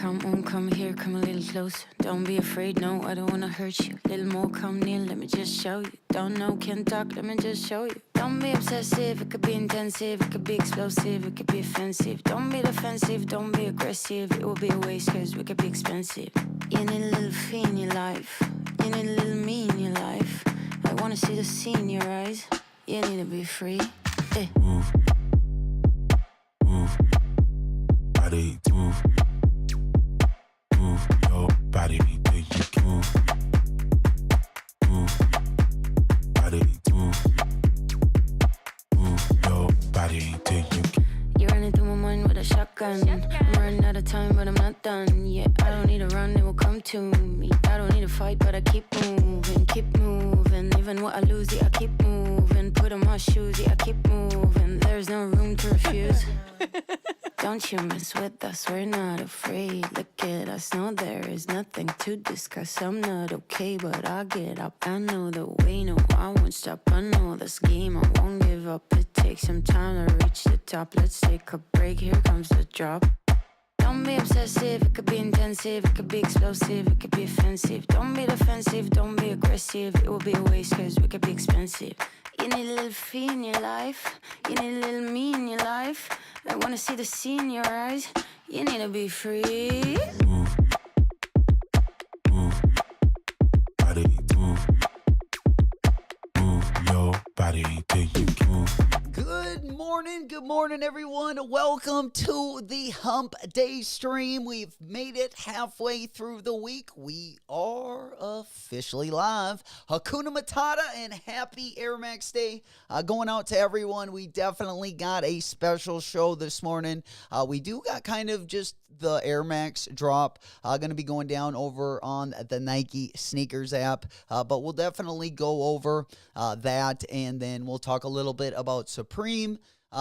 come on, come here, come a little closer. Don't be afraid, no, I don't wanna hurt you. Little more, come near, let me just show you. Don't know, can't talk, let me just show you. Don't be obsessive, it could be intensive, it could be explosive, it could be offensive. Don't be defensive, don't be aggressive, it will be a waste cause we could be expensive. You need a little fee in your life, you need a little me in your life. I wanna see the sea in your eyes, you need to be free. Move, move, body, move, move your body till you can move, move, body, move, move your body till you can. You're running through my mind with a shotgun. I'm running out of time, but I'm not done. Yeah, I don't need to run, it will come to me. I don't need to fight, but I keep moving, keep moving. Even what I lose, yeah, I keep moving. Put on my shoes, yeah, I keep moving. There's no room to refuse. Don't you mess with us, we're not afraid. Look at us, no, there is nothing to discuss. I'm not okay, but I'll get up. I know the way, no, I won't stop. I know this game, I won't give up. It takes some time to reach the top. Let's take a break, here comes the drop. Don't be obsessive, it could be intensive, it could be explosive, it could be offensive. Don't be defensive, don't be aggressive, it will be a waste cause we could be expensive. You need a little fee in your life, you need a little me in your life. I wanna see the sea in your eyes, you need to be free. Move, move, body, move, move your body till you can move. Good morning, everyone. Welcome to the Hump Day stream. We've made it halfway through the week. We are officially live. Hakuna Matata and happy Air Max Day going out to everyone. We definitely got a special show this morning. We do got kind of just the Air Max drop going to be going down over on the Nike sneakers app, but we'll definitely go over that, and then we'll talk a little bit about Supreme.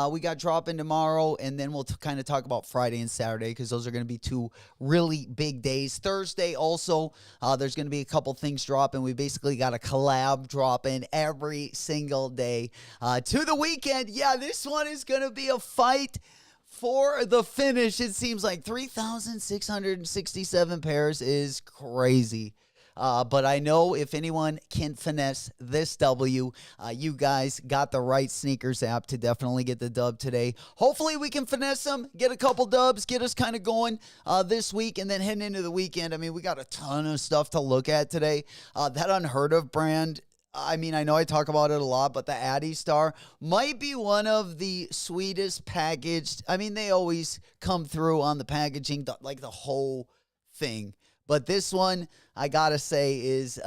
We got dropping tomorrow, and then we'll kind of talk about Friday and Saturday because those are going to be two really big days. Thursday also, there's going to be a couple things dropping. We basically got a collab dropping every single day to the weekend. Yeah, this one is going to be a fight for the finish. It seems like 3,667 pairs is crazy. But I know if anyone can finesse this W, you guys got the right sneakers app to definitely get the dub today. Hopefully we can finesse them, get a couple dubs, get us kind of going this week, and then heading into the weekend. I mean, we got a ton of stuff to look at today. That Unheard Of brand, I mean, I know I talk about it a lot, but the Addy Star might be one of the sweetest packaged. I mean, they always come through on the packaging, like the whole thing. But this one, I gotta say, is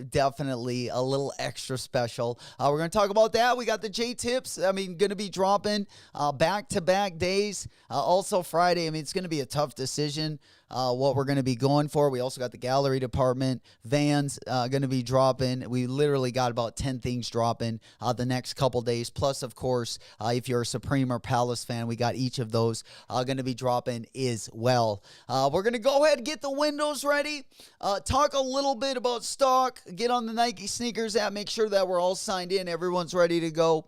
definitely a little extra special. We're going to talk about that. We got the J-Tips, going to be dropping back-to-back days. Also Friday, it's going to be a tough decision what we're going to be going for. We also got the gallery department. Vans going to be dropping. We literally got about 10 things dropping the next couple days. Plus, of course, if you're a Supreme or Palace fan, we got each of those going to be dropping as well. We're going to go ahead and get the windows ready. Talk a little bit about stock. Get on the Nike sneakers app. Make sure that we're all signed in. Everyone's ready to go.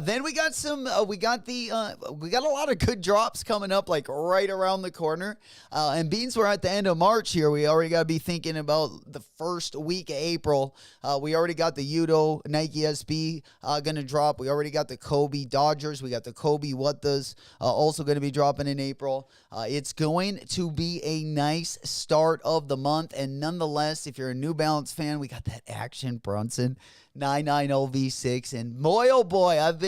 Then we got some. We got a lot of good drops coming up, like right around the corner. And beans, we're at the end of March here. We already got to be thinking about the first week of April. We already got the Udo Nike SB going to drop. We already got the Kobe Dodgers. We got the Kobe What Does also going to be dropping in April. It's going to be a nice start of the month. And nonetheless, if you're a New Balance fan, we got that Action Brunson 990 V6. And boy, oh boy, I've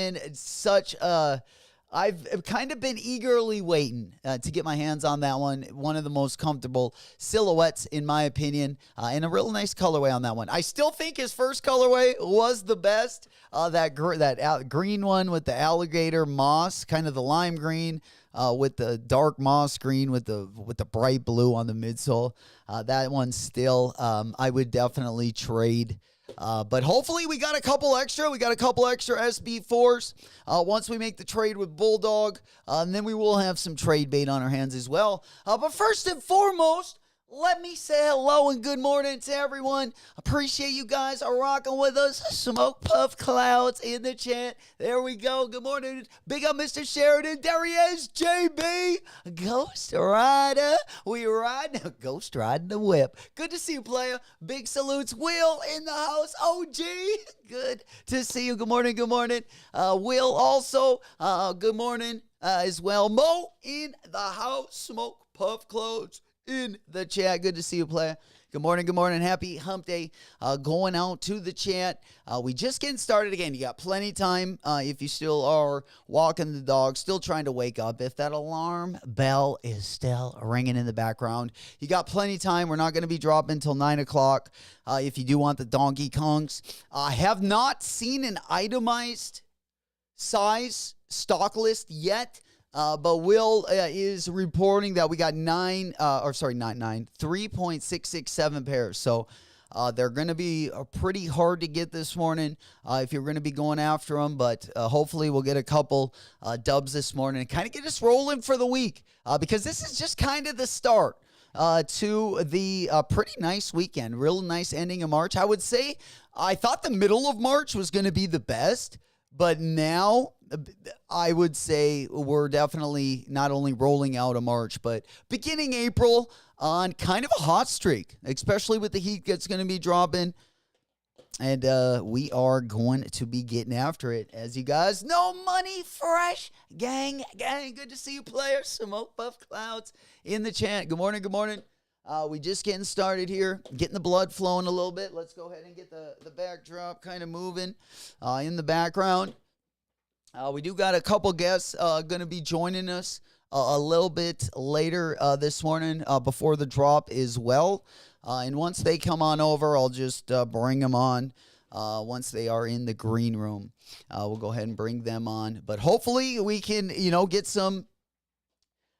kind of been eagerly waiting to get my hands on that one. One of the most comfortable silhouettes, in my opinion, and a real nice colorway on that one. I still think his first colorway was the best. That green one with the alligator moss, kind of the lime green, with the dark moss green with the bright blue on the midsole. That one still, I would definitely trade. But hopefully we got a couple extra. We got a couple extra SB4s once we make the trade with Bulldog. And then we will have some trade bait on our hands as well. But first and foremost, Let me say hello and good morning to everyone. Appreciate you guys are rocking with us. Smoke Puff Clouds in the chat. There we go. Good morning. Big up Mr. Sheridan. There he is, JB. Ghost Rider. We ride. Ghost riding the whip. Good to see you, player. Big salutes. Will in the house. OG. Good to see you. Good morning. Good morning. Will also. Good morning as well. Mo in the house. Smoke Puff Clouds in the chat. Good to see you, player. Good morning, good morning. Happy hump day. Going out to the chat. We just getting started again. You got plenty of time if you still are walking the dog, still trying to wake up. If that alarm bell is still ringing in the background, you got plenty of time. We're not going to be dropping until 9 o'clock if you do want the Donkey Kongs. I have not seen an itemized size stock list yet. But Will is reporting that we got 3.667 pairs. So they're going to be pretty hard to get this morning if you're going to be going after them. But hopefully we'll get a couple dubs this morning and kind of get us rolling for the week because this is just kind of the start to the pretty nice weekend. Real nice ending of March. I would say I thought the middle of March was going to be the best. But now I would say we're definitely not only rolling out of March, but beginning April on kind of a hot streak, especially with the heat that's going to be dropping. And we are going to be getting after it. As you guys know, Money Fresh gang. Good to see you, players. Smoke Puff Clouds in the chat. Good morning, good morning. We just getting started here, getting the blood flowing a little bit. Let's go ahead and get the backdrop kind of moving in the background. We do got a couple guests going to be joining us a little bit later this morning before the drop as well. And once they come on over, I'll just bring them on once they are in the green room. We'll go ahead and bring them on. But hopefully we can, get some.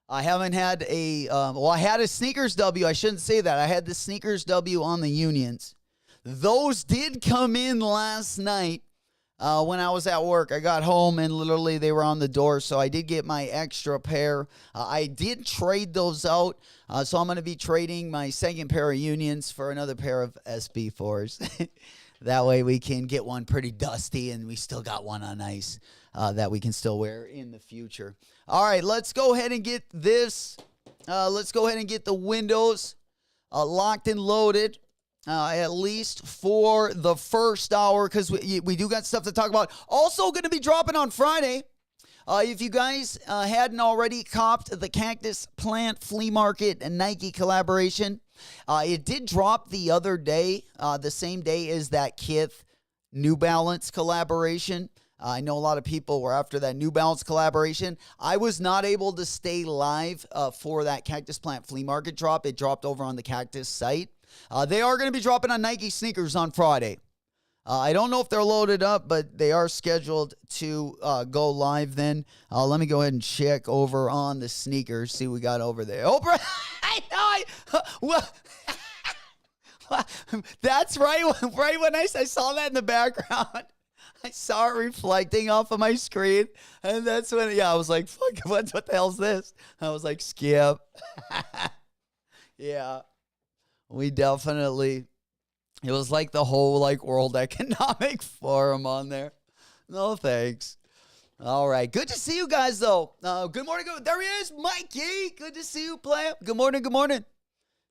I haven't had I had a sneakers W. I shouldn't say that. I had the sneakers W on the unions. Those did come in last night when I was at work. I got home and literally they were on the door. So I did get my extra pair. I did trade those out. So I'm going to be trading my second pair of unions for another pair of SB4s. That way we can get one pretty dusty and we still got one on ice that we can still wear in the future. All right, let's go ahead and get this. Let's go ahead and get the windows locked and loaded, at least for the first hour, because we do got stuff to talk about. Also going to be dropping on Friday. If you guys hadn't already copped the Cactus Plant Flea Market and Nike collaboration, it did drop the other day, the same day as that Kith New Balance collaboration. I know a lot of people were after that New Balance collaboration. I was not able to stay live for that Cactus Plant Flea Market drop. It dropped over on the Cactus site. They are going to be dropping on Nike sneakers on Friday. I don't know if they're loaded up, but they are scheduled to go live then. Let me go ahead and check over on the sneakers, see what we got over there. Oh, I know. That's right. Right when I saw that in the background. I saw it reflecting off of my screen, and that's when, I was like, fuck, what the hell's this? I was like, skip. Yeah, we definitely, it was like the whole, World Economic Forum on there. No, thanks. All right, good to see you guys, though. Good morning. There he is, Mikey. Good to see you, player. Good morning, good morning.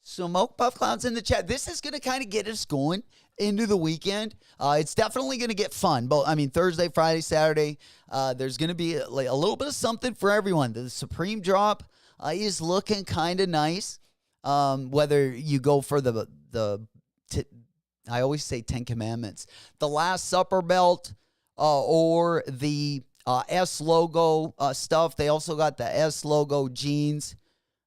Smoke Puff Clouds in the chat. This is going to kind of get us going into the weekend. It's definitely going to get fun. But Thursday, Friday, Saturday, there's going to be a little bit of something for everyone. The Supreme drop is looking kind of nice. Whether you go for I always say 10 Commandments, the Last Supper belt, or the S logo stuff. They also got the S logo jeans.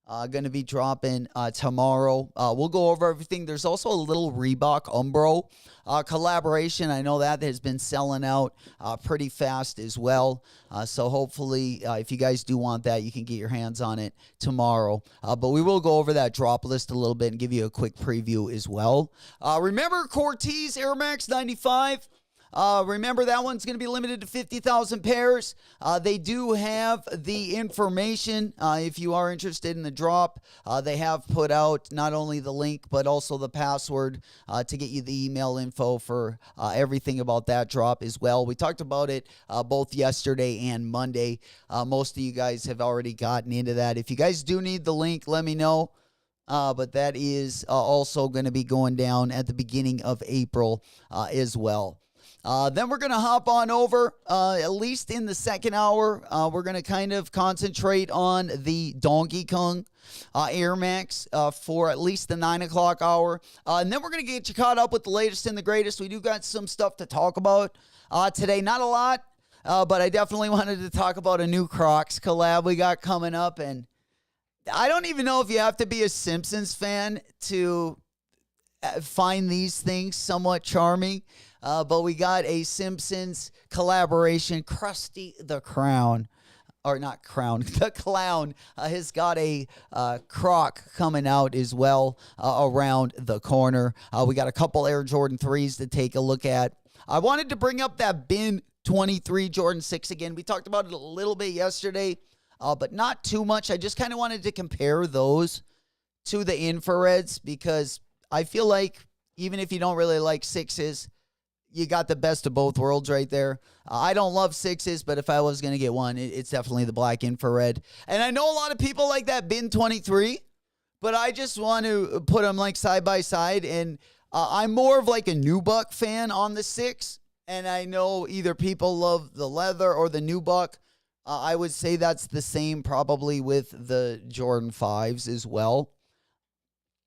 Going to be dropping tomorrow. We'll go over everything. There's also a little Reebok Umbro collaboration. I know that has been selling out pretty fast as well. So hopefully, if you guys do want that, you can get your hands on it tomorrow. But we will go over that drop list a little bit and give you a quick preview as well. Remember Cortez Air Max 95? Remember, that one's going to be limited to 50,000 pairs. They do have the information if you are interested in the drop. They have put out not only the link, but also the password to get you the email info for everything about that drop as well. We talked about it both yesterday and Monday. Most of you guys have already gotten into that. If you guys do need the link, let me know. But that is also going to be going down at the beginning of April as well. Then we're going to hop on over, at least in the second hour. We're going to kind of concentrate on the Donkey Kong Air Max for at least the 9 o'clock hour. And then we're going to get you caught up with the latest and the greatest. We do got some stuff to talk about today. Not a lot, but I definitely wanted to talk about a new Crocs collab we got coming up. And I don't even know if you have to be a Simpsons fan to find these things somewhat charming. But we got a Simpsons collaboration. Krusty the Clown, or not Crown, the Clown has got a Croc coming out as well around the corner. We got a couple Air Jordan 3s to take a look at. I wanted to bring up that Bin 23 Jordan 6 again. We talked about it a little bit yesterday, but not too much. I just kind of wanted to compare those to the infrareds because I feel like even if you don't really like 6s, you got the best of both worlds right there. I don't love 6s, but if I was going to get one, it's definitely the black infrared. And I know a lot of people like that Bin 23, but I just want to put them like side by side. And I'm more of like a Nubuck fan on the 6. And I know either people love the leather or the Nubuck. I would say that's the same probably with the Jordan 5s as well.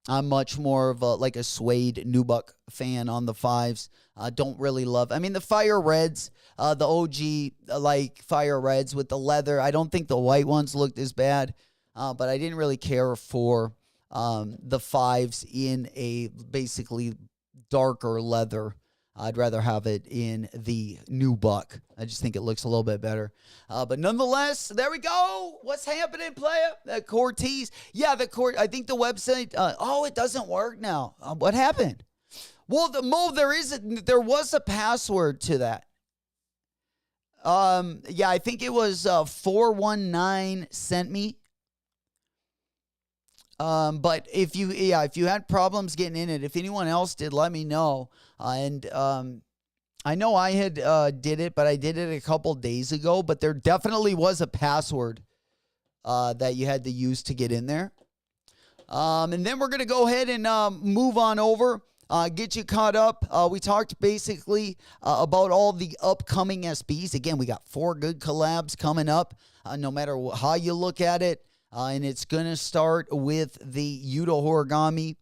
I'm much more of a suede Nubuck fan on the 5s. Don't really love. I mean, the Fire Reds, the OG Fire Reds with the leather. I don't think the white ones looked as bad, but I didn't really care for the 5s in a basically darker leather. I'd rather have it in the Nubuck. I just think it looks a little bit better. But nonetheless, there we go. What's happening, player? The Cortez. Yeah, I think the website. It doesn't work now. What happened? Well, there was a password to that. I think it was 419 sent me. But if you had problems getting in it, if anyone else did, let me know. I know I had did it, but I did it a couple days ago. But there definitely was a password that you had to use to get in there. And then we're gonna go ahead and move on over, get you caught up. We talked basically about all the upcoming SBs. Again, we got 4 good collabs coming up. No matter how you look at it. And it's going to start with the Yuta Origami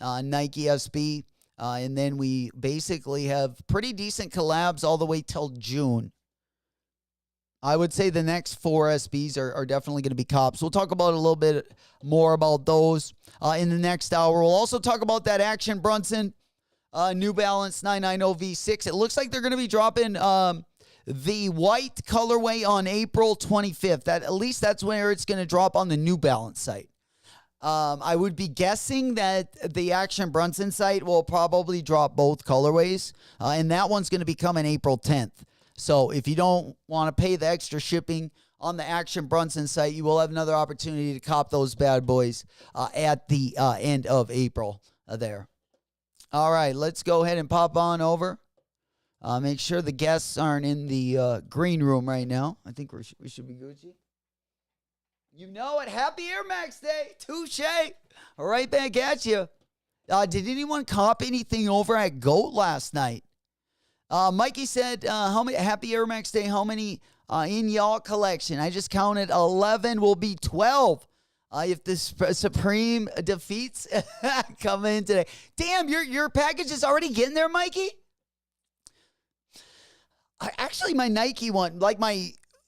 Nike SB. And then we basically have pretty decent collabs all the way till June. I would say the next 4 SBs are definitely going to be cops. We'll talk about a little bit more about those in the next hour. We'll also talk about that Action Brunson New Balance 990 V6. It looks like they're going to be dropping the white colorway on April 25th. At least that's where it's going to drop on the New Balance site. I would be guessing that the Action Brunson site will probably drop both colorways. And that one's going to be coming April 10th. So if you don't want to pay the extra shipping on the Action Brunson site, you will have another opportunity to cop those bad boys at the end of April there. All right, let's go ahead and pop on over. Make sure the guests aren't in the green room right now. I think we should be Gucci. You know it. Happy Air Max Day. Touche. Right back at you. Did anyone cop anything over at GOAT last night? Mikey said, "How many Happy Air Max Day? How many in y'all collection?" I just counted 11. Will be 12 if the Supreme defeats come in today. Damn, your package is already getting there, Mikey. Actually, my Nike one, like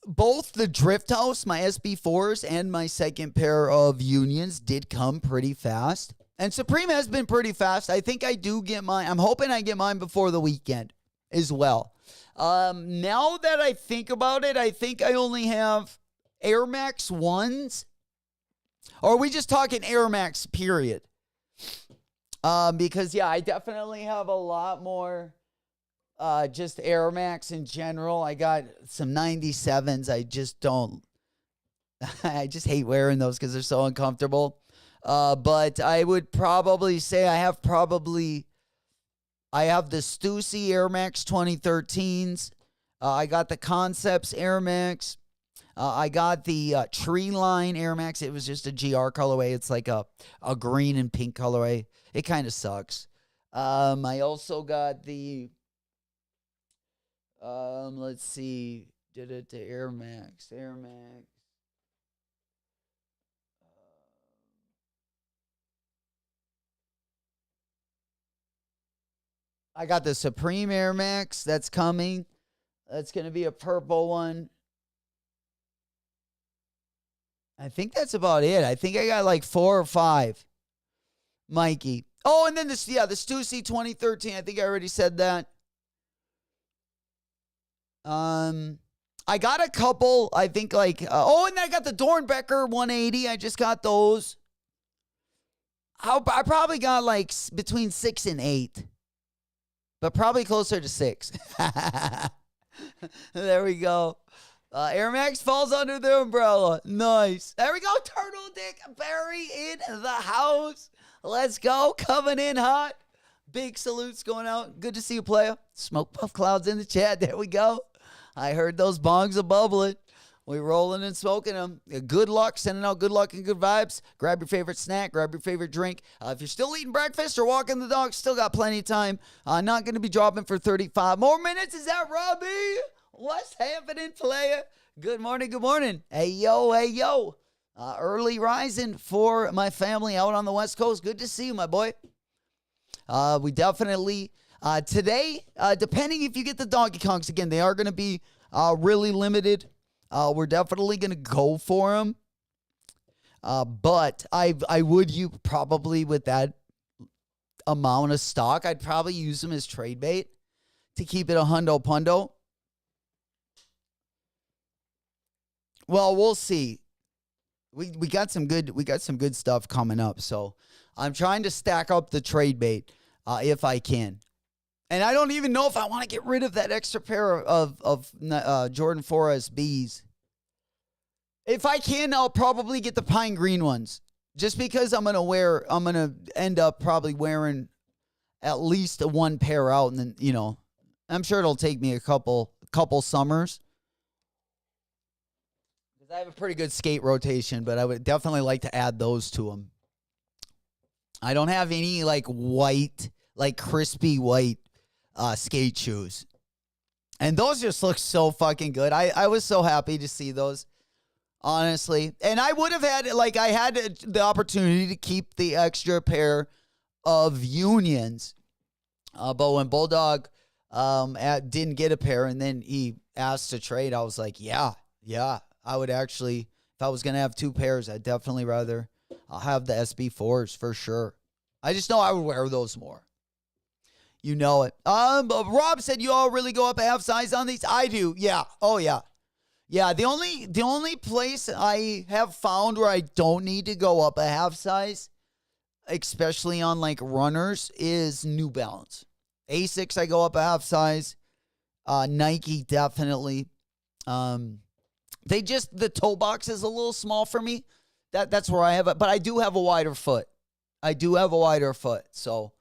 both the Drift House, my SB4s, and my second pair of Unions did come pretty fast. And Supreme has been pretty fast. I think I do get mine. I'm hoping I get mine before the weekend as well. Now that I think about it, I think I only have Air Max 1s. Or are we just talking Air Max, period? Because, yeah, I definitely have a lot more just Air Max in general. I got some 97s. I just don't. I just hate wearing those because they're so uncomfortable. But I would probably say I have the Stussy Air Max 2013s. I got the Concepts Air Max. I got the Tree Line Air Max. It was just a GR colorway. It's like a green and pink colorway. It kind of sucks. I also got the, let's see, did it to Air Max. I got the Supreme Air Max that's coming. That's going to be a purple one. I think that's about it. I think I got like 4 or 5. Mikey. Oh, and then the Stussy 2013. I think I already said that. I got a couple. I think like, and then I got the Dornbecker 180. I just got those. I probably got like between 6 and 8. But probably closer to 6. There we go. Air Max falls under the umbrella. Nice. There we go. Turtle Dick Barry in the house. Let's go. Coming in hot. Big salutes going out. Good to see you, player. Smoke Puff Clouds in the chat. There we go. I heard those bongs are bubbling. We're rolling and smoking them. Good luck. Sending out good luck and good vibes. Grab your favorite snack. Grab your favorite drink. If you're still eating breakfast or walking the dog, still got plenty of time. Not going to be dropping for 35 more minutes. Is that Robbie? What's happening, player? Good morning. Good morning. Hey, yo. Early rising for my family out on the West Coast. Good to see you, my boy. We definitely, today, depending if you get the Donkey Kongs, again, they are going to be really limited. We're definitely going to go for them. But I would probably with that amount of stock, I'd probably use them as trade bait to keep it a hundo pundo. Well, we'll see. We got some good stuff coming up. So I'm trying to stack up the trade bait if I can. And I don't even know if I want to get rid of that extra pair of Jordan 4 SBs. If I can, I'll probably get the pine green ones. Just because I'm going to end up probably wearing at least one pair out. And then, I'm sure it'll take me a couple summers. Because I have a pretty good skate rotation, but I would definitely like to add those to them. I don't have any like white, like crispy white skate shoes. And those just look so fucking good. I was so happy to see those, honestly. And I would have had, I had the opportunity to keep the extra pair of Unions. But when Bulldog didn't get a pair and then he asked to trade, I was like, yeah. I would actually, if I was going to have 2 pairs, I'd definitely rather have the SB4s for sure. I just know I would wear those more. You know it. Rob said you all really go up a half size on these. I do. Yeah. Oh yeah. Yeah. The only place I have found where I don't need to go up a half size, especially on like runners, is New Balance. Asics I go up a half size. Nike definitely. The toe box is a little small for me. That's where I have it, but I do have a wider foot. So,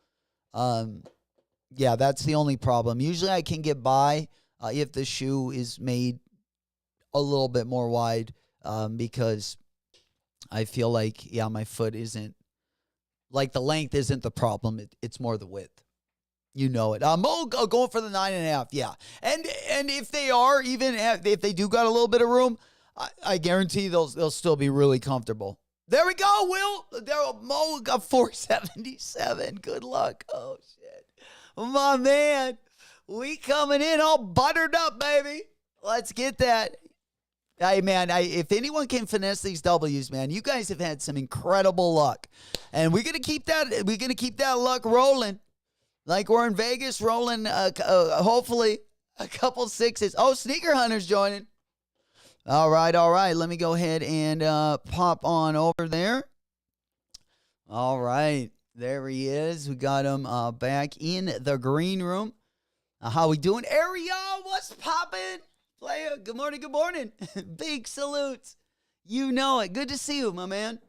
yeah, that's the only problem. Usually I can get by if the shoe is made a little bit more wide because I feel like, my foot isn't, like the length isn't the problem. It's more the width. You know it. Going for the 9.5. Yeah. And if they are, even if they do got a little bit of room, I guarantee they'll still be really comfortable. There we go, Will. Mo got 477. Good luck. Oh, shit. My man. We coming in all buttered up, baby. Let's get that. Hey, man, if anyone can finesse these W's, man, you guys have had some incredible luck. And we're going to keep that luck rolling. Like we're in Vegas rolling, hopefully, a couple 6s. Oh, Sneaker Hunter's joining. All right. Let me go ahead and pop on over there. All right. There he is. We got him back in the green room. How we doing? Ariel, what's poppin'? Player, good morning, good morning. Big salutes. You know it. Good to see you, my man.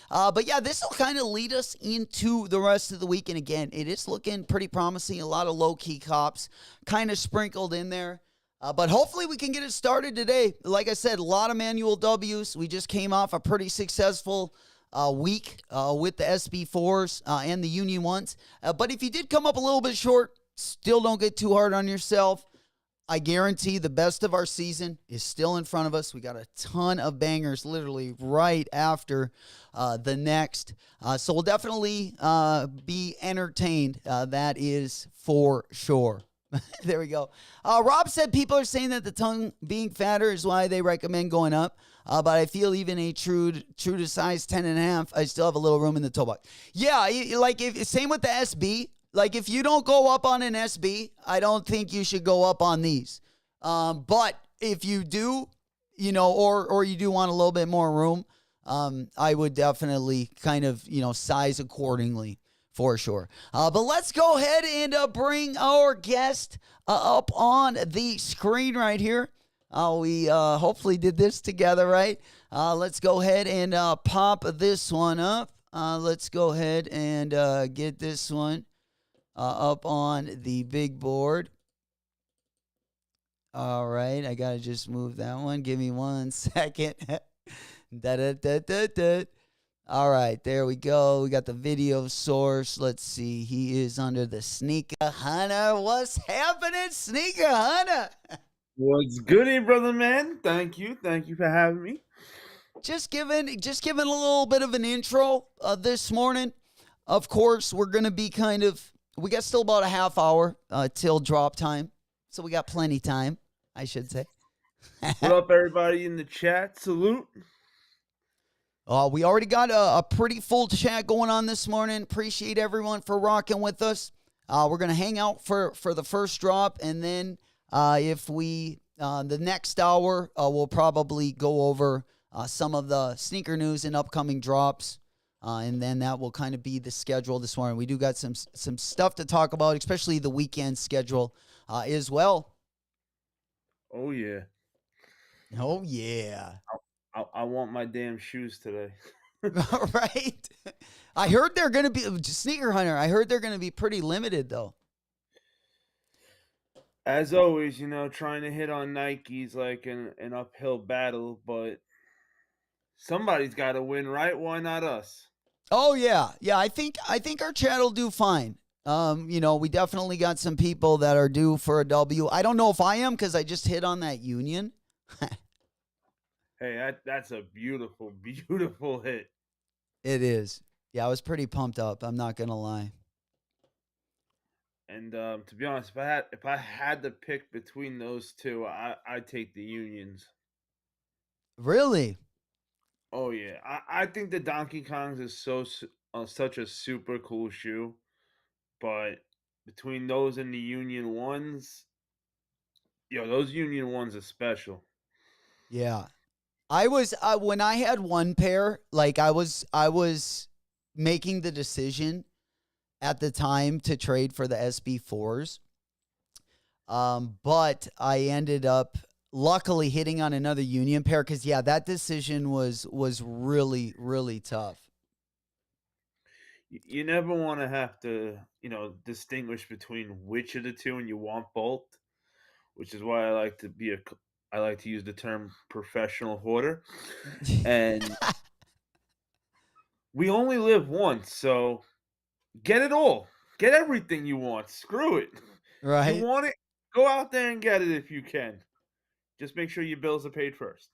But yeah, this will kind of lead us into the rest of the week. And again, it is looking pretty promising. A lot of low-key cops kind of sprinkled in there. But hopefully we can get it started today. Like I said, a lot of manual W's. We just came off a pretty successful week with the SB4s and the Union 1s. But if you did come up a little bit short, still don't get too hard on yourself. I guarantee the best of our season is still in front of us. We got a ton of bangers literally right after the next. So we'll definitely be entertained. That is for sure. There we go. Rob said people are saying that the tongue being fatter is why they recommend going up. But I feel even a true to size 10.5, I still have a little room in the toe box. Yeah, like same with the SB. Like, if you don't go up on an SB, I don't think you should go up on these. But if you do, or you do want a little bit more room, I would definitely kind of, size accordingly for sure. But let's go ahead and bring our guest up on the screen right here. We hopefully did this together, right? Let's go ahead and pop this one up. Let's go ahead and get this one up on the big board. All right, I gotta just move that one. Give me 1 second. All right, there we go. We got the video source. Let's see. He is under the Sneaker Hunter. What's happening, Sneaker Hunter? What's goody, brother man? Thank you for having me. Just giving a little bit of an intro this morning. Of course, we're gonna be we got still about a half hour till drop time. So we got plenty time, I should say. What up, everybody in the chat? Salute. We already got a pretty full chat going on this morning. Appreciate everyone for rocking with us. We're going to hang out for the first drop. And then if the next hour, we'll probably go over some of the sneaker news and upcoming drops. And then that will kind of be the schedule this morning. We do got some stuff to talk about, especially the weekend schedule as well. Oh, yeah. Oh, yeah. I want my damn shoes today. Right? I heard they're going to be, Sneaker Hunter, I heard they're going to be pretty limited, though. As always, trying to hit on Nikes like an uphill battle, but somebody's got to win, right? Why not us? Oh yeah. I think our chat will do fine. We definitely got some people that are due for a W. I don't know if I am because I just hit on that Union. Hey, that's a beautiful, beautiful hit. It is. Yeah, I was pretty pumped up. I'm not gonna lie. And to be honest, if I had to pick between those two, I'd take the Unions. Really? Oh yeah, I think the Donkey Kongs is such a super cool shoe, but between those and the Union 1s, those Union 1s are special. Yeah, I was when I had one pair, like I was making the decision at the time to trade for the SB4s, but I ended up luckily hitting on another Union pair because, yeah, that decision was really, really tough. You never want to have to, distinguish between which of the two, and you want both, which is why I like to use the term professional hoarder. And we only live once, so get it all. Get everything you want. Screw it. Right. You want it? Go out there and get it if you can. Just make sure your bills are paid first.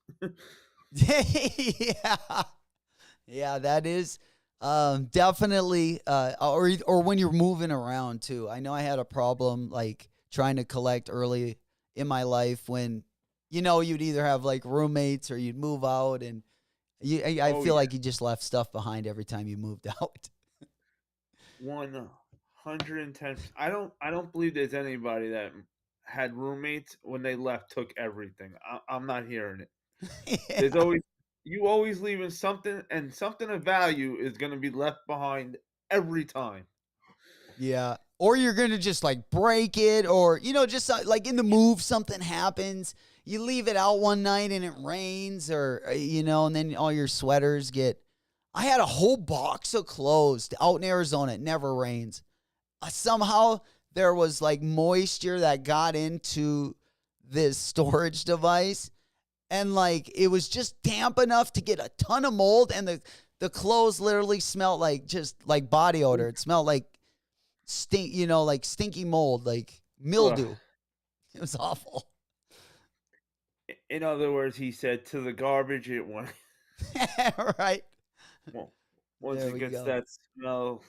Yeah, that is definitely or when you're moving around too. I know I had a problem like trying to collect early in my life when you'd either have like roommates or you'd move out, and I feel like you just left stuff behind every time you moved out. 110%. I don't believe there's anybody that had roommates when they left took everything. I'm not hearing it. Yeah. There's always leaving something, and something of value is going to be left behind every time. Yeah, or you're going to just like break it, or, just like in the move, something happens. You leave it out one night and it rains, or, and then all your sweaters get. I had a whole box of clothes out in Arizona. It never rains. Somehow there was like moisture that got into this storage device, and like it was just damp enough to get a ton of mold, and the clothes literally smelled like just like body odor. It smelled like like stinky mold, like mildew. It was awful. In other words, he said, to the garbage it went. Right. Well, once There it we gets go. that smell.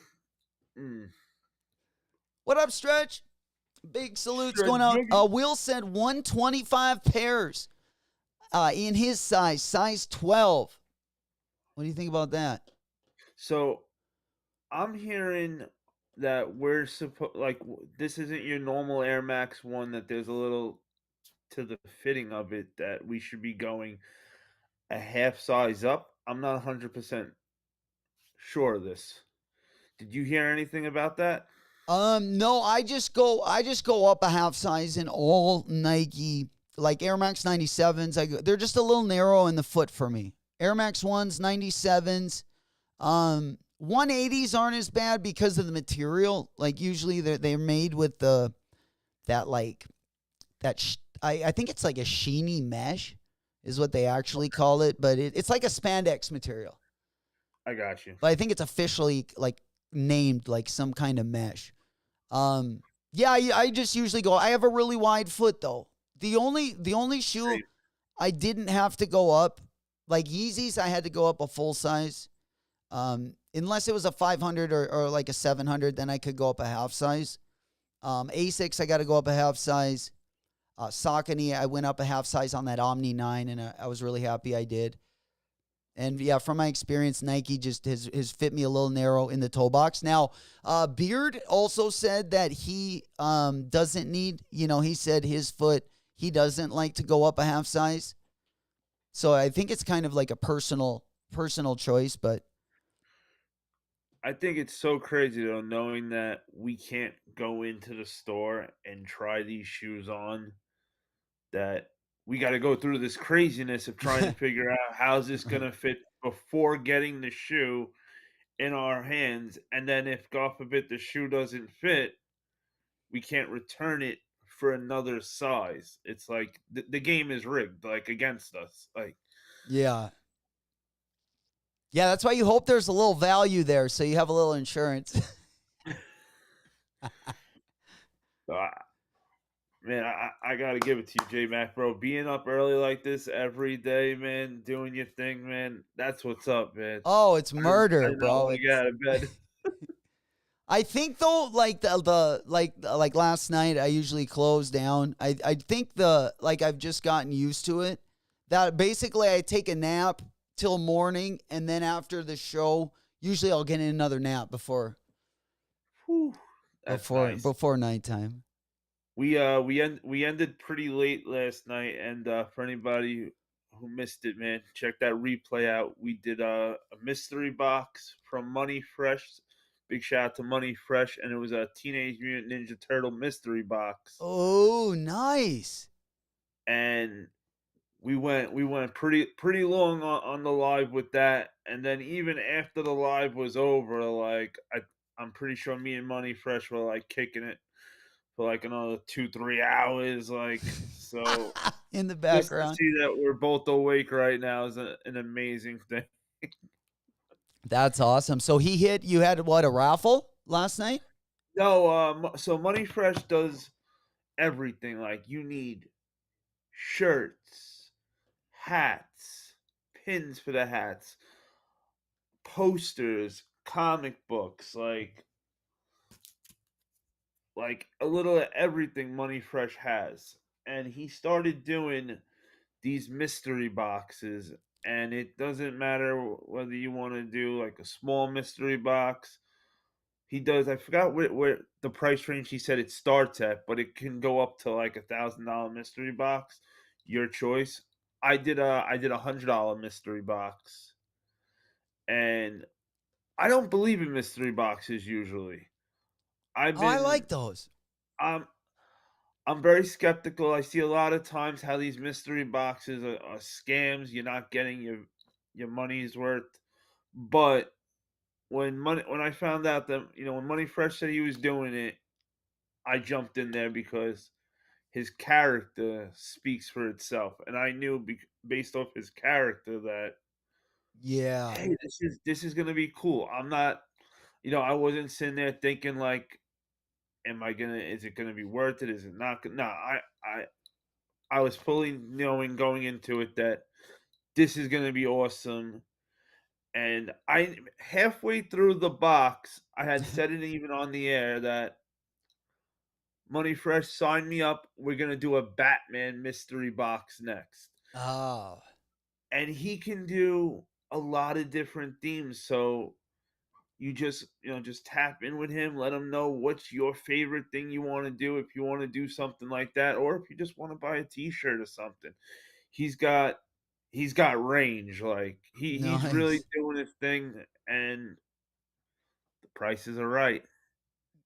What up, Stretch? Big salutes Stretch going out. Boogie. Will sent 125 pairs in his size 12. What do you think about that? So I'm hearing that we're supposed, like, this isn't your normal Air Max 1, that there's a little to the fitting of it that we should be going a half size up. I'm not 100% sure of this. Did you hear anything about that? No, I just go up a half size in all Nike, like Air Max 97s. They're just a little narrow in the foot for me. Air Max 1s, 97s. 180s aren't as bad because of the material. Like usually they're made with I think it's like a sheeny mesh is what they actually call it, but it's like a spandex material. I got you. But I think it's officially like named like some kind of mesh. Yeah, I just usually go. I have a really wide foot though. The only shoe I didn't have to go up, like Yeezys, I had to go up a full size. Unless it was a 500 or like a 700, then I could go up a half size. Asics, I got to go up a half size. Saucony, I went up a half size on that Omni 9, and I was really happy I did. And yeah, from my experience, Nike just has fit me a little narrow in the toe box. Now, Beard also said that he doesn't need, he said his foot, he doesn't like to go up a half size. So I think it's kind of like a personal choice, but I think it's so crazy though, knowing that we can't go into the store and try these shoes on, that we got to go through this craziness of trying to figure out how's this going to fit before getting the shoe in our hands. And then if, God forbid, the shoe doesn't fit, we can't return it for another size. It's like the game is rigged, like, against us. Like, yeah. Yeah, that's why you hope there's a little value there, so you have a little insurance. Man, I got to give it to you, J-Mac, bro. Being up early like this every day, man, doing your thing, man, that's what's up, man. Oh, it's murder, I bro. want to get out of bed. I think though, like like last night, I usually close down. I think I've just gotten used to it. That basically I take a nap till morning, and then after the show, usually I'll get in another nap before Nice. before nighttime. We ended pretty late last night, and for anybody who missed it, man, check that replay out. We did a mystery box from Money Fresh. Big shout out to Money Fresh, and it was a Teenage Mutant Ninja Turtle mystery box. Oh, nice. And we went pretty long on the live with that, and then even after the live was over, like I'm pretty sure me and Money Fresh were like kicking it for like another 2-3 hours, like, so in the just to background. see that we're both awake right now is an amazing thing. That's awesome. So you had what, a raffle last night? No, so Money Fresh does everything. Like, you need shirts, hats, pins for the hats, posters, comic books, like a little of everything Money Fresh has. And he started doing these mystery boxes, and it doesn't matter whether you want to do like a small mystery box. He does. I forgot where the price range he said it starts at, but it can go up to like $1,000 mystery box. Your choice. I did a $100 mystery box, and I don't believe in mystery boxes usually. I've Oh, I been like those. I'm I'm very skeptical. I see a lot of times how these mystery boxes are scams. You're not getting your money's worth. But when I found out that when Money Fresh said he was doing it, I jumped in there because his character speaks for itself, and I knew based off his character that Yeah. hey, this is gonna be cool. I'm not, I wasn't sitting there thinking like, am I gonna? Is it gonna be worth it? Is it not? No, I was fully knowing going into it that this is gonna be awesome. And I halfway through the box, I had said it even on the air that Money Fresh sign me up. We're gonna do a Batman mystery box next. Oh. And he can do a lot of different themes. So you just tap in with him, let him know what's your favorite thing you want to do if you want to do something like that, or if you just want to buy a t-shirt or something. He's got he's got range. Like he's really Nice. doing his thing, and the prices are right.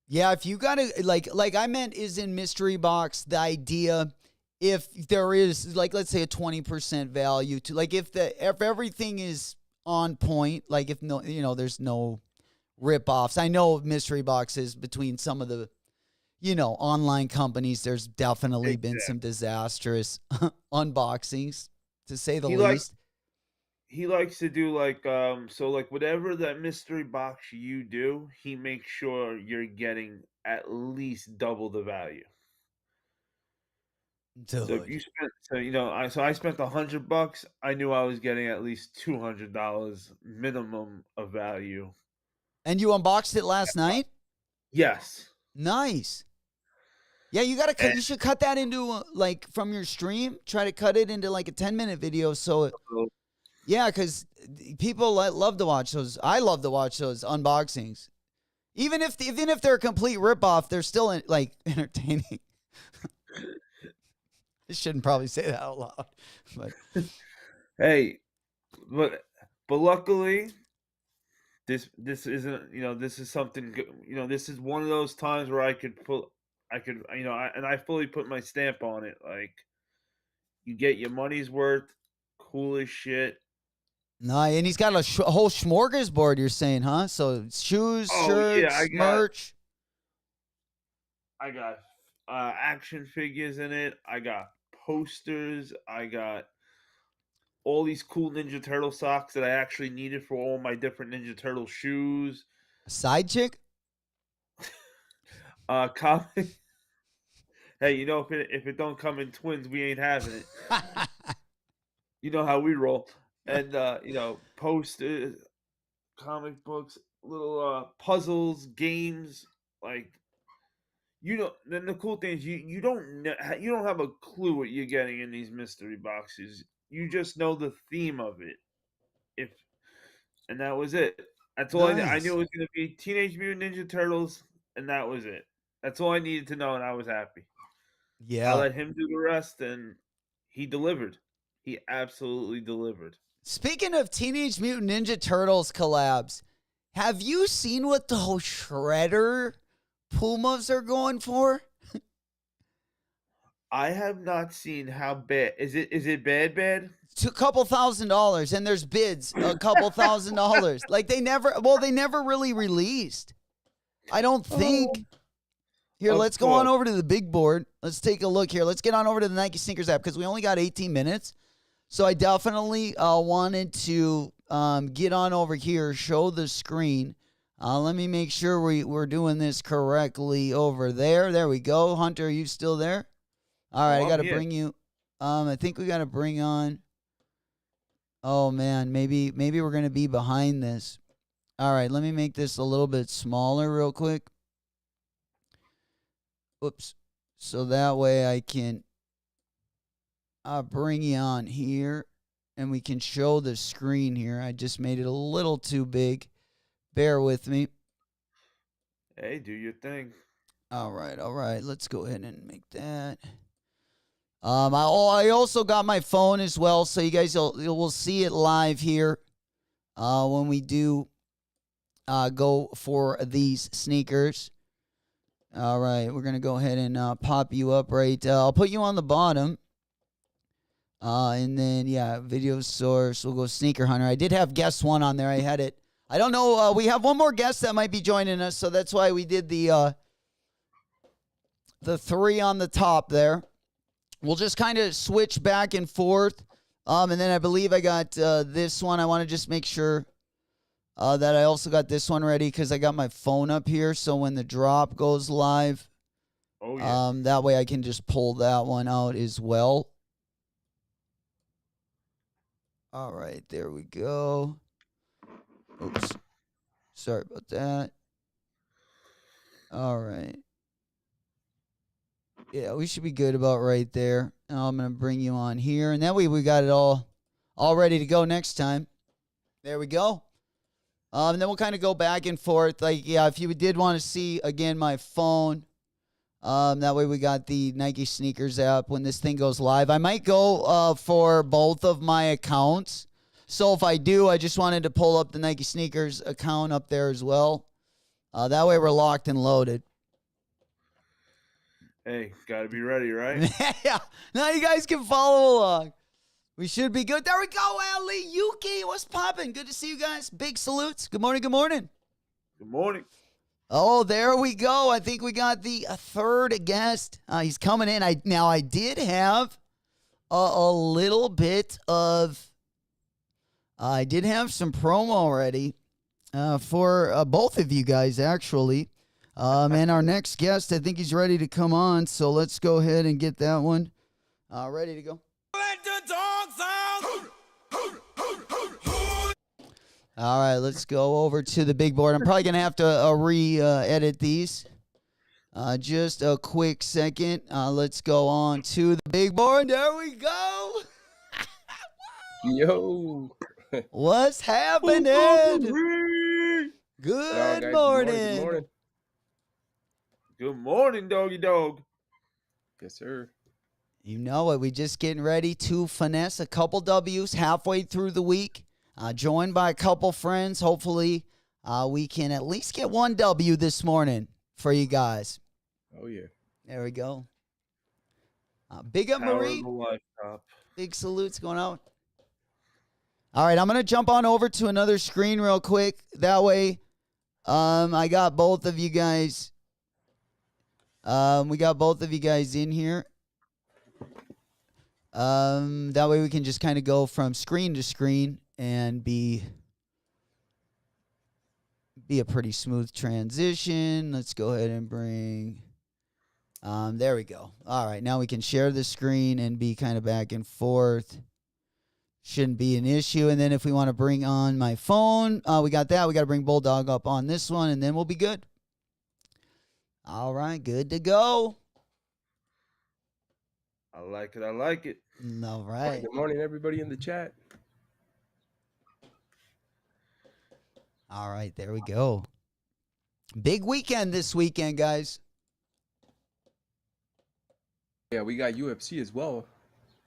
Yeah, if you gotta like I meant is in mystery box the idea if there is like let's say a 20% value to like if everything is on point, like if no there's no rip-offs. I know mystery boxes between some of the online companies, there's definitely been Exactly. some disastrous unboxings to say the He like least. he likes to do like so like whatever that mystery box you do, he makes sure you're getting at least double the value. So if Dude. you spent I spent $100, I knew I was getting at least $200 minimum of value. And you unboxed it last night? Yes. Nice. Yeah, you gotta cut. And You should cut that into like from your stream. Try to cut it into like a 10-minute video. so Yeah, because people love to watch those. I love to watch those unboxings. Even if they're a complete ripoff, they're still like entertaining. I shouldn't probably say that out loud, but hey, but luckily this isn't this is something this is one of those times where I could and I fully put my stamp on it. Like you get your money's worth, cool as shit. no. And he's got a whole smorgasbord. You're saying, huh? So shoes, Oh yeah, shirts, merch. I got action figures in it. I got posters. I got all these cool Ninja Turtle socks that I actually needed for all my different Ninja Turtle shoes. A side chick. Comic. Hey, if it don't come in twins, we ain't having it. You know how we roll. And posters, comic books, little puzzles, games. Like then the cool thing is you don't have a clue what you're getting in these mystery boxes. You just know the theme of it. If And that was it. That's all I knew Nice. it was going to be Teenage Mutant Ninja Turtles, and that was it. That's all I needed to know, and I was happy. I Yeah. let him do the rest, and he delivered. He absolutely delivered. Speaking of Teenage Mutant Ninja Turtles collabs, have you seen what those Shredder Pumas are going for? I have not seen how bad is it. Is it bad? Bad? It's a couple $1,000s, and there's bids a couple $1,000s. Like they never really released. I don't Oh, think. Here, of let's go on course. over to the big board. Let's take a look here. Let's get on over to the Nike Sneakers app because we only got 18 minutes. So I definitely wanted to get on over here, show the screen. Let me make sure we're doing this correctly over there. There we go. Hunter, are you still there? All right, I Oh, got I'm to here. bring you. I think we got to bring on. Oh man, maybe we're gonna be behind this. All right, let me make this a little bit smaller real quick. Oops. So that way I can bring you on here and we can show the screen here. I just made it a little too big. Bear with me. Hey, do your thing. All right. Let's go ahead and make that. I also got my phone as well, so you guys will see it live here when we do go for these sneakers. All right, we're gonna go ahead and pop you up right. I'll put you on the bottom. And then yeah, video source. We'll go Sneaker Hunter. I did have guest one on there. I had it. I don't know. We have one more guest that might be joining us, so that's why we did the 3 on the top there. We'll just kind of switch back and forth. And then I believe I got this one. I want to just make sure that I also got this one ready because I got my phone up here. So when the drop goes live, that way I can just pull that one out as well. All right, there we go. Oops. Sorry about that. All right. Yeah, we should be good about right there. Now I'm going to bring you on here. And that way we got it all ready to go next time. There we go. And then we'll kind of go back and forth. Like, yeah, if you did want to see, again, my phone, that way we got the Nike Sneakers app when this thing goes live. I might go for both of my accounts. So if I do, I just wanted to pull up the Nike Sneakers account up there as well. That way we're locked and loaded. Hey, gotta be ready, right? Yeah. Now you guys can follow along. We should be good. There we go, Ali Yuki. What's popping? Good to see you guys. Big salutes. Good morning. Good morning. Good morning. Oh, there we go. I think we got the third guest. He's coming in. I did have a little bit of. I did have some promo ready for both of you guys, actually. And our next guest, I think he's ready to come on. So let's go ahead and get that one ready to go. Let the dogs out! All right, let's go over to the big board. I'm probably going to have to re-edit these. Just a quick second. Let's go on to the big board. There we go. Yo. What's happening? Good morning. Good morning. Good morning, doggy dog. Yes, sir. You know it. We just getting ready to finesse a couple W's halfway through the week. Joined by a couple friends. Hopefully, we can at least get one W this morning for you guys. Oh, yeah. There we go. Big up, Power Marie. of the life, Cop. Big salutes going out. All right, I'm going to jump on over to another screen real quick. That way, I got both of you guys. We got both of you guys in here. That way we can just kind of go from screen to screen and be a pretty smooth transition. Let's go ahead and bring, there we go. All right, now we can share the screen and be kind of back and forth. Shouldn't be an issue. And then if we want to bring on my phone, we got that. We got to bring Bulldog up on this one, and then we'll be good. All right, good to go. I like it. I like it. All right. Good morning, everybody in the chat. All right, there we go. Big weekend this weekend, guys. Yeah, we got UFC as well.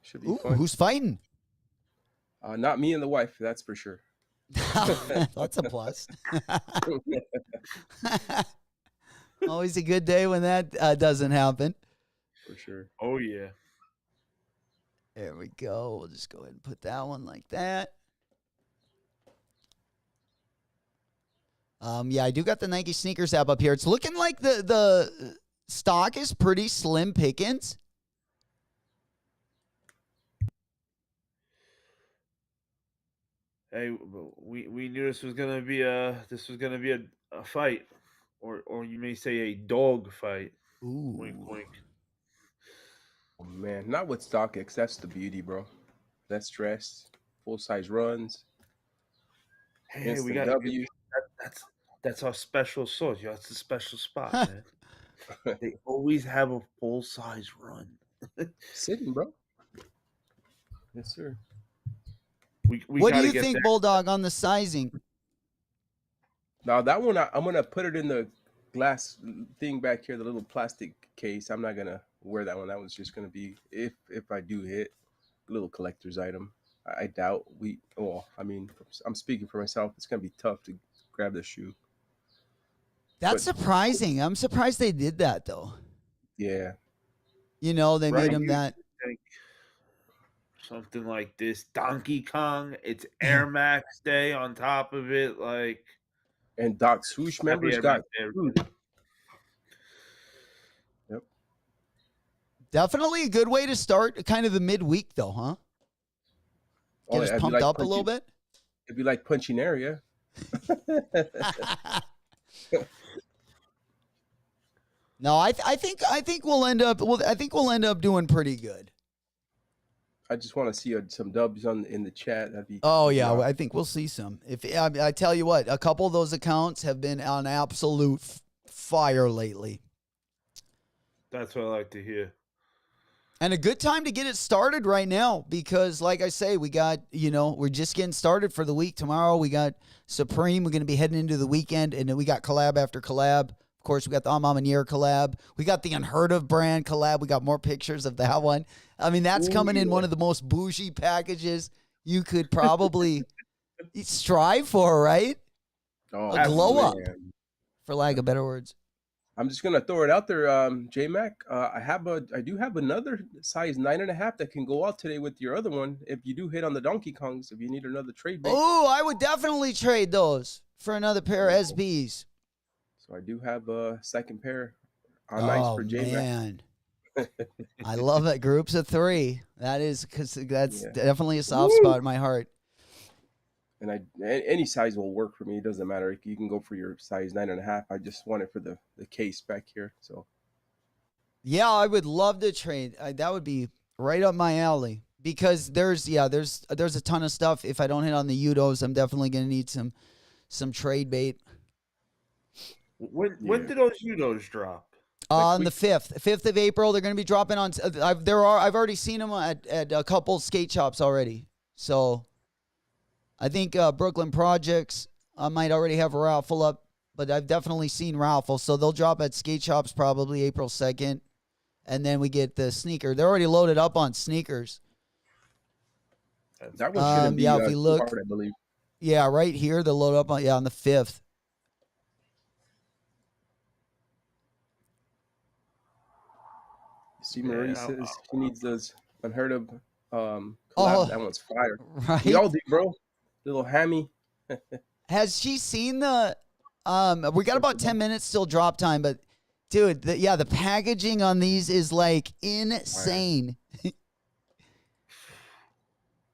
Should be Ooh, fun. who's fighting? Not me and the wife, that's for sure. That's a plus. Always a good day when that doesn't happen. For sure. Oh, yeah. There we go. We'll just go ahead and put that one like that. Yeah, I do got the Nike Sneakers app up here. It's looking like the stock is pretty slim pickings. Hey, we knew this was gonna be a fight, or you may say a dog fight. Ooh. Wink, wink. Oh, man, not with StockX. That's the beauty, bro. Less stress, full-size runs. Hey, we Instant got W. that's our special sauce. Yo, that's the special spot, man. They always have a full size run. Sitting, bro. Yes, sir. We What do gotta you get think, that. Bulldog, on the sizing? Now, that one, I'm going to put it in the glass thing back here, the little plastic case. I'm not going to wear that one. That one's just going to be, if I do hit, a little collector's item. I doubt I'm speaking for myself. It's going to be tough to grab the shoe. That's But surprising. I'm surprised they did that though. yeah, You know, they right. made him that. Think something like this, Donkey Kong. It's Air Max Day on top of it. Like And Doc Swoosh happy members Air got Max Day, food. everybody. Yep. Definitely a good way to start kind of the midweek though, huh? Get us it'd be pumped like up a little punching- bit. It'd be like punching area. No, I think we'll end up. Well, I think we'll end up doing pretty good. I just want to see some dubs in the chat. That'd be. Oh yeah, awesome. I think we'll see some. If I tell you what, a couple of those accounts have been on absolute fire lately, That's what I like to hear. and a good time to get it started right now because, like I say, we got we're just getting started for the week. Tomorrow we got Supreme. We're going to be heading into the weekend, and then we got collab after collab. Of course, we got the Amamanier collab. We got the Unheard of brand collab. We got more pictures of that one. I mean, that's coming in one of the most bougie packages you could probably strive for, right? Oh, A glow up. man. For lack of better words. I'm just gonna throw it out there, J Mac. I do have another size 9.5 that can go out today with your other one. If you do hit on the Donkey Kongs, if you need another trade bait. Oh, I would definitely trade those for another pair of SBs. So I do have a second pair on nice for J Mac. Man. I love it. Groups of 3. That is because that's Yeah. definitely a soft spot in my heart. And any size will work for me. It doesn't matter. You can go for your size 9.5. I just want it for the case back here. So Yeah, I would love to trade. That would be right up my alley because there's a ton of stuff. If I don't hit on the Udos, I'm definitely gonna need some trade bait. When do those Udos drop? On the 5th of April, they're going to be dropping on. I've already seen them at a couple skate shops already. So, I think Brooklyn Projects might already have a raffle up, but I've definitely seen raffle. So they'll drop at skate shops probably April 2nd, and then we get the sneaker. They're already loaded up on sneakers. that one shouldn't be yeah, if we too look- hard, I believe. Yeah, right here they'll load up on the 5th. See, Marie Yeah, says she needs those Unheard of collab. Oh. That one's fire. Right? We all do, bro. Little hammy. Has she seen the? We got about 10 minutes till drop time, but dude, the packaging on these is like insane.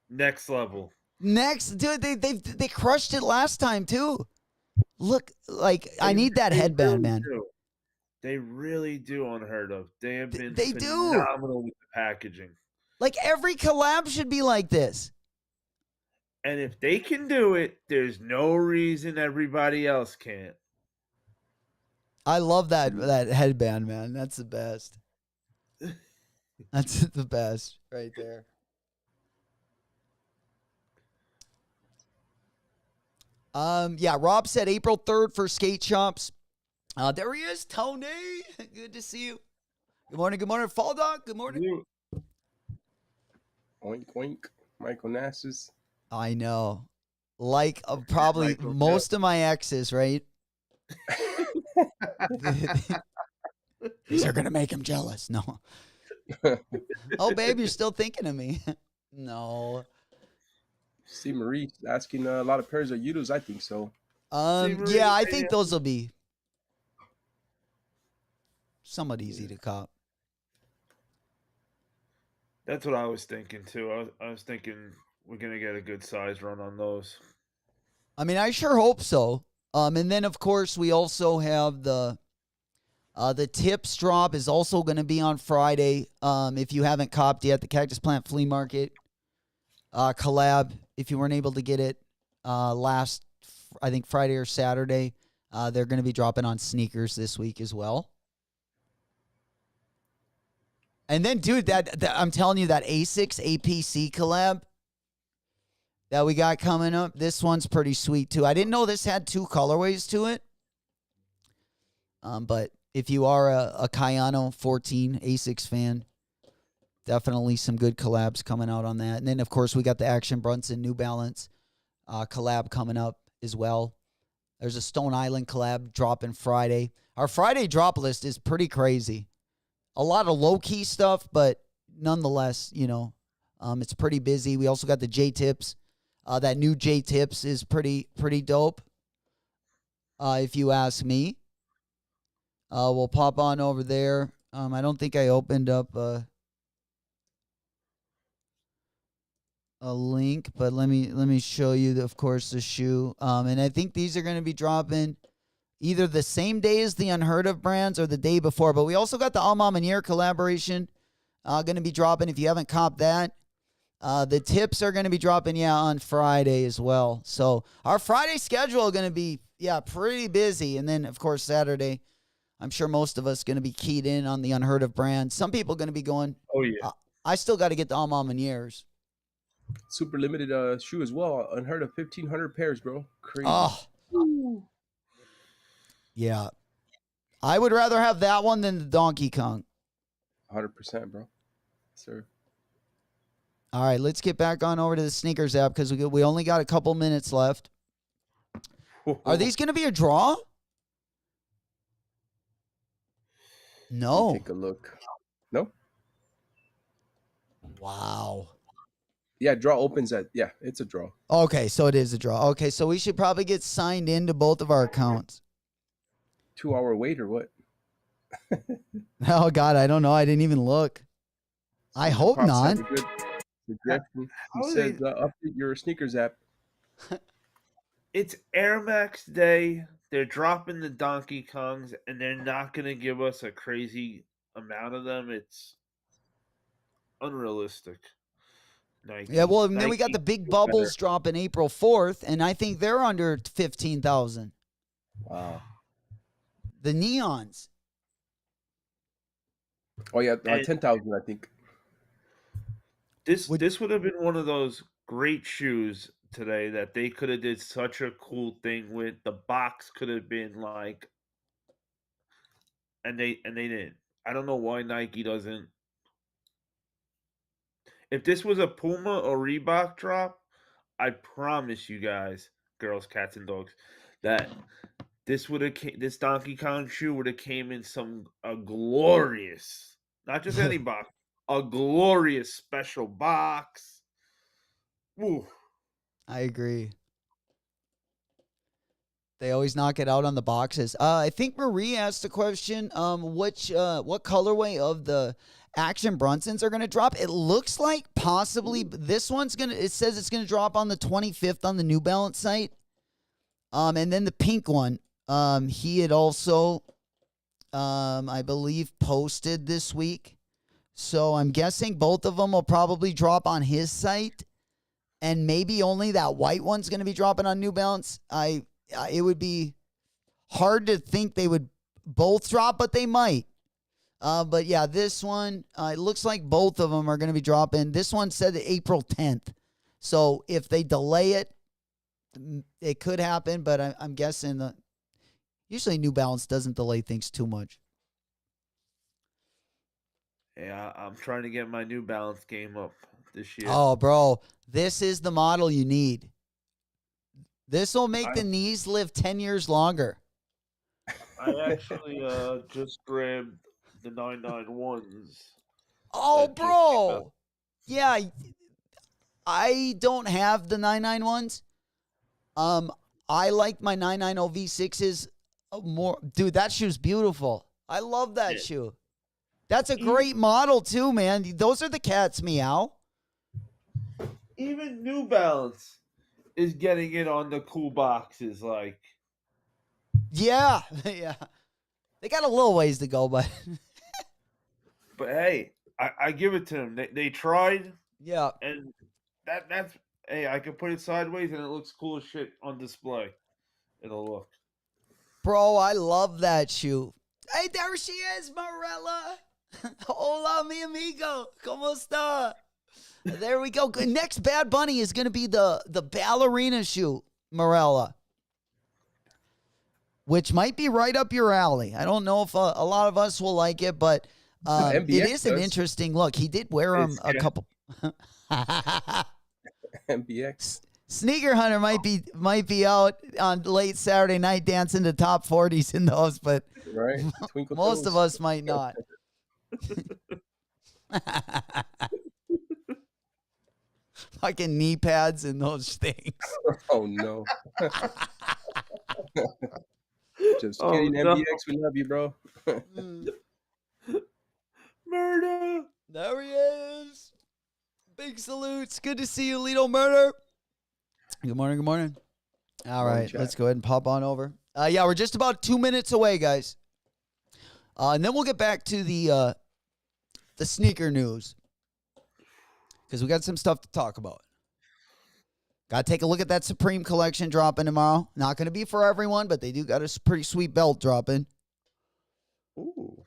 Next level. Next, dude, they crushed it last time too. Look, like I need that They headband, really man. do. They really do Unheard of. They have been They do. phenomenal with the packaging. Like every collab should be like this. And if they can do it, there's no reason everybody else can't. I love that headband, man. That's the best. That's the best right there. Yeah, Rob said April 3rd for skate shops. There he is, Tony. Good to see you. Good morning, Fall Dog. Good morning. Oink, oink. Michael Nassus. I know. Like probably Michael most of my exes, right? These are going to make him jealous. No. Oh, babe, you're still thinking of me. No. See, Marie asking a lot of pairs of Udos. I think so. Marie, Yeah, I say think it. those will be somewhat easy to cop. That's what I was thinking too. I was thinking we're gonna get a good size run on those. I mean, I sure hope so. And then of course we also have the tips drop is also going to be on Friday. If you haven't copped yet, the Cactus Plant Flea Market collab. If you weren't able to get it last, I think Friday or Saturday, they're going to be dropping on sneakers this week as well. And then, dude, that I'm telling you, that A6 APC collab that we got coming up, this one's pretty sweet too. I didn't know this had 2 colorways to it. But if you are a Cayano 14 A6 fan, definitely some good collabs coming out on that. And then, of course, we got the Action Brunson New Balance collab coming up as well. There's a Stone Island collab dropping Friday. Our Friday drop list is pretty crazy. A lot of low-key stuff, but nonetheless, it's pretty busy. We also got the J-Tips. That new J-Tips is pretty dope, if you ask me. We'll pop on over there. I don't think I opened up a link, but let me show you, of course, the shoe. And I think these are going to be dropping either the same day as the Unheard of brands or the day before. But we also got the Alma Manier collaboration going to be dropping if you haven't copped that. The tips are going to be dropping, on Friday as well. So our Friday schedule is going to be, pretty busy. And then, of course, Saturday, I'm sure most of us going to be keyed in on the Unheard of brand. Some people are going to be going, Oh yeah. I still got to get the Alma Maniers. Super limited shoe as well. Unheard of 1,500 pairs, bro. Crazy. Oh. Yeah. I would rather have that one than the Donkey Kong. 100%, bro. Sir. All right, let's get back on over to the sneakers app because we only got a couple minutes left. Are these going to be a draw? No. Take a look. No? Wow. Yeah, draw opens it's a draw. Okay, so it is a draw. Okay, so we should probably get signed into both of our accounts. 2-hour wait or what? Oh, God, I don't know. I didn't even look. I hope Pops not. has a good suggestion. How He are says update your sneakers app. It's Air Max Day. They're dropping the Donkey Kongs, and they're not going to give us a crazy amount of them. It's unrealistic. Nike. Yeah, well, and then we got Nike the big do bubbles better. dropping April 4th, and I think they're under 15,000. Wow. The neons. Oh yeah, And- 10,000 I think. This would have been one of those great shoes today that they could have did such a cool thing with. The box could have been like, and they didn't. I don't know why Nike doesn't. If this was a Puma or Reebok drop, I promise you guys, girls, cats, and dogs, that this Donkey Kong shoe would have came in a glorious, not just any box, a glorious special box. Ooh. I agree. They always knock it out on the boxes. I think Marie asked a question. What colorway of the Action Brunsons are going to drop? It looks like possibly this one's going to. It says it's going to drop on the 25th on the New Balance site. And then the pink one. He had also, I believe, posted this week. So I'm guessing both of them will probably drop on his site. And maybe only that white one's going to be dropping on New Balance. It would be hard to think they would both drop, but they might. But yeah, this one, it looks like both of them are going to be dropping. This one said April 10th. So if they delay it, it could happen, but I'm guessing usually New Balance doesn't delay things too much. Yeah, I'm trying to get my New Balance game up this year. Oh, bro, this is the model you need. This will make the knees live 10 years longer. I actually just grabbed the 991s. Oh, that just bro. came out. Yeah, I don't have the 991s. I like my 990 V6s more. Dude, that shoe's beautiful. I love that Yeah. shoe. That's a great model too, man. Those are the cats, meow. Even New Balance is getting it on the cool boxes. Like, Yeah, yeah. They got a little ways to go, but but hey, I give it to them. They tried, yeah. and that's hey, I can put it sideways and it looks cool as shit on display. It'll look. Bro, I love that shoe. Hey, there she is, Morella. Hola, mi amigo. ¿Cómo está? There we go. Next Bad Bunny is going to be the ballerina shoe, Morella, which might be right up your alley. I don't know if a lot of us will like it, but it MBX is an does. interesting look. He did wear them a Yeah. couple. MBX. Sneaker Hunter might be out on late Saturday night dancing to top 40s in those, but Right? Twinkle most of toes. us might not. Fucking knee pads and those things. Oh no. Just Oh, kidding, no. MDX. We love you, bro. Murder. There he is. Big salutes. Good to see you, Lito Murder. Good morning. Good morning. All Morning, right, chat. let's go ahead and pop on over. Yeah, we're just about 2 minutes away, guys. And then we'll get back to the sneaker news because we got some stuff to talk about. Got to take a look at that Supreme collection dropping tomorrow. Not going to be for everyone, but they do got a pretty sweet belt dropping. Ooh.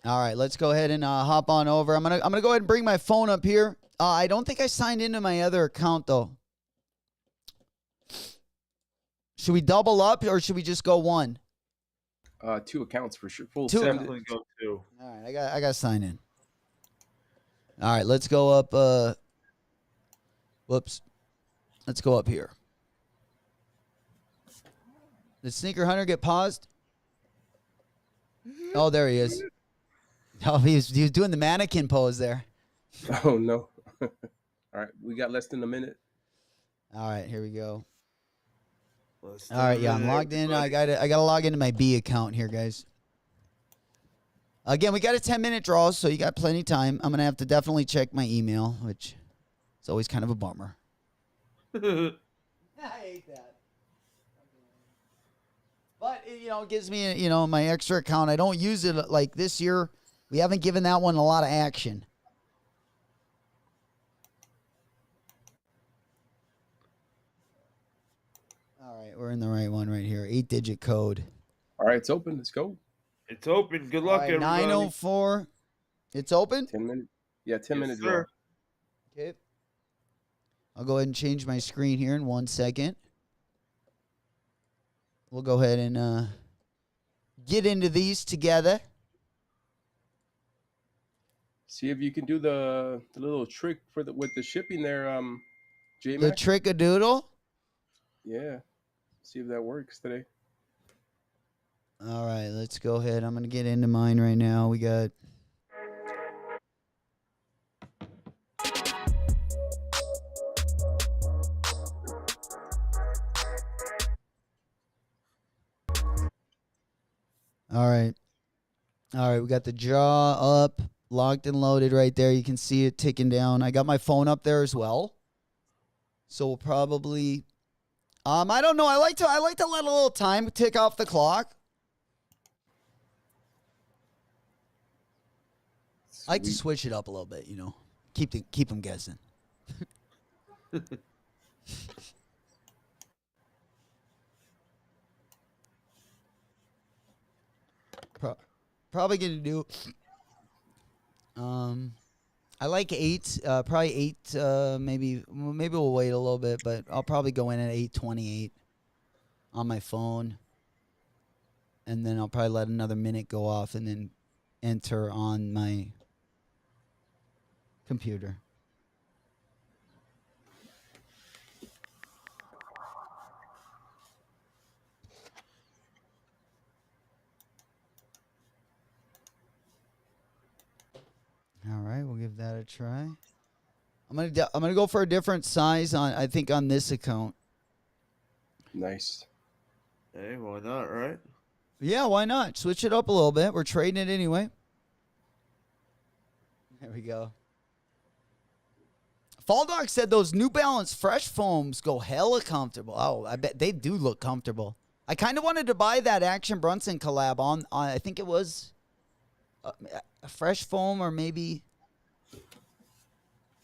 All right, let's go ahead and hop on over. I'm gonna go ahead and bring my phone up here. I don't think I signed into my other account though. Should we double up or should we just go one? 2 accounts for sure. Full Two. set. Definitely go 2. All right, I got to sign in. All right, let's go up. Whoops. Let's go up here. Did Sneaker Hunter get paused? Oh, there he is. Oh, he was doing the mannequin pose there. Oh no. All right, we got less than a minute. All right, here we go. Let's All right, do yeah, it, I'm logged in. I everybody. got to log into my B account here, guys. Again, we got a 10-minute draw, so you got plenty of time. I'm gonna have to definitely check my email, which is always kind of a bummer. I hate that. But it gives me my extra account. I don't use it like this year. We haven't given that one a lot of action. All right, we're in the right one right here. 8-digit code. All right, it's open. Let's go. It's open. Good All luck, right, everybody. 904. It's open? 10 minutes. Yeah, 10 Yes, minutes. sir. Okay. I'll go ahead and change my screen here in 1 second. We'll go ahead and get into these together. See if you can do the little trick with the shipping there, J The Mac. trick-a-doodle. Yeah. See if that works today. All right, let's go ahead. I'm going to get into mine right now. We got... All right. All right, we got the jaw up, locked and loaded right there. You can see it ticking down. I got my phone up there as well. So we'll probably I don't know. I like to let a little time tick off the clock. I like to Sweet. switch it up a little bit, Keep them guessing. Probably gonna do. I like 8. Probably 8. Maybe we'll wait a little bit, but I'll probably go in at 8:28 on my phone, and then I'll probably let another minute go off, and then enter on my computer. All right, we'll give that a try. I'm gonna go for a different size I think on this account. Nice. Hey, why not, right? Yeah, why not? Switch it up a little bit. We're trading it anyway. There we go. Fall Dog said those New Balance Fresh Foams go hella comfortable. Oh, I bet they do look comfortable. I kind of wanted to buy that Action Brunson collab on I think it was a Fresh Foam, or maybe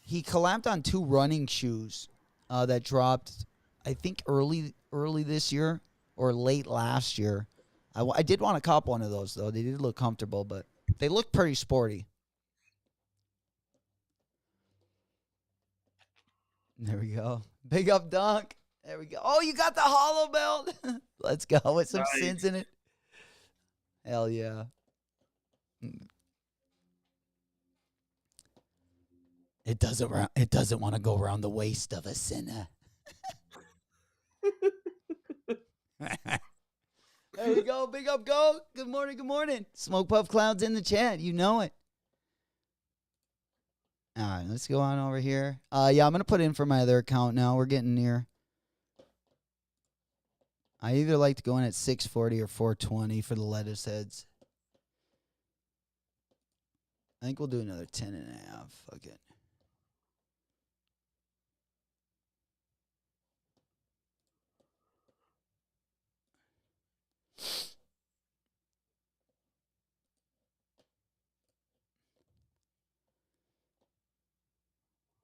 he collabed on 2 running shoes that dropped, I think, early this year or late last year. I did want to cop one of those, though. They did look comfortable, but they look pretty sporty. There we go. Big up dunk. There we go. Oh, you got the hollow belt. Let's go with some Nice. sins in it. Hell yeah. It doesn't want to go around the waist of a sinner. There you go. Big up, go. Good morning. Good morning. Smoke Puff Clouds in the chat. You know it. All right, let's go on over here. Yeah, I'm going to put in for my other account now. We're getting near. I either like to go in at 640 or 420 for the lettuce heads. I think we'll do another 10 and a half. Fuck it.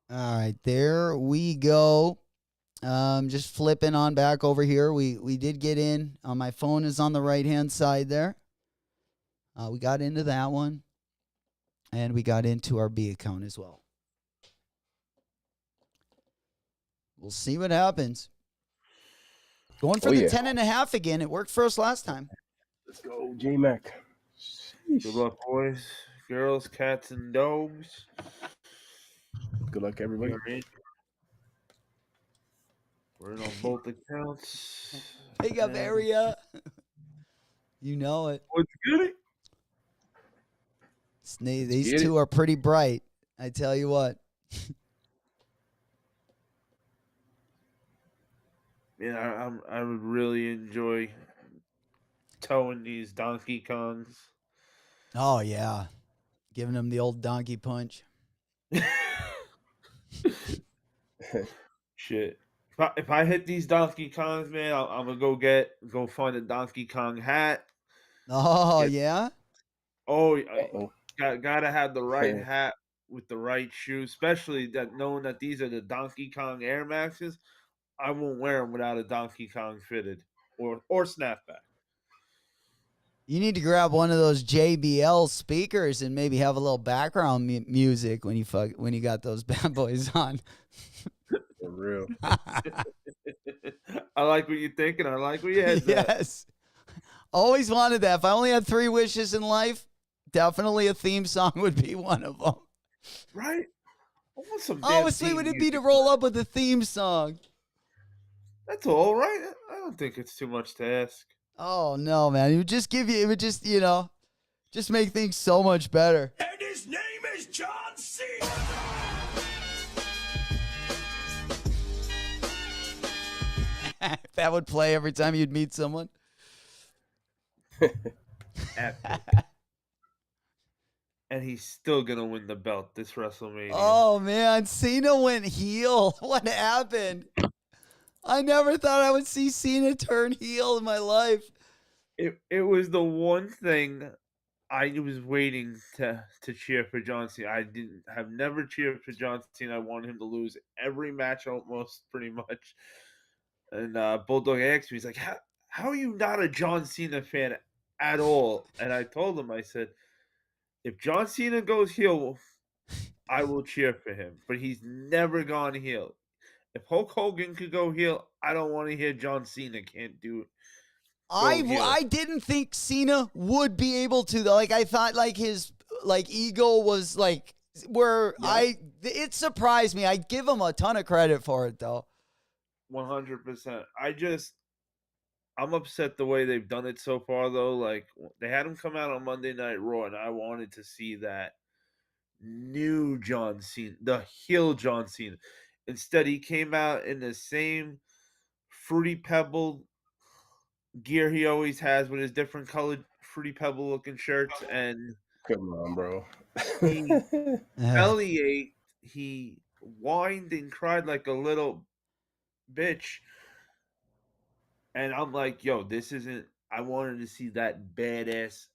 All right, there we go. Just flipping on back over here. We did get in. My phone is on the right-hand side there. We got into that one. And we got into our B account as well. We'll see what happens. Going for the 10 and a half again. It worked for us last time. Let's go, J-Mac. Good luck, boys, girls, cats, and dogs. Good luck, everybody. We're in on both accounts. Big up area. You know it. What's good? These two are pretty bright. I tell you what. Yeah, I would really enjoy towing these Donkey Kongs. Oh, yeah. Giving them the old donkey punch. Shit. If I hit these Donkey Kongs, man, I'm gonna go find a Donkey Kong hat. Oh, yeah? Oh, gotta have the right hat with the right shoe, especially that knowing that these are the Donkey Kong Air Maxes. I won't wear them without a Donkey Kong fitted or snapback. You need to grab one of those JBL speakers and maybe have a little background music when you got those bad boys on. For real. I like what you're thinking. I like what your head's at. Yes. Always wanted that. If I only had 3 wishes in life, definitely a theme song would be one of them. Right? I want some How sweet would it be to roll up with a theme song? That's all right. I don't think it's too much to ask. Oh, no, man. It would just just make things so much better. And his name is John Cena. That would play every time you'd meet someone. And he's still going to win the belt this WrestleMania. Oh, man. Cena went heel. What happened? I never thought I would see Cena turn heel in my life. It was the one thing I was waiting to cheer for John Cena. I have never cheered for John Cena. I wanted him to lose every match almost, pretty much. And Bulldog asked me, he's like, how are you not a John Cena fan at all? And I told him, I said, if John Cena goes heel, I will cheer for him. But he's never gone heel. If Hulk Hogan could go heel, I don't want to hear John Cena can't do it. I didn't think Cena would be able to, though. Like, I thought like his ego was like it surprised me. I give him a ton of credit for it, though. 100%. I'm upset the way they've done it so far, though. Like, they had him come out on Monday Night Raw, and I wanted to see that new John Cena, the heel John Cena. Instead, he came out in the same Fruity Pebble gear he always has with his different colored Fruity Pebble looking shirts, and come on, bro. he bellyached, he whined and cried like a little bitch. And I'm like, yo, this isn't. I wanted to see that badass,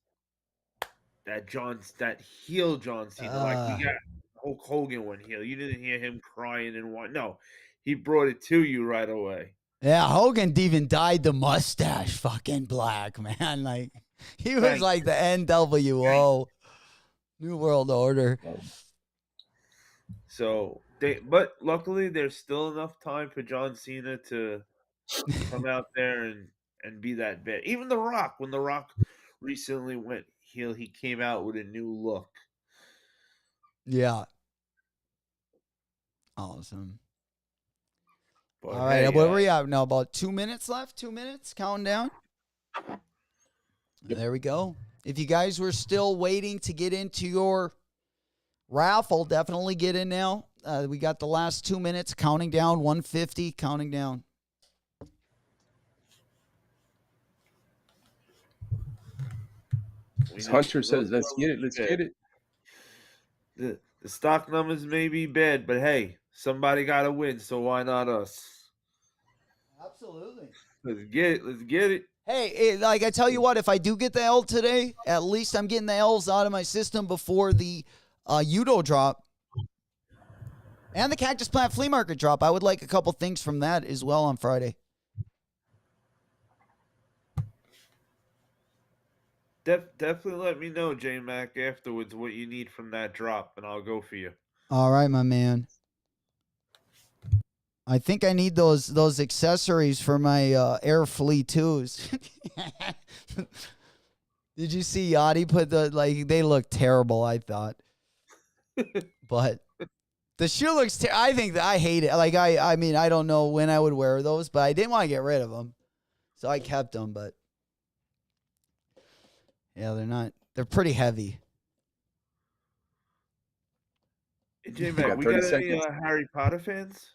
that heel John Cena. Like, we got Hulk Hogan went heel. You didn't hear him crying and whine. No, he brought it to you right away. Yeah, Hogan even dyed the mustache fucking black, man. Like, he was like the NWO, New World Order. So but luckily there's still enough time for John Cena to come out there and be that bad. Even The Rock, when The Rock recently went heel, he came out with a new look. Yeah. Awesome. But All right, hey, where we at now? About 2 minutes left. 2 minutes, counting down. There we go. If you guys were still waiting to get into your raffle, definitely get in now. We got the last 2 minutes, counting down, 150, counting down. Hunter says, "Let's get it. Let's get it." The stock numbers may be bad, but hey, somebody got to win, so why not us? Absolutely. Let's get it. Let's get it. Hey, like I tell you what, if I do get the L today, at least I'm getting the L's out of my system before the Udo drop and the Cactus Plant Flea Market drop. I would like a couple things from that as well on Friday. Definitely let me know, J Mac, afterwards what you need from that drop, and I'll go for you. All right, my man. I think I need those accessories for my Air Flea 2s. Did you see Yachty put they look terrible, I thought. But the shoe looks I think that I hate it. Like I mean, I don't know when I would wear those, but I didn't want to get rid of them. So I kept them, but yeah, they're pretty heavy. Hey, J Mac, we got any Harry Potter fans?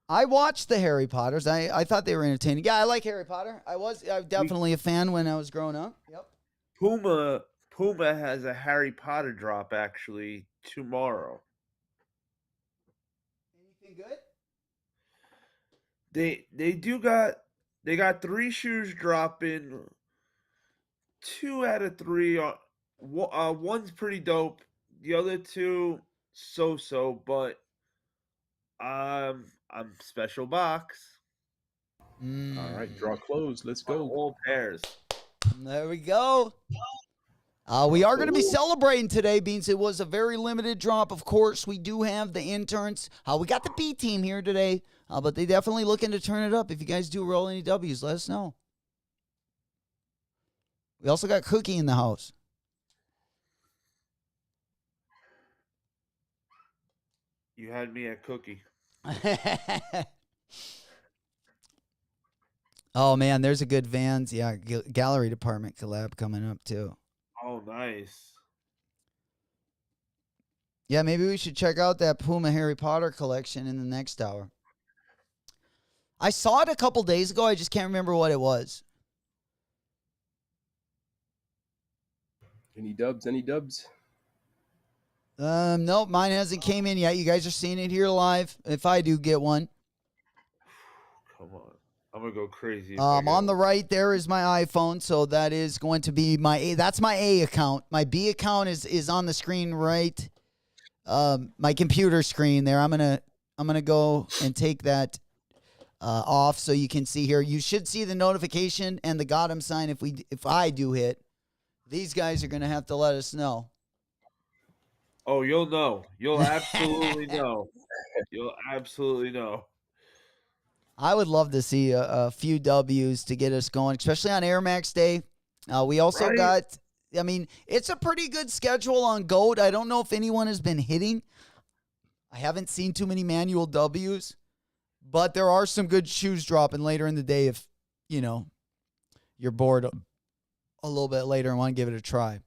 I watched the Harry Potters. I thought they were entertaining. Yeah, I like Harry Potter. I was definitely a fan when I was growing up. Yep. Puma has a Harry Potter drop actually tomorrow. Anything good? They got 3 shoes dropping. 2 out of 3 are one's pretty dope. The other 2 so, but I'm special box. All right, draw close. Let's go. All pairs. There we go. We are going to be celebrating today, Beans. It was a very limited drop. Of course, we do have the interns. We got the B team here today, but they definitely looking to turn it up. If you guys do roll any W's, let us know. We also got Cookie in the house. You had me at Cookie. Oh, man, there's a good Vans, gallery department collab coming up, too. Oh, nice. Yeah, maybe we should check out that Puma Harry Potter collection in the next hour. I saw it a couple days ago. I just can't remember what it was. Any dubs? Any dubs? Nope, mine hasn't came in yet. You guys are seeing it here live. If I do get one. Come on. I'm going to go crazy. On the right there is my iPhone, so that is going to be my A. That's my A account. My B account is on the screen right. My computer screen there. I'm gonna go and take that off so you can see here. You should see the notification and the got 'em sign if I do hit. These guys are gonna have to let us know. Oh, you'll know. You'll absolutely know. You'll absolutely know. I would love to see a few W's to get us going, especially on Air Max Day. We also got, I mean, it's a pretty good schedule on GOAT. I don't know if anyone has been hitting. I haven't seen too many manual W's, but there are some good shoes dropping later in the day if, you're bored a little bit later and want to give it a try.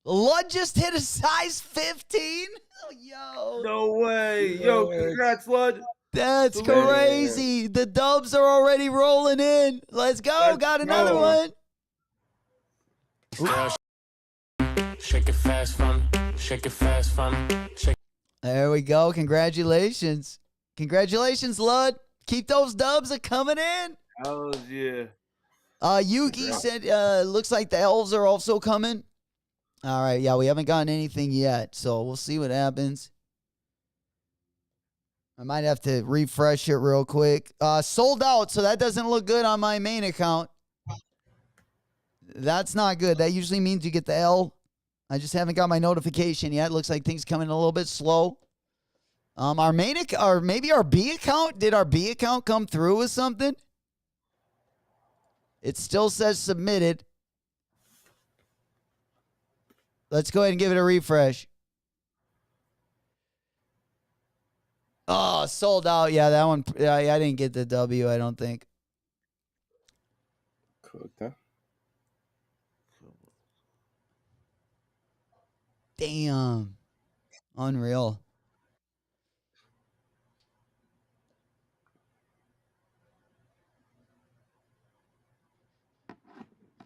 Lud just hit a size 15? Oh, yo. No way. Yo, congrats, Lud. That's crazy. The dubs are already rolling in. Let's go. Got another one. Shake it fast, fun. Shake it fast, fun. There we go. Congratulations. Congratulations, Lud. Keep those dubs a coming in. Oh, yeah. Yuki said, looks like the elves are also coming. All right. Yeah, we haven't gotten anything yet, so we'll see what happens. I might have to refresh it real quick. Sold out, so that doesn't look good on my main account. That's not good. That usually means you get the L. I just haven't got my notification yet. Looks like things coming a little bit slow. Our main account, or maybe our B account. Did our B account come through with something? It still says submitted. Let's go ahead and give it a refresh. Oh, sold out. Yeah, that one. Yeah, I didn't get the W, I don't think. Cooked, huh? Damn. Unreal.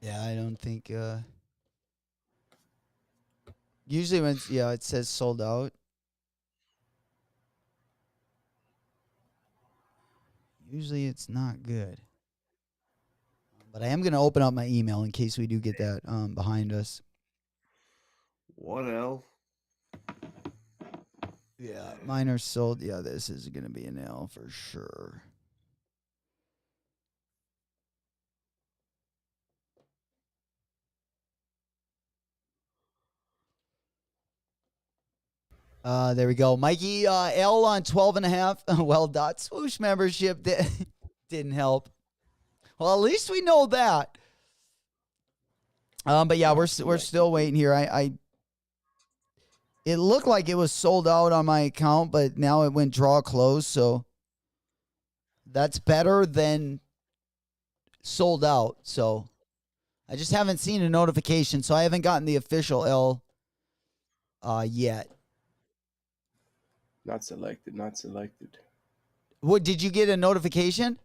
Yeah, I don't think usually when it says sold out. Usually it's not good. But I am gonna open up my email in case we do get that behind us. What L? Yeah, mine are sold. Yeah, this is gonna be an L for sure. There we go. Mikey, L on 12.5. Well, dot swoosh membership didn't help. Well, at least we know that. But yeah, we're still waiting here. It looked like it was sold out on my account, but now it went draw close, so that's better than sold out. So I just haven't seen a notification, so I haven't gotten the official L yet. Not selected. Not selected. What did you get a notification?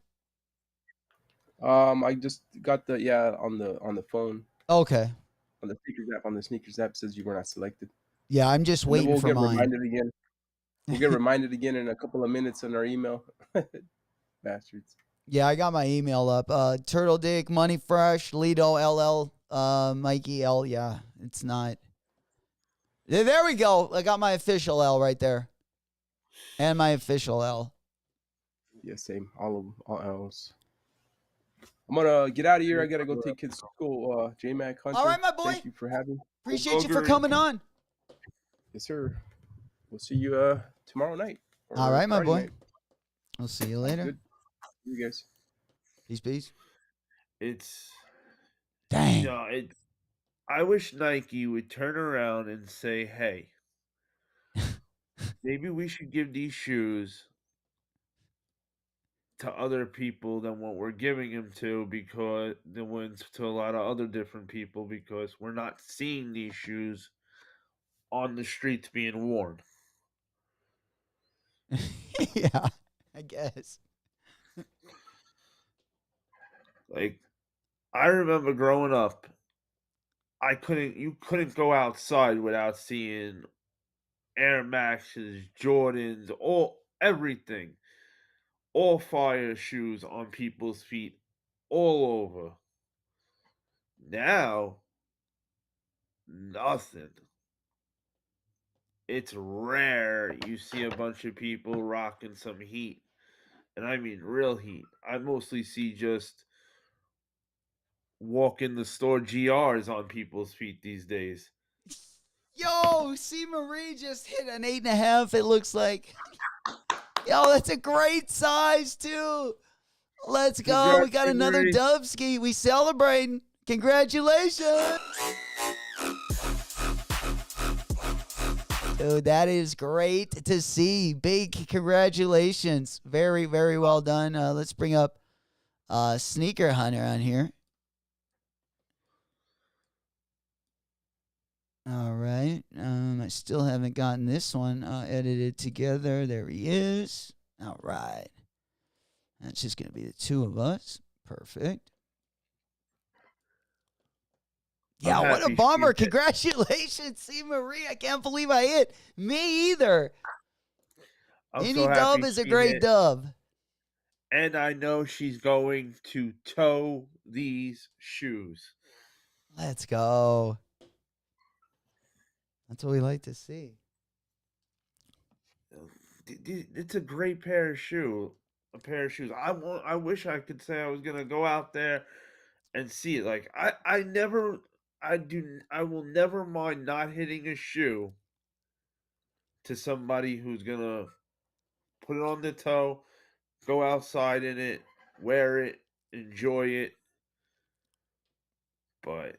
I just got the on the phone Okay. on the sneakers app. On the sneakers app says you were not selected. Yeah, I'm just And then waiting we'll for get mine. reminded again. We'll get reminded again in a couple of minutes on our email. Bastards. Yeah, I got my email up. Turtle Dick, Money Fresh, Lido LL, Mikey L. Yeah, it's not. There we go. I got my official L right there. And my official L. Yeah, same. All L's. I'm gonna get out of here. I gotta go take kids to school. J-Mac Hunter. All right, my boy. Thank you for having me. Appreciate you for coming on. Yes, sir. We'll see you tomorrow night. All right, my Friday boy. night. I'll see you later. Good. See you guys. Peace. It's Dang. I wish Nike would turn around and say, "Hey, maybe we should give these shoes to other people than what we're giving them to, because the ones to a lot of other different people, because we're not seeing these shoes on the streets being worn." Yeah, I guess. Like, I remember growing up, you couldn't go outside without seeing Air Maxes, Jordans, everything, all fire shoes on people's feet, all over. Now, nothing. It's rare you see a bunch of people rocking some heat, and I mean real heat. I mostly see just walk in the store GRs on people's feet these days. Yo, C. Marie just hit an 8.5, it looks like. Yo, that's a great size, too. Let's go. We got another Dubski. We celebrating. Congratulations. Dude, that is great to see. Big congratulations. Very, very well done. Let's bring up Sneaker Hunter on here. All right. I still haven't gotten this one edited together. There he is. All right. That's just going to be the two of us. Perfect. Yeah, what a bummer. Congratulations, C. Marie. I can't believe I hit. Me either. Any dub is a great dub. And I know she's going to tow these shoes. Let's go. That's what we like to see. It's a great pair of shoes. I wish I could say I was gonna go out there and see it. Like I will never mind not hitting a shoe to somebody who's gonna put it on the toe, go outside in it, wear it, enjoy it. But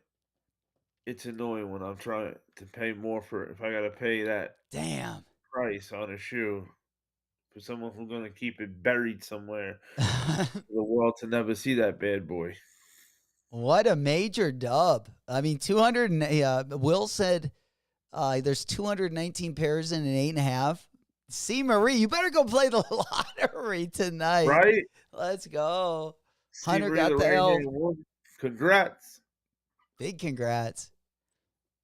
it's annoying when I'm trying to pay more for it. If I gotta pay that damn price on a shoe for someone who's gonna keep it buried somewhere for the world to never see that bad boy. What a major dub. I mean, 200. Will said there's 219 pairs in an 8.5. See, Marie, you better go play the lottery tonight. Right? Let's go. See, Hunter Marie, got the L. reigning one. Congrats. Big congrats.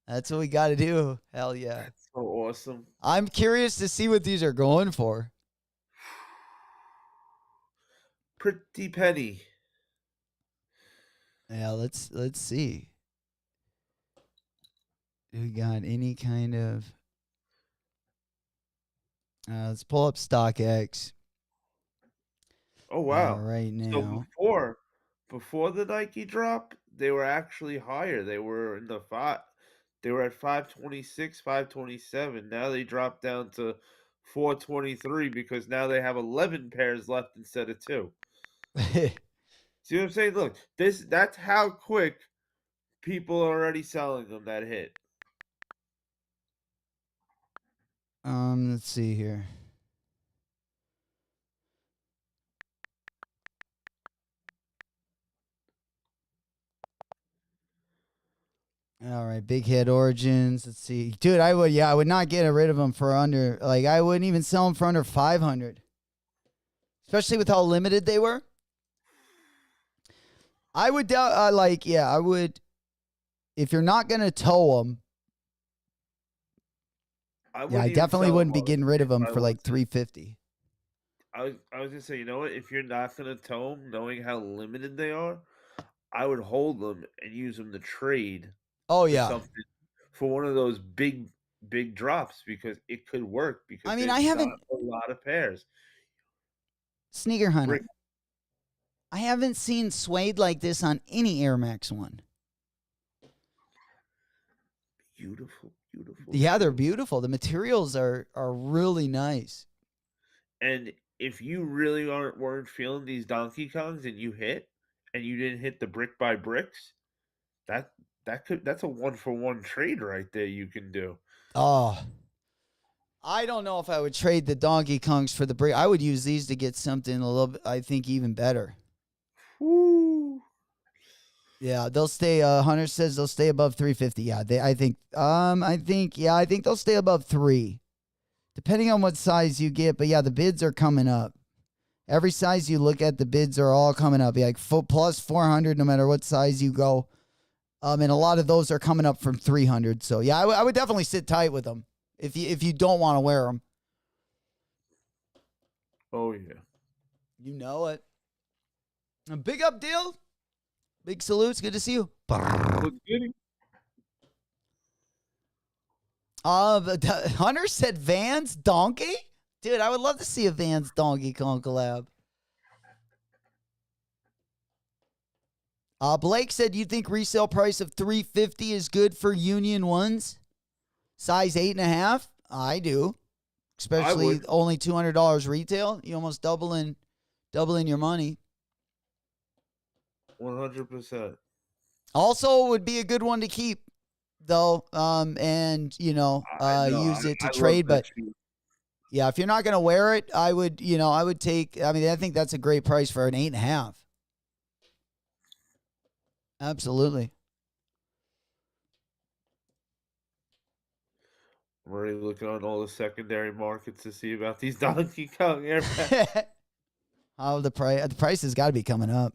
That's what we got to do. Hell yeah. That's so awesome. I'm curious to see what these are going for. Pretty penny. Yeah, let's see. Do we got any kind of let's pull up StockX. Oh wow. Right now. So before the Nike drop, they were actually higher. They were in the they were at 526, 527. Now they dropped down to 423 because now they have 11 pairs left instead of 2. See what I'm saying? Look, that's how quick people are already selling them that hit. Let's see here. All right, Big Head Origins. Let's see, dude. I would not get rid of them for under. Like, I wouldn't even sell them for under 500, especially with how limited they were. I would I would. If you're not gonna tow them, I definitely wouldn't be getting rid of them for like 350. I was gonna say, you know what? If you're not gonna tow them, knowing how limited they are, I would hold them and use them to trade. Oh yeah, for one of those big drops because it could work. Because I mean, I haven't a lot of pairs. Sneaker Hunter. I haven't seen suede like this on any Air Max 1. Beautiful. Yeah, they're beautiful. The materials are really nice. And if you really weren't feeling these Donkey Kongs and you didn't hit the brick by bricks, that's a 1-for-1 trade right there you can do. Oh, I don't know if I would trade the Donkey Kongs for the brick. I would use these to get something a little bit, I think, even better. Woo. Yeah, they'll stay. Hunter says they'll stay above 350. Yeah, I think they'll stay above 3, depending on what size you get. But yeah, the bids are coming up. Every size you look at, the bids are all coming up. Like plus 400, no matter what size you go. And a lot of those are coming up from 300. So yeah, I would definitely sit tight with them if you don't want to wear them. Oh yeah, you know it. A big up deal. Big salutes. Good to see you. Hunter said Vans Donkey. Dude, I would love to see a Vans Donkey Kong collab. Blake said, you think resale price of $350 is good for Union ones? Size 8.5? I do. Especially only $200 retail. You almost doubling your money. 100%. Also, would be a good one to keep, though, and use it to trade. But yeah, if you're not going to wear it, I would take. I mean, I think that's a great price for an 8.5. Absolutely. I'm already looking on all the secondary markets to see about these Donkey Kong Air Max. The price has got to be coming up.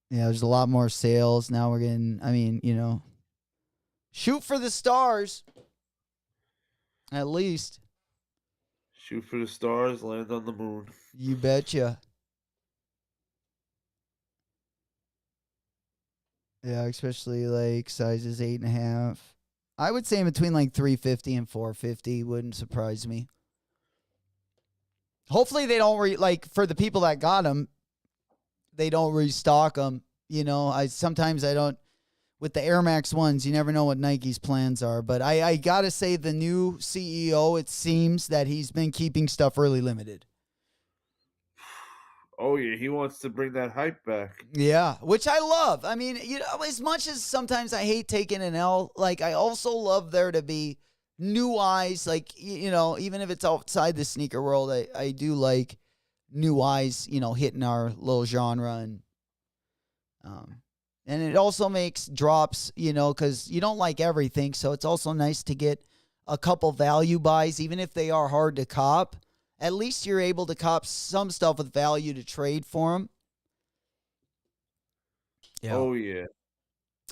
Yeah, there's a lot more sales. Now we're getting, shoot for the stars. At least. Shoot for the stars, land on the moon. You betcha. Yeah, especially like sizes 8.5. I would say in between like 350 and 450 wouldn't surprise me. Hopefully they don't for the people that got them, they don't restock them. Sometimes I don't, with the Air Max ones, you never know what Nike's plans are. But I got to say the new CEO, it seems that he's been keeping stuff really limited. Oh, yeah. He wants to bring that hype back. Yeah, which I love. I mean, as much as sometimes I hate taking an L, I also love there to be new eyes, like, even if it's outside the sneaker world, I do like new eyes, hitting our little genre. And it also makes drops, because you don't like everything. So it's also nice to get a couple value buys, even if they are hard to cop. At least you're able to cop some stuff with value to trade for them. Yeah. Oh yeah.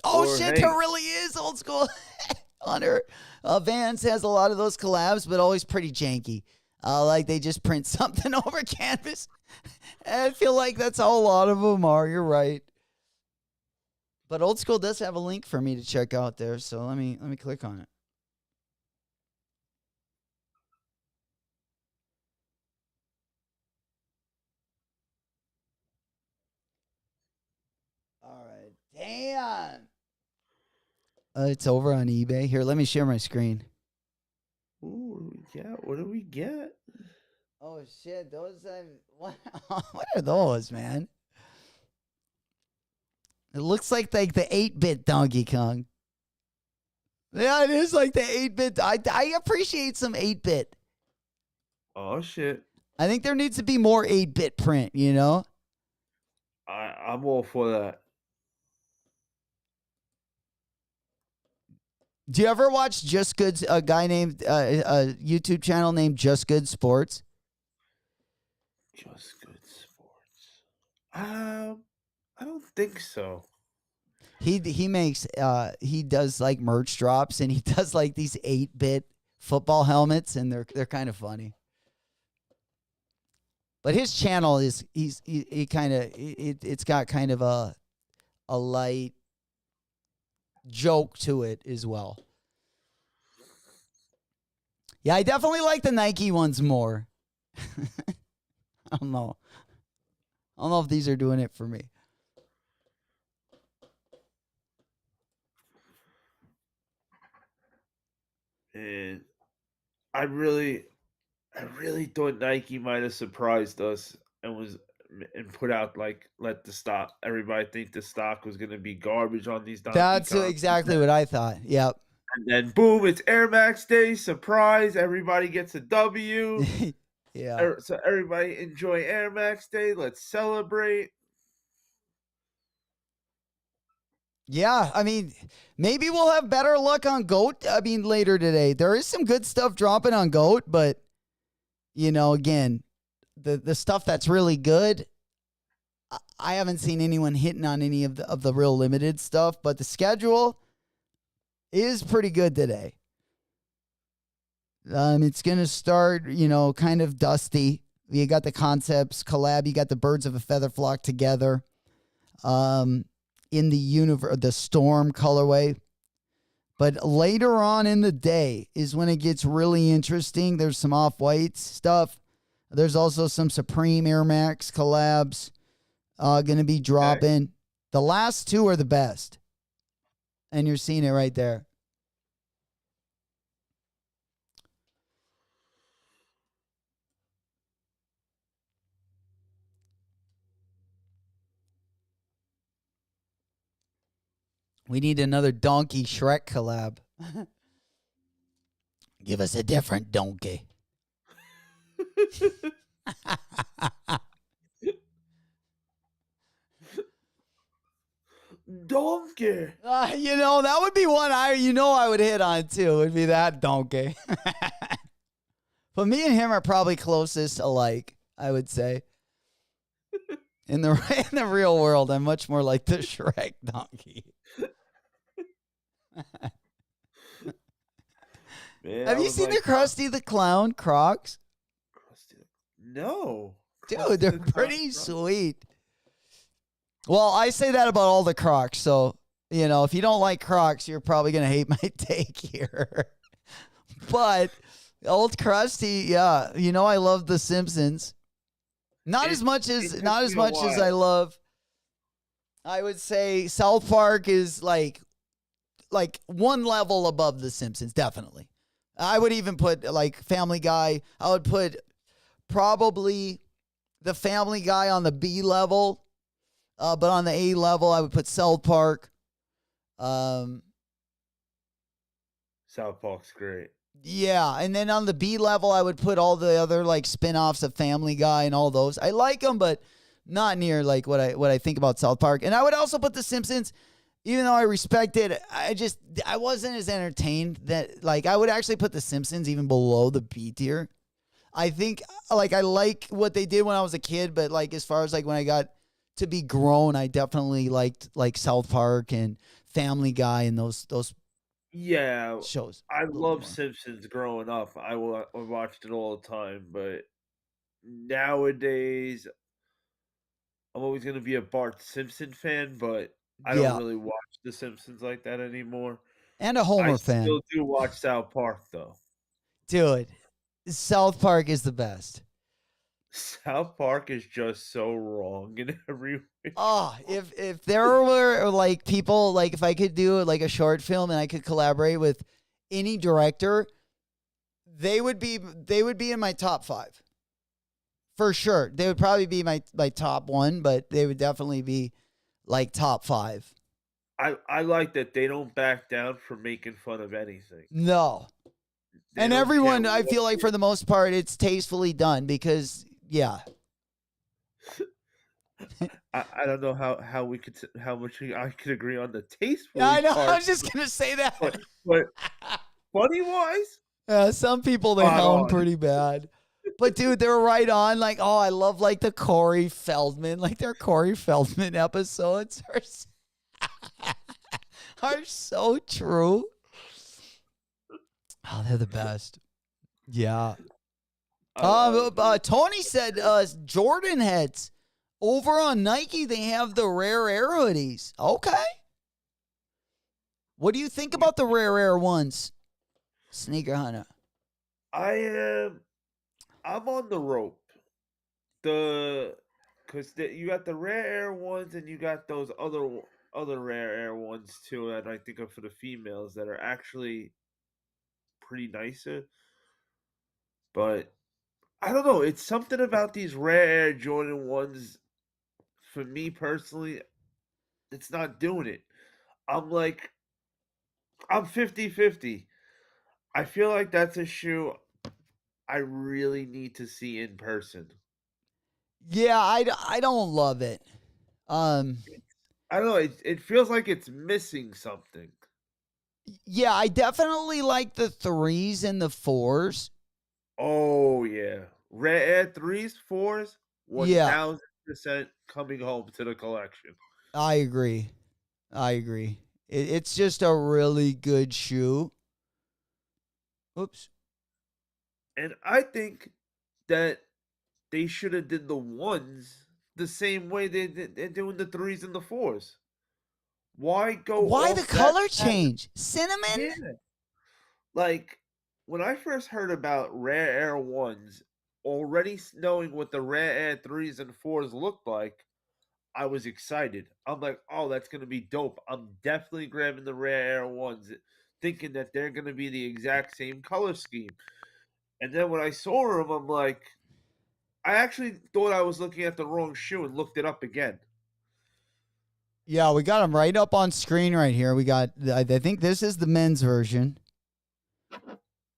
Oh, Or, shit, hey- there really is old school. Hunter Vans has a lot of those collabs, but always pretty janky. Like they just print something over canvas. I feel like that's how a lot of them are. You're right. But Old School does have a link for me to check out there, so let me click on it. All right. Damn. It's over on eBay. Here, let me share my screen. Ooh, yeah. What do we get? Oh shit, those what are those, man? It looks like the 8-bit Donkey Kong. Yeah, it is like the 8-bit. I appreciate some 8-bit. Oh shit. I think there needs to be more 8-bit print, I'm all for that. Do you ever watch Just Good, a guy named, a YouTube channel named Just Good Sports? Just Good Sports. I don't think so. He makes, he does like merch drops, and he does like these 8-bit football helmets, and they're kind of funny. But his channel is, he kind of, it's got kind of a light joke to it as well. Yeah, I definitely like the Nike ones more. I don't know. I don't know if these are doing it for me. And I really thought Nike might have surprised us and put out like let the stock everybody think the stock was gonna be garbage on these Donkey That's Kongs. exactly what I thought. Yep. And then boom, it's Air Max Day, surprise, everybody gets a W. Yeah. So everybody enjoy Air Max Day. Let's celebrate. Yeah, I mean, maybe we'll have better luck on GOAT. I mean, later today. There is some good stuff dropping on GOAT, but again, the stuff that's really good, I haven't seen anyone hitting on any of the real limited stuff, but the schedule is pretty good today. It's gonna start, kind of dusty. You got the Concepts collab, you got the Birds of a Feather Flock together. In the Storm colorway. But later on in the day is when it gets really interesting. There's some Off-White stuff. There's also some Supreme Air Max collabs going to be dropping. Okay. The last two are the best. And you're seeing it right there. We need another Donkey Shrek collab. Give us a different donkey. Donkey. That would be one I would hit on too. Would be that donkey. But me and him are probably closest alike, I would say. In the real world, I'm much more like the Shrek donkey. Man, have you seen the Krusty the Clown Crocs? No. Dude, they're pretty sweet. Well, I say that about all the Crocs. So, if you don't like Crocs, you're probably going to hate my take here. But old Krusty, yeah. I love The Simpsons. Not as much as I love. I would say South Park is like one level above The Simpsons, definitely. I would even put like Family Guy. I would put probably the Family Guy on the B level, but on the A level, I would put South Park. South Park's great. Yeah, and then on the B level, I would put all the other like spin-offs of Family Guy and all those. I like them, but not near like what I think about South Park. And I would also put The Simpsons, even though I respect it, I wasn't as entertained that like I would actually put The Simpsons even below the B tier. I think like I like what they did when I was a kid, but like as far as like when I got to be grown, I definitely liked like South Park and Family Guy and those Yeah, shows. I a little love more. Simpsons growing up. I watched it all the time, but nowadays I'm always gonna be a Bart Simpson fan, but I don't Yeah, really watch The Simpsons like that anymore. and a I Homer fan, still do watch South Park though. dude. South Park is the best. South Park is just so wrong in every way. Oh, if there were like people like if I could do like a short film and I could collaborate with any director, they would be in my top 5. For sure. They would probably be my top 1, but they would definitely be like top 5. I like that they don't back down from making fun of anything. No. They And don't care everyone, I what feel like you for the most part it's tastefully done because yeah. I don't know how we could how much I could agree on the tastefully I know. I part, was just going to say that. but funny wise, Some people they spot hound on. pretty bad. But dude, they're right on. Like, oh, I love like the Corey Feldman, like their Corey Feldman episodes are so true. Oh, they're the best. Yeah. Tony said Jordan heads over on Nike. They have the Rare Air hoodies. Okay. What do you think about the Rare Air ones, Sneaker Hunter? I'm on the rope. Because you got the rare air ones and you got those other rare air ones too that I think are for the females that are actually pretty nicer. But I don't know. It's something about these rare air Jordan ones. For me personally, it's not doing it. I'm like, I'm 50-50. I feel like that's a shoe I really need to see in person. Yeah, I don't love it. Um, I don't know. It feels like it's missing something. yeah, I definitely like the 3s and the 4s. Oh yeah, Red Air 3s, 4s, Yeah, 1000% coming home to the collection. I agree. It's just a really good shoe. Oops. And I think that they should have did the ones the same way they're doing the 3s and the 4s. Why go? Why off the that color pattern? change? Cinnamon? Yeah. Like when I first heard about Rare Air 1s, already knowing what the Rare Air 3s and 4s looked like, I was excited. I'm like, oh, that's gonna be dope. I'm definitely grabbing the Rare Air 1s, thinking that they're gonna be the exact same color scheme. And then when I saw them, I'm like, I actually thought I was looking at the wrong shoe and looked it up again. Yeah, we got them right up on screen right here. We got, I think this is the men's version.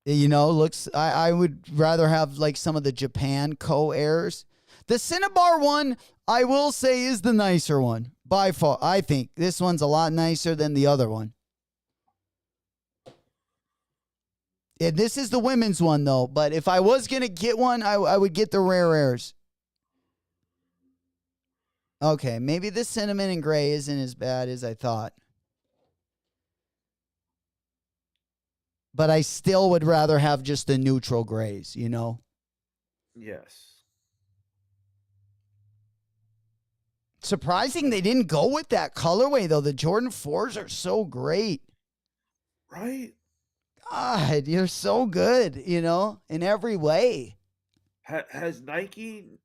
You know, looks, I would rather have like some of the Japan Co-Airs. The Cinnabar one, I will say, is the nicer one by far. I think this one's a lot nicer than the other one. And this is the women's one, though. But if I was going to get one, I would get the Rare Airs. Okay, maybe the cinnamon and gray isn't as bad as I thought. But I still would rather have just the neutral grays, you know? Yes. Surprising they didn't go with that colorway, though. The Jordan 4s are so great. Right? God, you're so good, you know, in every way. Has Nike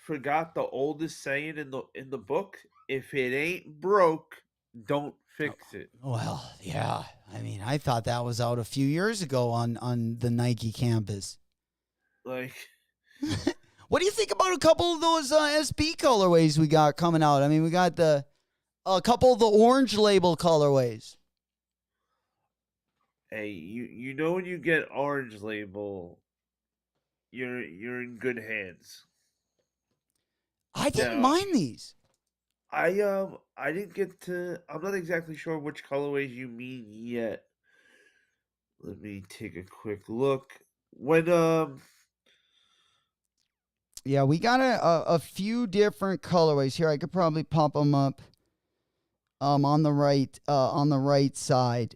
forgot the oldest saying in the book? If it ain't broke, don't fix it. Well, yeah. I mean, I thought that was out a few years ago on the Nike campus. Like, What do you think about a couple of those SB colorways we got coming out? I mean, we got a couple of the orange label colorways. Hey, you know when you get Orange Label, you're in good hands. I didn't Now, mind these. I didn't get to. I'm not exactly sure which colorways you mean yet. Let me take a quick look. When Yeah, we got a few different colorways here. I could probably pop them up on the right side.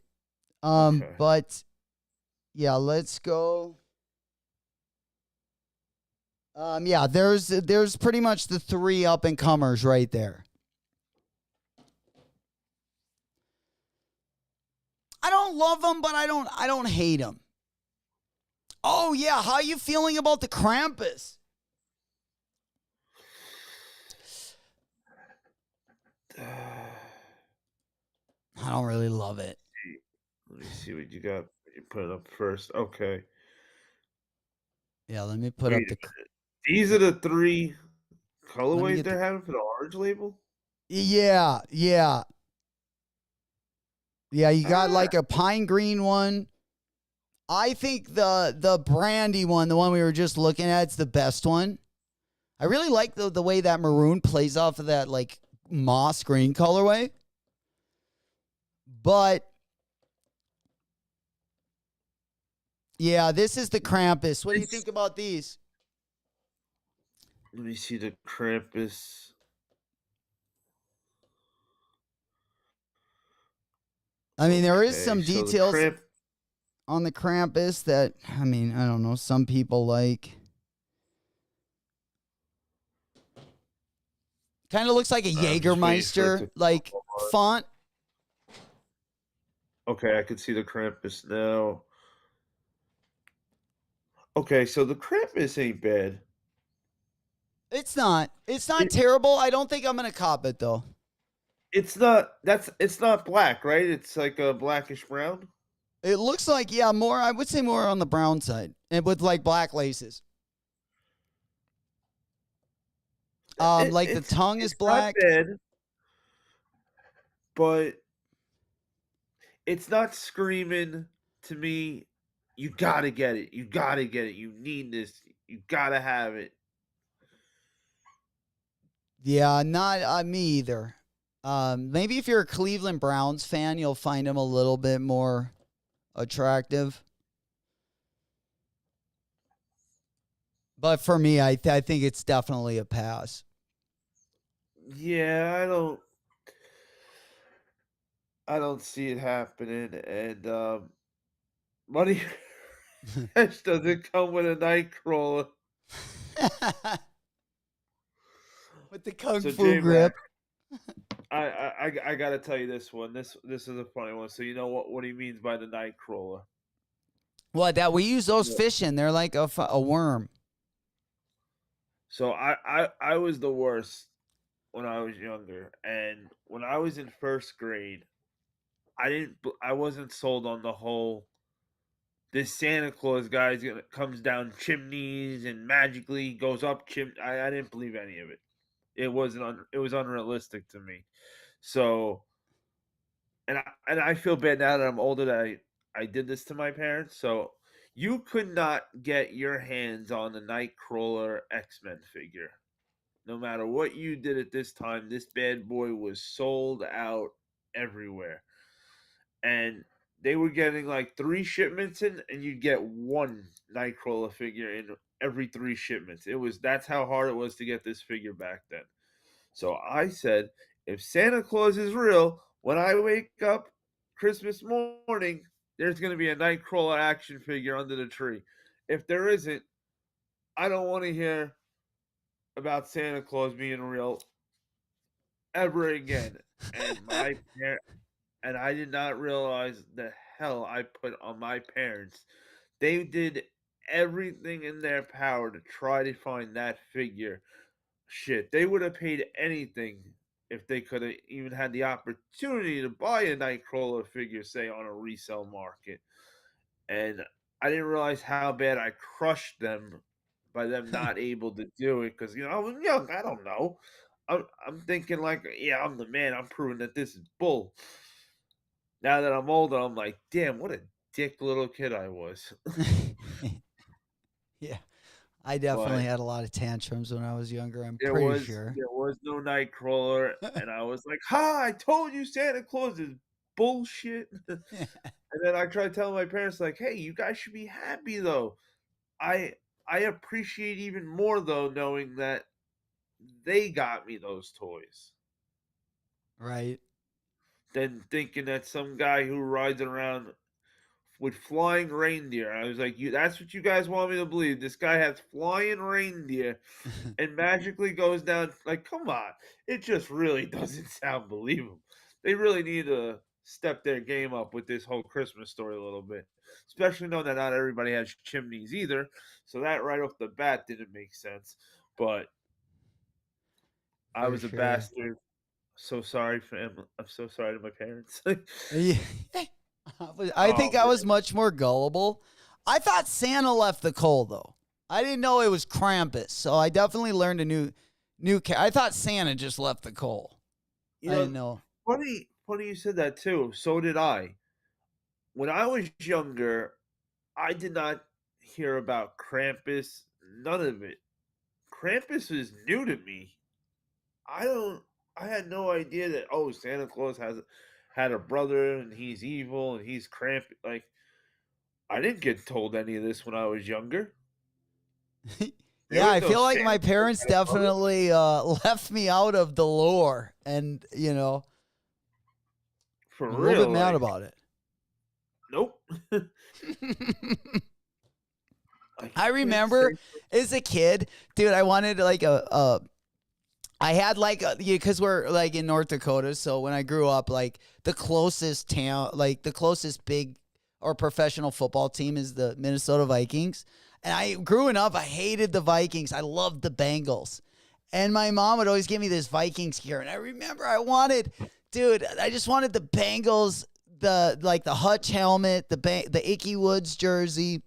Okay. But yeah, let's go. Yeah, there's pretty much the three up and comers right there. I don't love them, but I don't hate them. Oh yeah, how you feeling about the Krampus? I don't really love it. Let me see what you got. You put it up first. Okay. Yeah, let me put Wait up a the. minute. These are the three Let me colorways get the. they're having for the Orange Label. Yeah, yeah, yeah. You got Ah, like a pine green one. I think the brandy one, the one we were just looking at, it's the best one. I really like the way that maroon plays off of that like moss green colorway. But yeah, this is the Krampus. What do you it's- think about these? let me see the Krampus. I mean, there is Okay, some so the details Kramp. on the Krampus that, I mean, I don't know, some people like. Kind of looks like a I'm just waiting for it Jägermeister to. like font. Okay, I can see the Krampus now. Okay, so the Krampus ain't bad. It's not. It's not It, terrible. I don't think I'm gonna cop it though. it's not black, right? It's like a blackish brown. It looks like, yeah, more. I would say more on the brown side, and with like black laces. Like the tongue is It's not black. bad, but it's not screaming to me. You gotta get it. You gotta get it. You need this. You gotta have it. Yeah, not me either. Maybe if you're a Cleveland Browns fan, you'll find him a little bit more attractive. But for me, I think it's definitely a pass. Yeah, I don't see it happening. And Money Fresh doesn't come with a Nightcrawler. With the kung So fu J Mac, grip. I gotta tell you this one. This is a funny one. So you know what he means by the Nightcrawler. What, that we use those Yeah. fishing? They're like a worm. So I was the worst when I was younger, and when I was in first grade, I wasn't sold on the whole this Santa Claus guy's gonna comes down chimneys and magically goes up I didn't believe any of it. It was unrealistic to me. So and I feel bad now that I'm older that I did this to my parents. So you could not get your hands on the Nightcrawler X-Men figure. No matter what you did at this time, this bad boy was sold out everywhere. And they were getting like 3 shipments in, and you'd get one Nightcrawler figure in every 3 shipments. That's how hard it was to get this figure back then. So I said, if Santa Claus is real, when I wake up Christmas morning, there's going to be a Nightcrawler action figure under the tree. If there isn't, I don't want to hear about Santa Claus being real ever again. And and I did not realize the hell I put on my parents. They did everything in their power to try to find that figure. Shit, they would have paid anything if they could have even had the opportunity to buy a Nightcrawler figure, say, on a resale market. And I didn't realize how bad I crushed them by them not able to do it because I was young. I don't know. I'm thinking like, yeah, I'm the man. I'm proving that this is bull. Now that I'm older, I'm like, damn, what a dick little kid I was. Yeah. I definitely But had a lot of tantrums when I was younger, I'm there pretty was sure. there was no Nightcrawler, and I was like, "Ha! I told you Santa Claus is bullshit." And then I tried telling my parents, like, "Hey, you guys should be happy though." I I appreciate even more though knowing that they got me those toys Right. than thinking that some guy who rides around with flying reindeer. I was like, "You that's what you guys want me to believe. This guy has flying reindeer and magically goes down." Like, come on. It just really doesn't sound believable. They really need to step their game up with this whole Christmas story a little bit. Especially knowing that not everybody has chimneys either. So that right off the bat didn't make sense. But I For was a sure. bastard. So sorry for him. I'm so sorry to my parents. Yeah. I think Oh, I was much more gullible. I thought Santa left the coal though. I didn't know it was Krampus, so I definitely learned a new. I thought Santa just left the coal. you I know, didn't know. funny you said that too. So did I. When I was younger, I did not hear about Krampus, none of it. Krampus is new to me. I don't I had no idea that oh Santa Claus had a brother and he's evil and he's Krampus. Like I didn't get told any of this when I was younger. There Yeah, was I no feel like Santa my Claus parents had a brother. definitely left me out of the lore, and For I'm a little bit real, mad like about it. nope. I I can't remember say as a kid, dude, I wanted like I had like because we're like in North Dakota, so when I grew up, like the closest town, like the closest big or professional football team is the Minnesota Vikings. And I growing up, I hated the Vikings. I loved the Bengals. And my mom would always give me this Vikings gear. And I remember I just wanted the Bengals, the Hutch helmet, the Icky Woods jersey,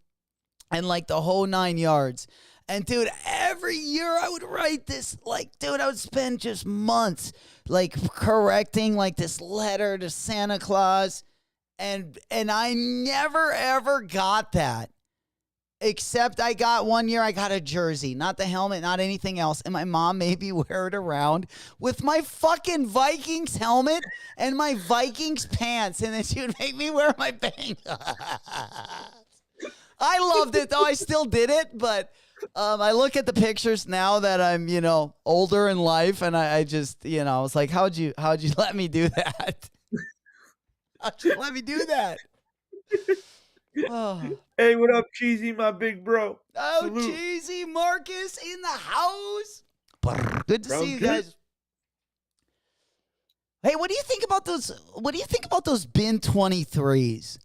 and like the whole 9 yards. And dude, every year I would write this, like, dude, I would spend just months like correcting like this letter to Santa Claus. And I never ever got that. Except I got one year I got a jersey, not the helmet, not anything else. And my mom made me wear it around with my fucking Vikings helmet and my Vikings pants. And then she would make me wear my Bengals. I loved it though. I still did it, but I look at the pictures now that I'm, older in life, and I just, I was like, how'd you let me do that? How'd you let me do that? Oh, Hey, what up, Cheesy, my big bro? Salute. Cheesy Marcus in the house. Good to Sounds see you good. guys. Hey, what do you think about those? What do you think about those bin 23s?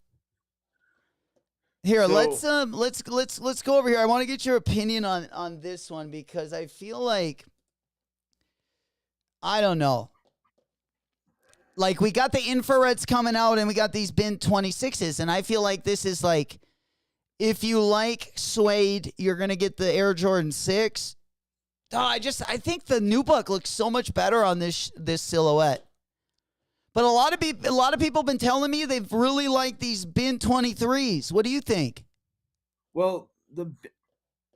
Here, let's go over here. I want to get your opinion on this one because I feel like I don't know. Like we got the infrareds coming out and we got these bin 26s, and I feel like this is like if you like suede, you're gonna get the Air Jordan 6. Oh, I think the Nubuck looks so much better on this silhouette. But a lot of people have been telling me they've really liked these bin 23s. What do you think? Well,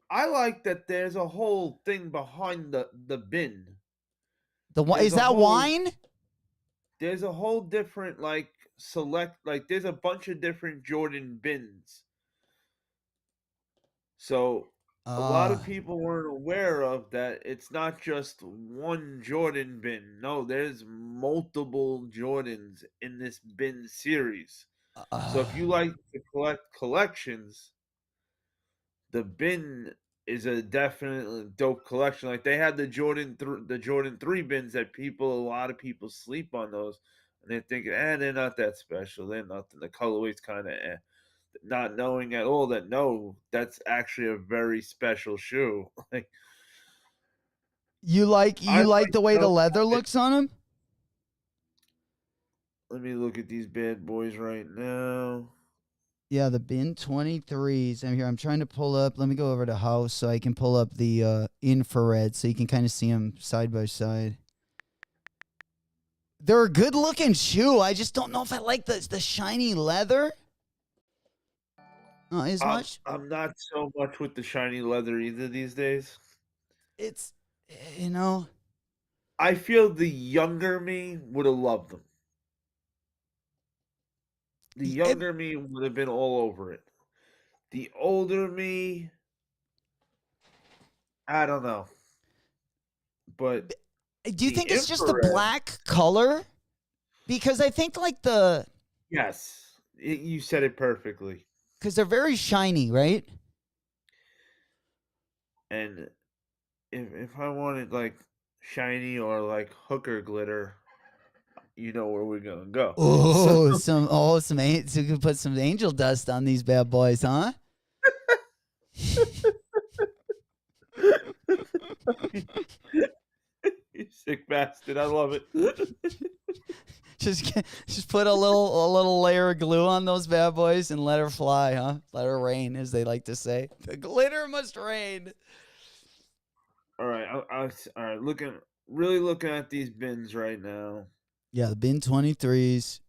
I like that there's a whole thing behind the bin. Is There's a that whole- wine? There's a whole different there's a bunch of different Jordan bins. So a lot of people weren't aware of that. It's not just one Jordan bin. No, there's multiple Jordans in this bin series. So if you like to collect collections, the bin is a definitely dope collection. Like they had the Jordan 3 bins that a lot of people sleep on those, and they're thinking, they're not that special. They're nothing. The colorway's kind of not knowing at all that no, that's actually a very special shoe. Like You like the way the leather looks on them? let me look at these bad boys right now. Yeah, the bin 23s. I'm here. I'm trying to pull up. Let me go over to house so I can pull up the infrared so you can kind of see them side by side. They're a good looking shoe. I just don't know if I like the shiny leather. Not as much. I'm not so much with the shiny leather either these days. It's, you know, I feel the younger me would have loved them. The it, younger me would have been all over it. The older me, I don't know. But do you the think it's just the infrared, black color? Because I think like the yes, you said it perfectly. because they're very shiny, right? And if I wanted like shiny or like hooker glitter, you know where we're gonna go. Oh, so you could put some angel dust on these bad boys, huh? You sick bastard! I love it. Just put a little layer of glue on those bad boys and let her fly, huh? Let her rain, as they like to say. The glitter must rain. All right, all right. Looking at these bins right now. Yeah, the bin 23s.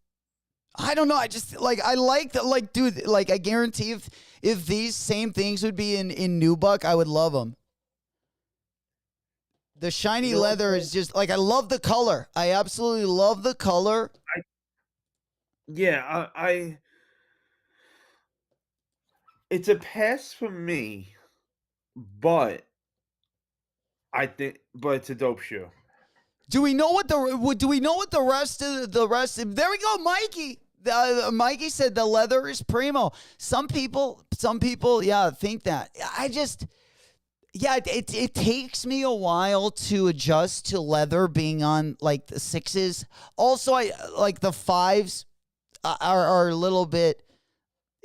I don't know. I just I like the dude. Like I guarantee if these same things would be in Nubuck, I would love them. The shiny You know, leather is just I love the color. I absolutely love the color. Yeah, I it's a pass for me, but but it's a dope shoe. Do we know what the rest of the rest? There we go, Mikey. Mikey said the leather is primo. Some people, yeah, think that. It takes me a while to adjust to leather being on like the 6s. Also, I like the 5s are a little bit.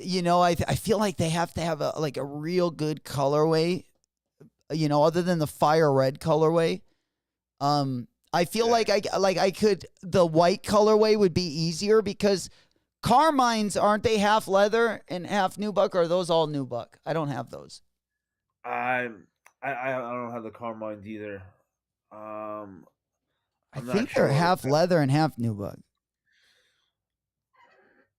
I feel like they have to have a real good colorway. Other than the fire red colorway. I feel like I could the white colorway would be easier because Carmines aren't they half leather and half nubuck, or are those all nubuck? I don't have those. I don't have the Carmine either. I I'm think not they're sure. half leather and half nubuck.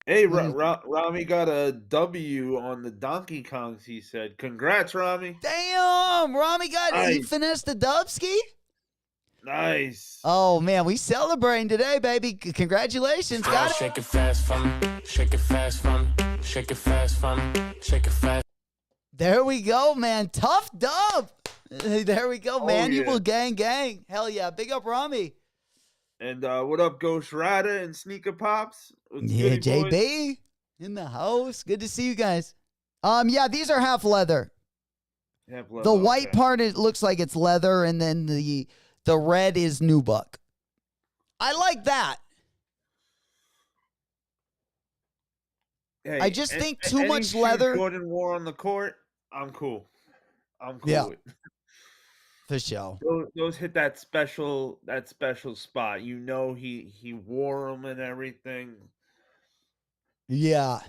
Hey, Rami got a W on the Donkey Kongs. He said, "Congrats, Rami." Damn, Rami he Nice. finessed the Dubski. Nice. Oh man, we celebrating today, baby! Congratulations, Girl, got it. shake it fast for me. Shake it fast for me. Shake it fast for me. Shake it fast. There we go, man. Tough dub. There we go, man. You yeah. will gang. Hell yeah. Big up, Rami. And what up, Ghost Rider and Sneaker Pops? What's Yeah, goody, boys? JB in the house. Good to see you guys. Yeah, these are half leather. Half leather, The white okay. part, it looks like it's leather, and then the red is nubuck. I like that. Hey, I just think too any much shoe leather. Jordan wore on the court, I'm cool. Yeah. With. For sure. Those hit that special spot. He wore them and everything. Yeah.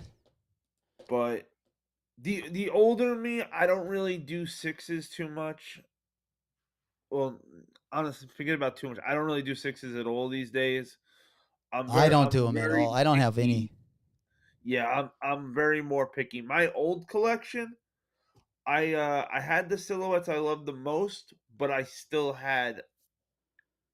But the older me, I don't really do 6s too much. Well, honestly, forget about too much. I don't really do 6s at all these days. I don't I'm do them at very all. I don't have picky. any. Yeah, I'm very more picky. My old collection, I had the silhouettes I loved the most, but I still had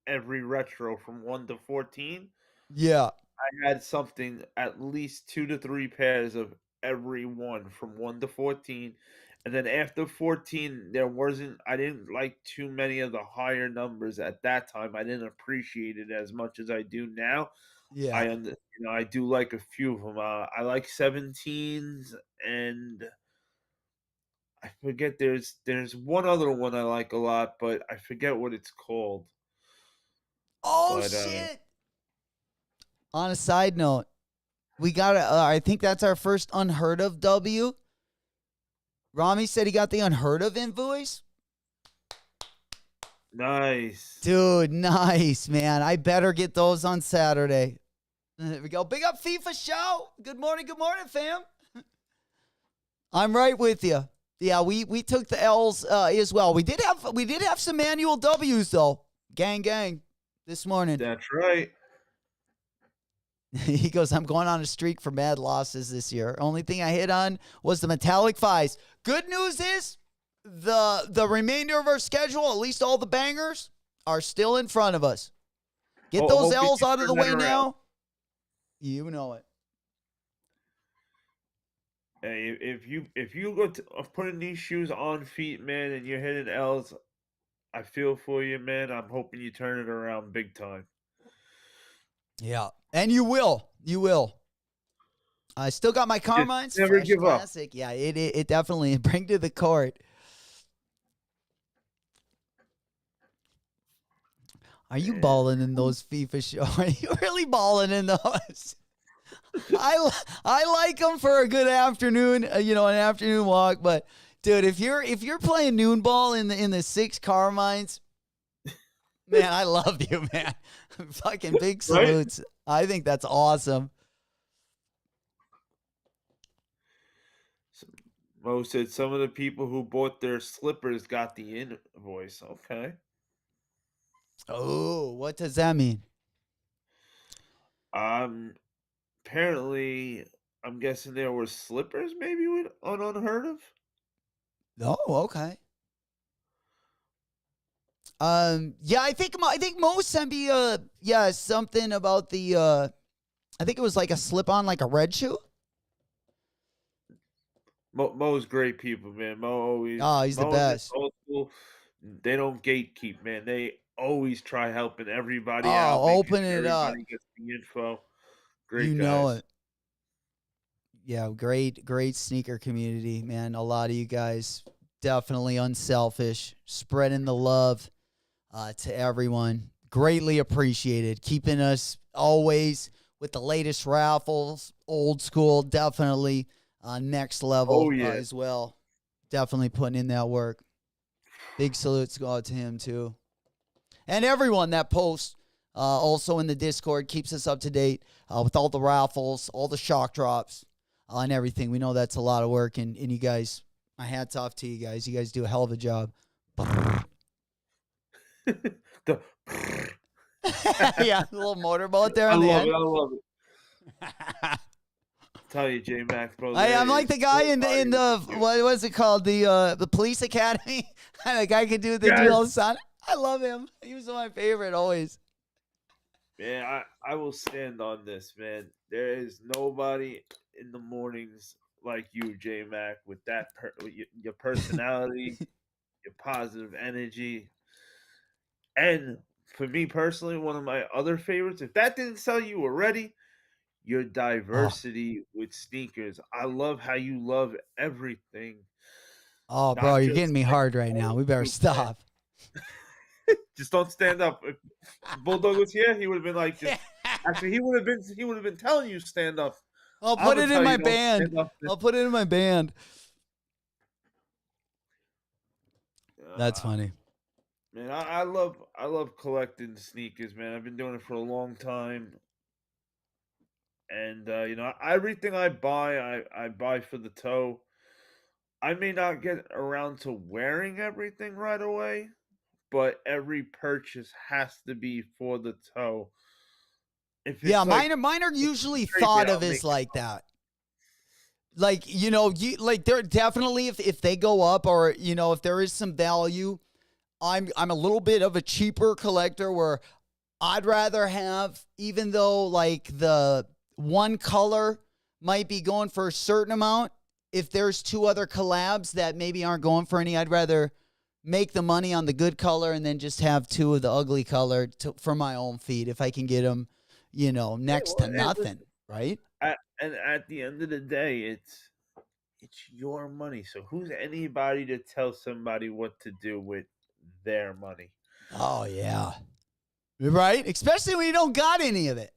every retro from 1 to 14. Yeah. I had something at least 2 to 3 pairs of every one from 1 to 14. And then after 14, I didn't like too many of the higher numbers at that time. I didn't appreciate it as much as I do now. Yeah. I do like a few of them. I like 17s, and I forget there's one other one I like a lot, but I forget what it's called. Oh, But, shit. On a side note, we got I think that's our first unheard of W. Rami said he got the unheard of invoice. Nice. Dude, nice, man. I better get those on Saturday. There we go. Big up FIFA show. Good morning, fam. I'm right with you. Yeah, we took the L's as well. We did have some manual W's though. Gang, this morning. That's right. He goes, I'm going on a streak for mad losses this year. Only thing I hit on was the metallic fives. Good news is the remainder of our schedule, at least all the bangers, are still in front of us. Get those Hopefully L's you out of the turn that way around. now. You know it. Hey, if you go to putting these shoes on feet, man, and you're hitting L's, I feel for you, man. I'm hoping you turn it around big time. Yeah. And you will. You will. I still got my Carmine's never Fresh give up. Classic. Yeah, it definitely bring to the court. Are you balling in those FIFA shows? Are you really balling in those? I like them for a good afternoon, an afternoon walk. But dude, if you're playing noon ball in the 6 Carmines, man, I love you, man. Fucking big salutes. Right? I think that's awesome. Mo said some of the people who bought their slippers got the invoice. Okay. Oh, what does that mean? Apparently, I'm guessing there were slippers maybe with unheard of. Oh, okay. Yeah, I think Mo sent me something about the I think it was like a slip on, like a red shoe. Mo's great people, man. Mo always. He's the Mo best. Old school, they don't gatekeep, man. They always try helping everybody Oh, out. making open sure it up. everybody gets the info. Great You guys. know it. Yeah, great sneaker community, man. A lot of you guys definitely unselfish, spreading the love to everyone. Greatly appreciated. Keeping us always with the latest raffles, old school, definitely next level as well. Definitely putting in that work. Big salutes go out to him too. And everyone that posts also in the Discord keeps us up to date with all the raffles, all the shock drops, and everything. We know that's a lot of work, and you guys, my hat's off to you guys. You guys do a hell of a job. Yeah, a little motorboat there. I on the love end. it. I love it. Tell you, J Max, bro. I'm like the guy in the what was it called, the police academy. The guy could do the drill son. I love him. He was my favorite always. Man, I will stand on this, man. There is nobody in the mornings like you, J Mac, with that your personality, your positive energy, and for me personally, one of my other favorites. If that didn't sell you already, your diversity with sneakers. I love how you love everything. Oh, bro, you're getting me hard right now. We better stop. Just don't stand up. If Bulldog was here, he would have been like, actually, he would have been telling you stand up. I'll put it in my band. I'll put it in my band. That's funny. Man, I love collecting sneakers, man. I've been doing it for a long time. And everything I buy, I buy for the toe. I may not get around to wearing everything right away, but every purchase has to be for the toe. Mine are usually thought of as like that. Like, they're definitely, if they go up, or if there is some value, I'm a little bit of a cheaper collector where I'd rather have, even though like the one color might be going for a certain amount, if there's 2 other collabs that maybe aren't going for any, I'd rather make the money on the good color and then just have 2 of the ugly color for my own feet if I can get them, next to nothing, right? And at the end of the day, it's your money. So who's anybody to tell somebody what to do with their money? Oh, yeah. Right? Especially when you don't got any of it.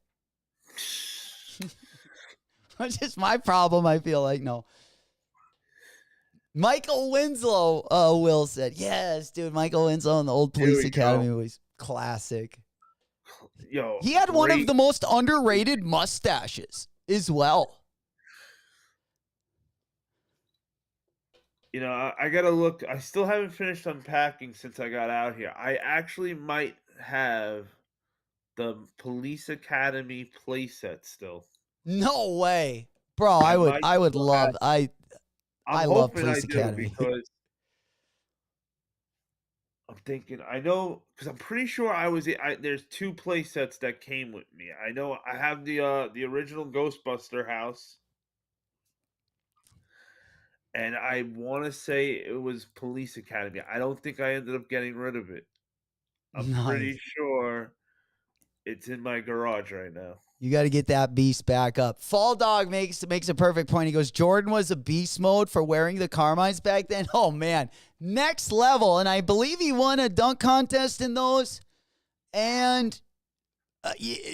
That's just my problem, I feel like. No. Michael Winslow, Will said. Yes, dude. Michael Winslow in the old Police Academy was classic. Yo, he had one of the most underrated mustaches as well. I got to look. I still haven't finished unpacking since I got out here. I actually might have the Police Academy playset still. No way, bro. I I would. might I would still love. have. I I'm love hoping I Police do Academy. because I'm thinking. I know because I'm pretty sure there's two play sets that came with me. I know I have the original Ghostbuster house, and I want to say it was Police Academy. I don't think I ended up getting rid of it. I'm pretty Nice. sure it's in my garage right now. You got to get that beast back up. Fall Dog makes a perfect point. He goes, Jordan was a beast mode for wearing the Carmines back then. Oh man, next level. And I believe he won a dunk contest in those. And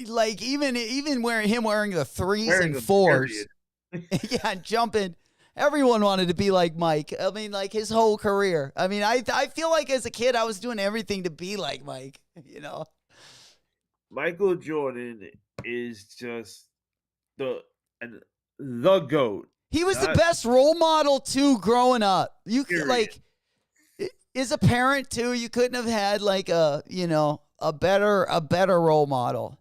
like even wearing the threes Wearing and them, fours, period. yeah, jumping. Everyone wanted to be like Mike. I mean, like his whole career. I mean, I feel like as a kid I was doing everything to be like Mike. You know. Michael Jordan is just the GOAT. He was the Not best role model too growing up. You period. like as a parent too, you couldn't have had like a better role model.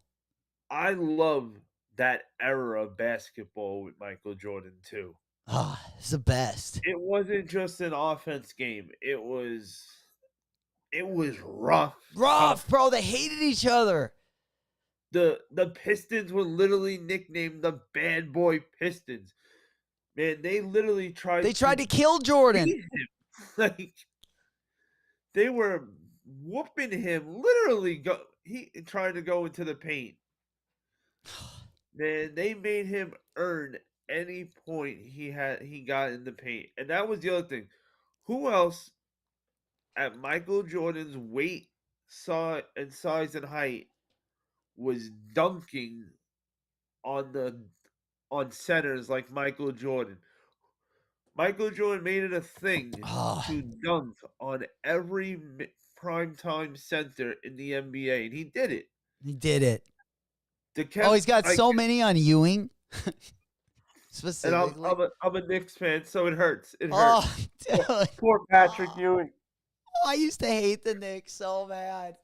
I love that era of basketball with Michael Jordan too. Ah, it's the best. It wasn't just an offense game. It was rough. Rough, bro. They hated each other. The Pistons were literally nicknamed the Bad Boy Pistons. Man, they literally tried. They tried to kill Jordan. beat him. Like they were whooping him. Literally, he tried to go into the paint. Man, they made him earn any point he got in the paint, and that was the other thing. Who else at Michael Jordan's weight, size, and height was dunking on centers like Michael Jordan? Michael Jordan made it a thing to dunk on every primetime center in the NBA, and he did it. He did it. He's He's got so many on Ewing. Specifically. And I'm a Knicks fan, so it hurts. It hurts. Oh, dude. Poor Patrick Ewing. I used to hate the Knicks so bad.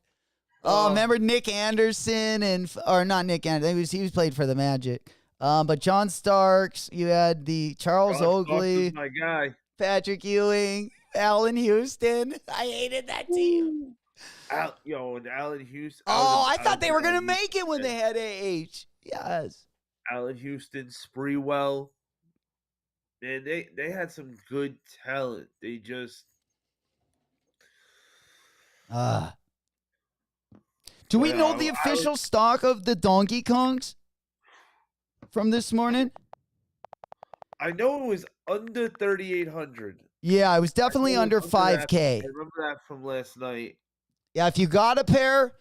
Oh, remember Nick Anderson or not Nick Anderson? He was played for the Magic. But John Starks, you had the Charles Oakley, my guy. Patrick Ewing, Allen Houston. I hated that team. And Allen Houston. I thought they were gonna make it when they had AH. Yes. Allen Houston, Spreewell. Man, they had some good talent. They just. Do we know the official stock of the Donkey Kongs from this morning? I know it was under 3,800. Yeah, it was definitely under 5K. I remember that from last night. Yeah, if you got a pair,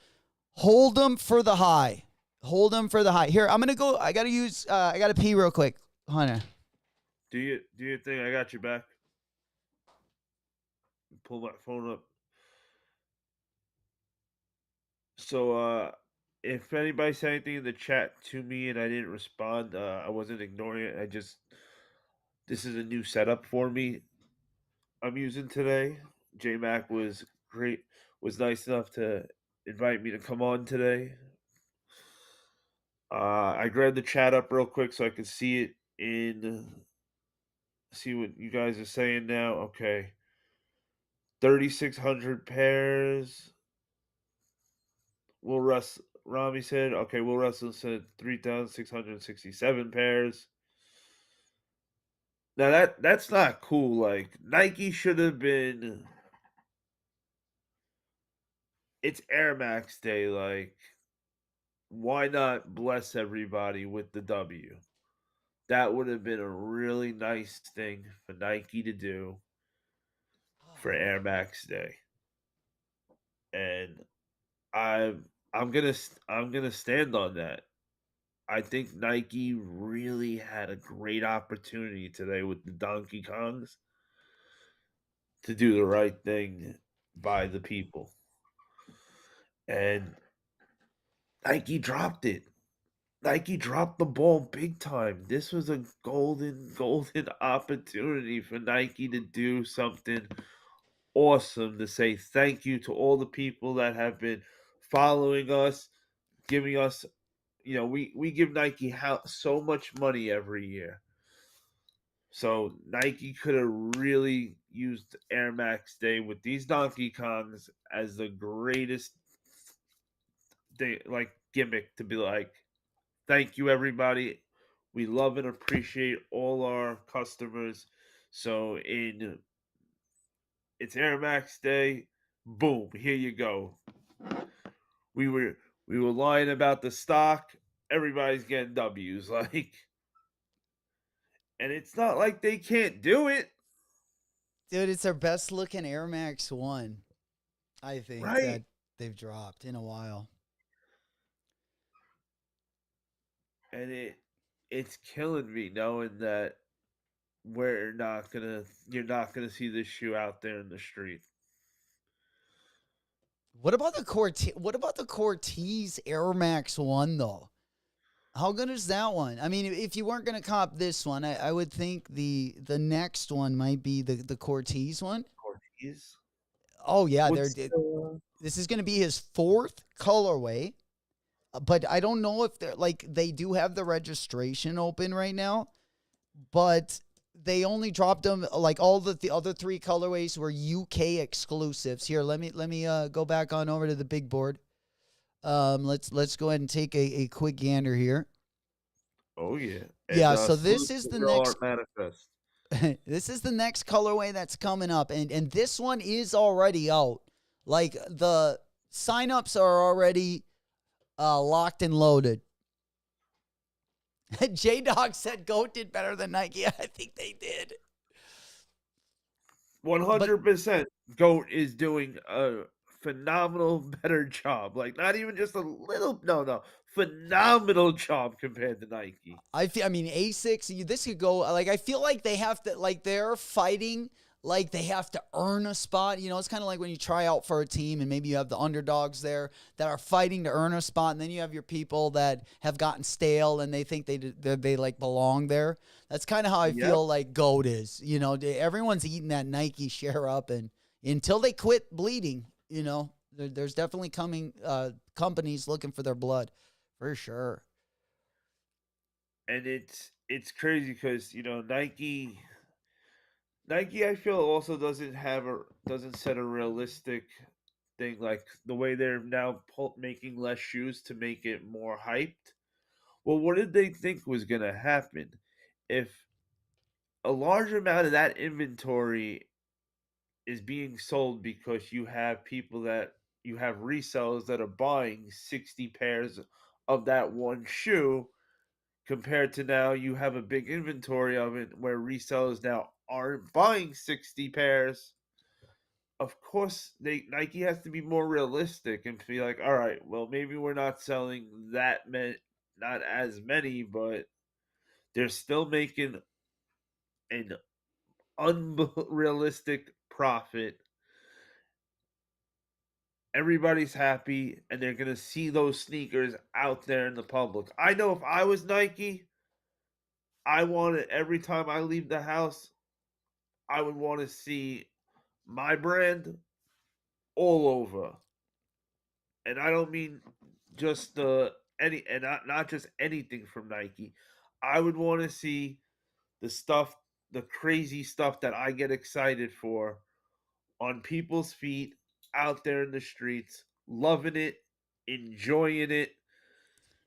hold them for the high. Hold them for the high. Here, I'm gonna go. I gotta pee real quick, Hunter. Do your thing. I got your back. Pull my phone up. So, if anybody said anything in the chat to me and I didn't respond, I wasn't ignoring it. This is a new setup for me. I'm using today. J-Mac was great. Was nice enough to invite me to come on today. I grabbed the chat up real quick so I could see it see what you guys are saying now. Okay. 3,600 pairs. Rami said, okay, Will Russell said 3,667 pairs. Now that's not cool. Like Nike should have been. It's Air Max Day. Like, why not bless everybody with the W? That would have been a really nice thing for Nike to do for Air Max Day. And I'm gonna stand on that. I think Nike really had a great opportunity today with the Donkey Kongs to do the right thing by the people. And Nike dropped it. Nike dropped the ball big time. This was a golden opportunity for Nike to do something awesome, to say thank you to all the people that have been following us, giving us, we give Nike so much money every year. So Nike could have really used Air Max Day with these Donkey Kongs as the greatest gimmick to be like, thank you everybody. We love and appreciate all our customers. So it's Air Max Day. Boom, here you go. We were lying about the stock. Everybody's getting W's like, and it's not like they can't do it. Dude, it's our best looking Air Max 1, I think, Right. that they've dropped in a while. And it's killing me knowing that you're not gonna see this shoe out there in the street. What about the Cortez Air Max 1 though? How good is that one? I mean, if you weren't gonna cop this one, I would think the next one might be the Cortez one. Cortez. Oh yeah, This is gonna be his 4th colorway, but I don't know if they do have the registration open right now, but they only dropped them, like all the other 3 colorways were UK exclusives. Here, let me go back on over to the big board. Let's go ahead and take a quick gander here. Oh yeah. Yeah, so this is the next manifest. this is the next colorway that's coming up, and this one is already out. Like the signups are already locked and loaded. J-Dog said GOAT did better than Nike. I think they did. 100%. GOAT is doing a phenomenal better job. Like not even just a little, no, phenomenal job compared to Nike. I mean, ASICS, this could go, like, I feel like they have to, like, they're fighting, like, they have to earn a spot. You know, it's kind of like when you try out for a team and maybe you have the underdogs there that are fighting to earn a spot, and then you have your people that have gotten stale and they think they like, belong there. That's kind of how I feel like GOAT is. You know, everyone's eating that Nike share up, and until they quit bleeding, you know, there's definitely coming companies looking for their blood, for sure. And it's crazy because, Nike I feel also doesn't set a realistic thing, like the way they're now making less shoes to make it more hyped. Well, what did they think was going to happen if a large amount of that inventory is being sold because you have resellers that are buying 60 pairs of that one shoe, compared to now you have a big inventory of it where resellers now aren't buying 60 pairs. Of course, Nike has to be more realistic and be like, all right, well, maybe we're not selling that many, not as many, but they're still making an unrealistic profit. Everybody's happy, and they're going to see those sneakers out there in the public. I know if I was Nike, I wanted, every time I leave the house, I would want to see my brand all over. And I don't mean just not just anything from Nike. I would want to see the crazy stuff that I get excited for on people's feet out there in the streets, loving it, enjoying it,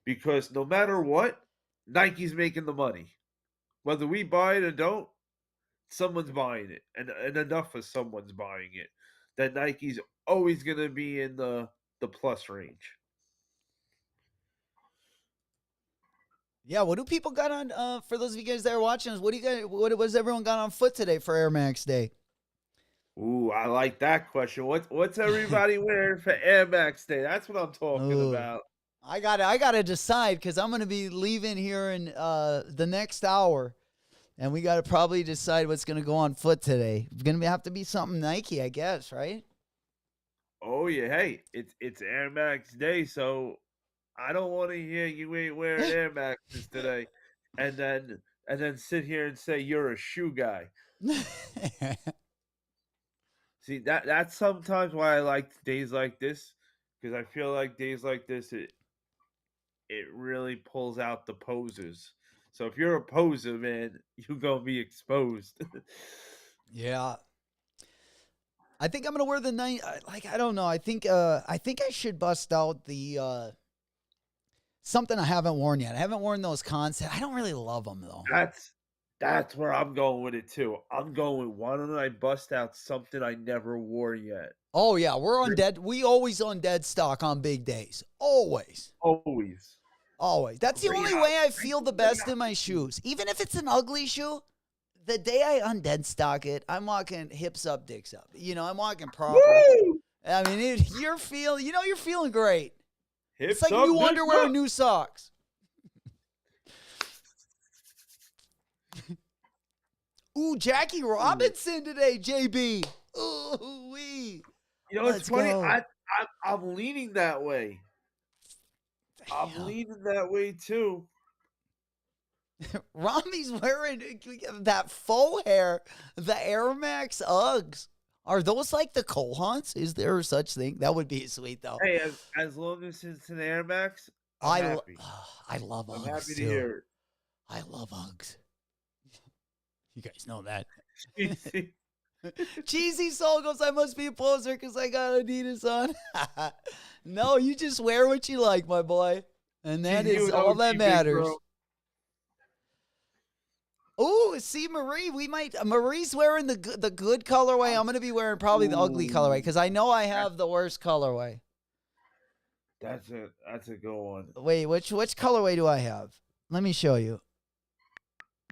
because no matter what, Nike's making the money. Whether we buy it or don't, someone's buying it, and enough of someone's buying it that Nike's always going to be in the plus range. Yeah, what do people got on? For those of you guys that are watching us, what was everyone got on foot today for Air Max Day? Ooh, I like that question. What's everybody wearing for Air Max Day? That's what I'm talking about. I gotta decide, because I'm gonna be leaving here in the next hour, and we gotta probably decide what's gonna go on foot today. It's gonna have to be something Nike, I guess, right? Oh yeah, hey, it's Air Max Day, so I don't want to hear you ain't wearing Air Maxes today, and then sit here and say you're a shoe guy. See, that's sometimes why I like days like this, because I feel like days like this, it really pulls out the posers. So if you're a poser, man, you gonna be exposed. Yeah. I think I'm gonna wear the night. Like I don't know. I think I should bust out the something I haven't worn yet. I haven't worn those concepts. I don't really love them though. That's where I'm going with it too. I'm going. Why don't I bust out something I never wore yet? Oh yeah, we're on dead. We always on dead stock on big days. Always. Always. Always. That's the only way I feel the best in my shoes. Even if it's an ugly shoe, the day I undead stock it, I'm walking hips up, dicks up. You know, I'm walking proper. Woo! I mean, you're feeling great. Hips It's like up, new hips underwear up. and new socks. Ooh, Jackie Robinson today, JB. Ooh wee. You know, Let's it's funny. go. I'm leaning that way. I'm Damn. leaning that way too. Rami's wearing that faux hair, the Air Max Uggs. Are those like the Kohans? Is there such thing? That would be sweet though. Hey, as long as it's an Air Max, I I'm happy. I love I'm Uggs happy to too. hear it. I love Uggs. You guys know that. Cheesy. Cheesy Soul goes, I must be a poser because I got Adidas on. No, you just wear what you like, my boy. And that Cheesy is with all OG, that big matters. bro. Ooh, see Marie, Marie's wearing the good colorway. I'm gonna be wearing probably the ugly colorway because I know I have the worst colorway. That's a good one. Wait, which colorway do I have? Let me show you.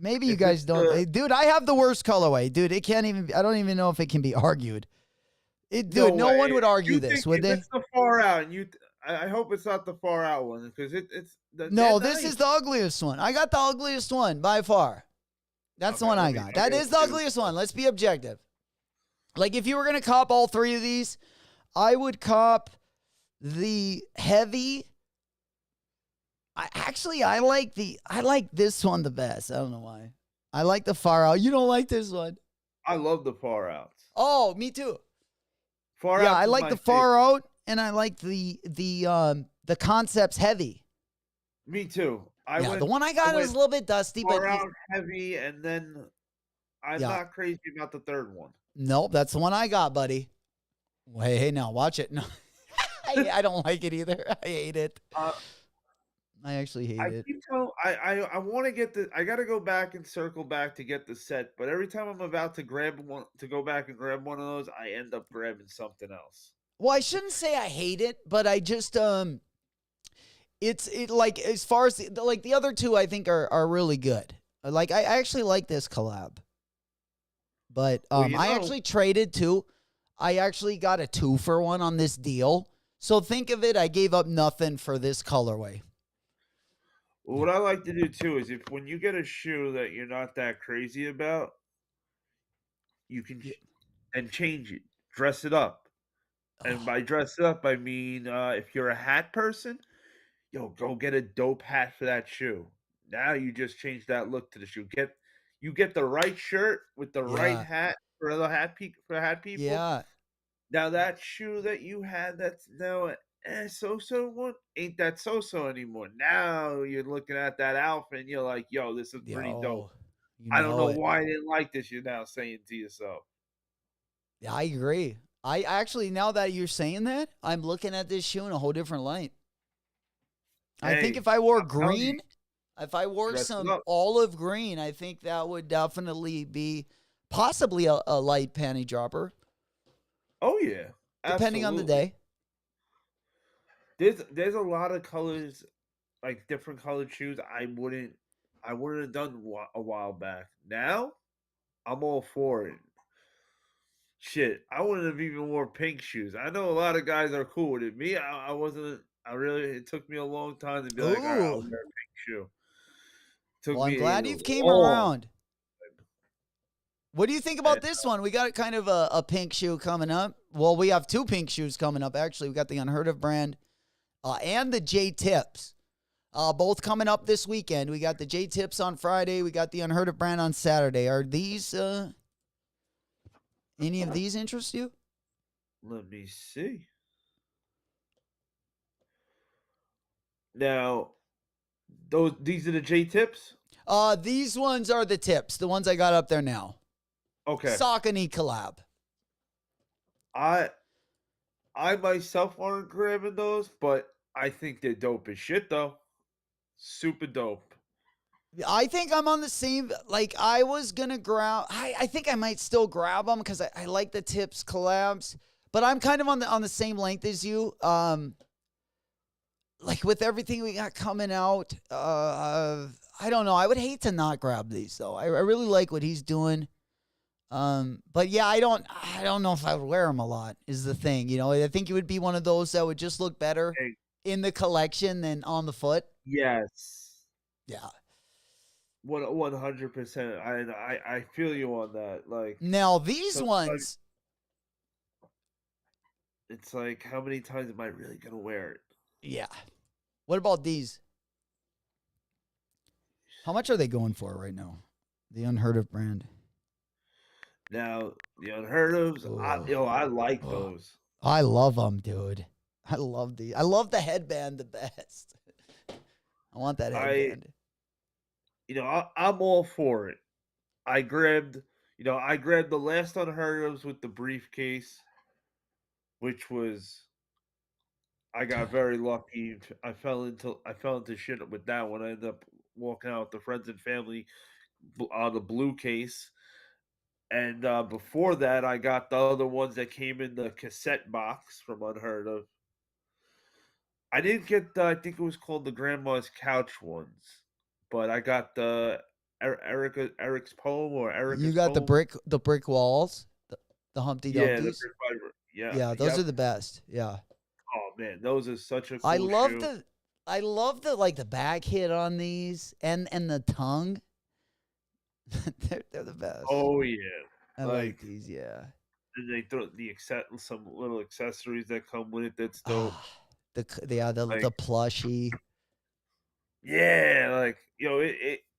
Maybe you If guys it's don't. the- Hey, dude, I have the worst colorway. Dude, it can't even. I don't even know if it can be argued. Dude, no one way. would argue You this, think would if they? It's the far out, and I hope it's not the far out one because it's No, they're this nice. is the ugliest one. I got the ugliest one by far. That's the Okay, one I let me- got. let That me is the see. ugliest one. Let's be objective. Like if you were gonna cop all three of these, I would cop the heavy. I like this one the best. I don't know why. I like the far out. You don't like this one. I love the far outs. Oh, me too. Far Yeah, outs I is like my the far out, and I like the concepts heavy. favorite. Me too. Yeah, the one I got went is a little bit dusty, but far out heavy, and then I'm Yeah. not crazy about the third one. nope, that's the one I got, buddy. Hey, now watch it. No, I don't like it either. I hate it. Uh, I actually hate I it. keep telling I want to get the I got to go back and circle back to get the set, but every time I'm about to grab one to go back and grab one of those, I end up grabbing something else. Well, I shouldn't say I hate it, but I just it's like as far as the other two, I think are really good. Like I actually like this collab, but Well, you I know- actually traded too. I actually got a 2-for-1 on this deal. So think of it, I gave up nothing for this colorway. Well, what I like to do too is if when you get a shoe that you're not that crazy about, you can and change it, dress it up. And by dress it up, I mean if you're a hat person, go get a dope hat for that shoe. Now you just change that look to the shoe. You get the right shirt with the right Yeah. hat for the hat people. Yeah. Now that shoe that you had that's now so one ain't that so anymore. Now you're looking at that outfit and you're like, yo, this is pretty dope. You I don't know it. why I didn't like this. You're now saying to yourself. Yeah, I agree. I actually, now that you're saying that, I'm looking at this shoe in a whole different light. I think Hey, if I wore I'm telling you, green, if I wore dress it some up. olive green, I think that would definitely be possibly a light panty dropper, Oh yeah. depending on the Absolutely. day. There's a lot of colors, like different colored shoes. I wouldn't have done a while back. Now, I'm all for it. Shit, I wouldn't have even wore pink shoes. I know a lot of guys are cool with it. Me, I wasn't. I really. It took me a long time to be like, all right, I'll Ooh. wear a pink shoe. Took Well, I'm me glad a you've came long- around. What do you think about this one? We got kind of a pink shoe coming up. Well, we have two pink shoes coming up, actually. We got the Unheard of brand and the J-Tips. Both coming up this weekend. We got the J-Tips on Friday. We got the Unheard of brand on Saturday. Are these, any of these interest you? Let me see. Now, These are the J tips. These ones are the tips, the ones I got up there now. Okay. Saucony collab. I myself aren't grabbing those, but I think they're dope as shit though. Super dope. I think I'm on the same, like I was going to grab, I think I might still grab them because I like the tips collabs, but I'm kind of on the same length as you. Like with everything we got coming out, I don't know. I would hate to not grab these though. I really like what he's doing. But yeah, I don't know if I would wear them a lot is the thing. You know, I think it would be one of those that would just look better Hey. in the collection than on the foot. Yes. Yeah. 100%. I feel you on that. Like Now these So, ones, it's like how many times am I really gonna wear it? yeah. What about these? How much are they going for right now? The Unheard of brand. Now the unheard ofs, I like Oh. those. I love them, dude. I love these. I love the headband the best. I want that headband. I'm all for it. I grabbed the last unheard ofs with the briefcase, which was I got very lucky. I fell into shit with that one. I ended up walking out with the friends and family on the blue case. And before that, I got the other ones that came in the cassette box from Unheard of. I didn't get I think it was called the Grandma's Couch ones, but I got the Eric's poem or Eric's You got poem. the brick walls, the Humpty Yeah, Dumpties. Yeah, those yep. are the best. Yeah. Oh man, those are such a cool I love shoe. the like the back hit on these and the tongue. they're the best. Oh yeah. I like like these, yeah. and they throw some little accessories that come with it. That's dope. Like- The plushie. Yeah, like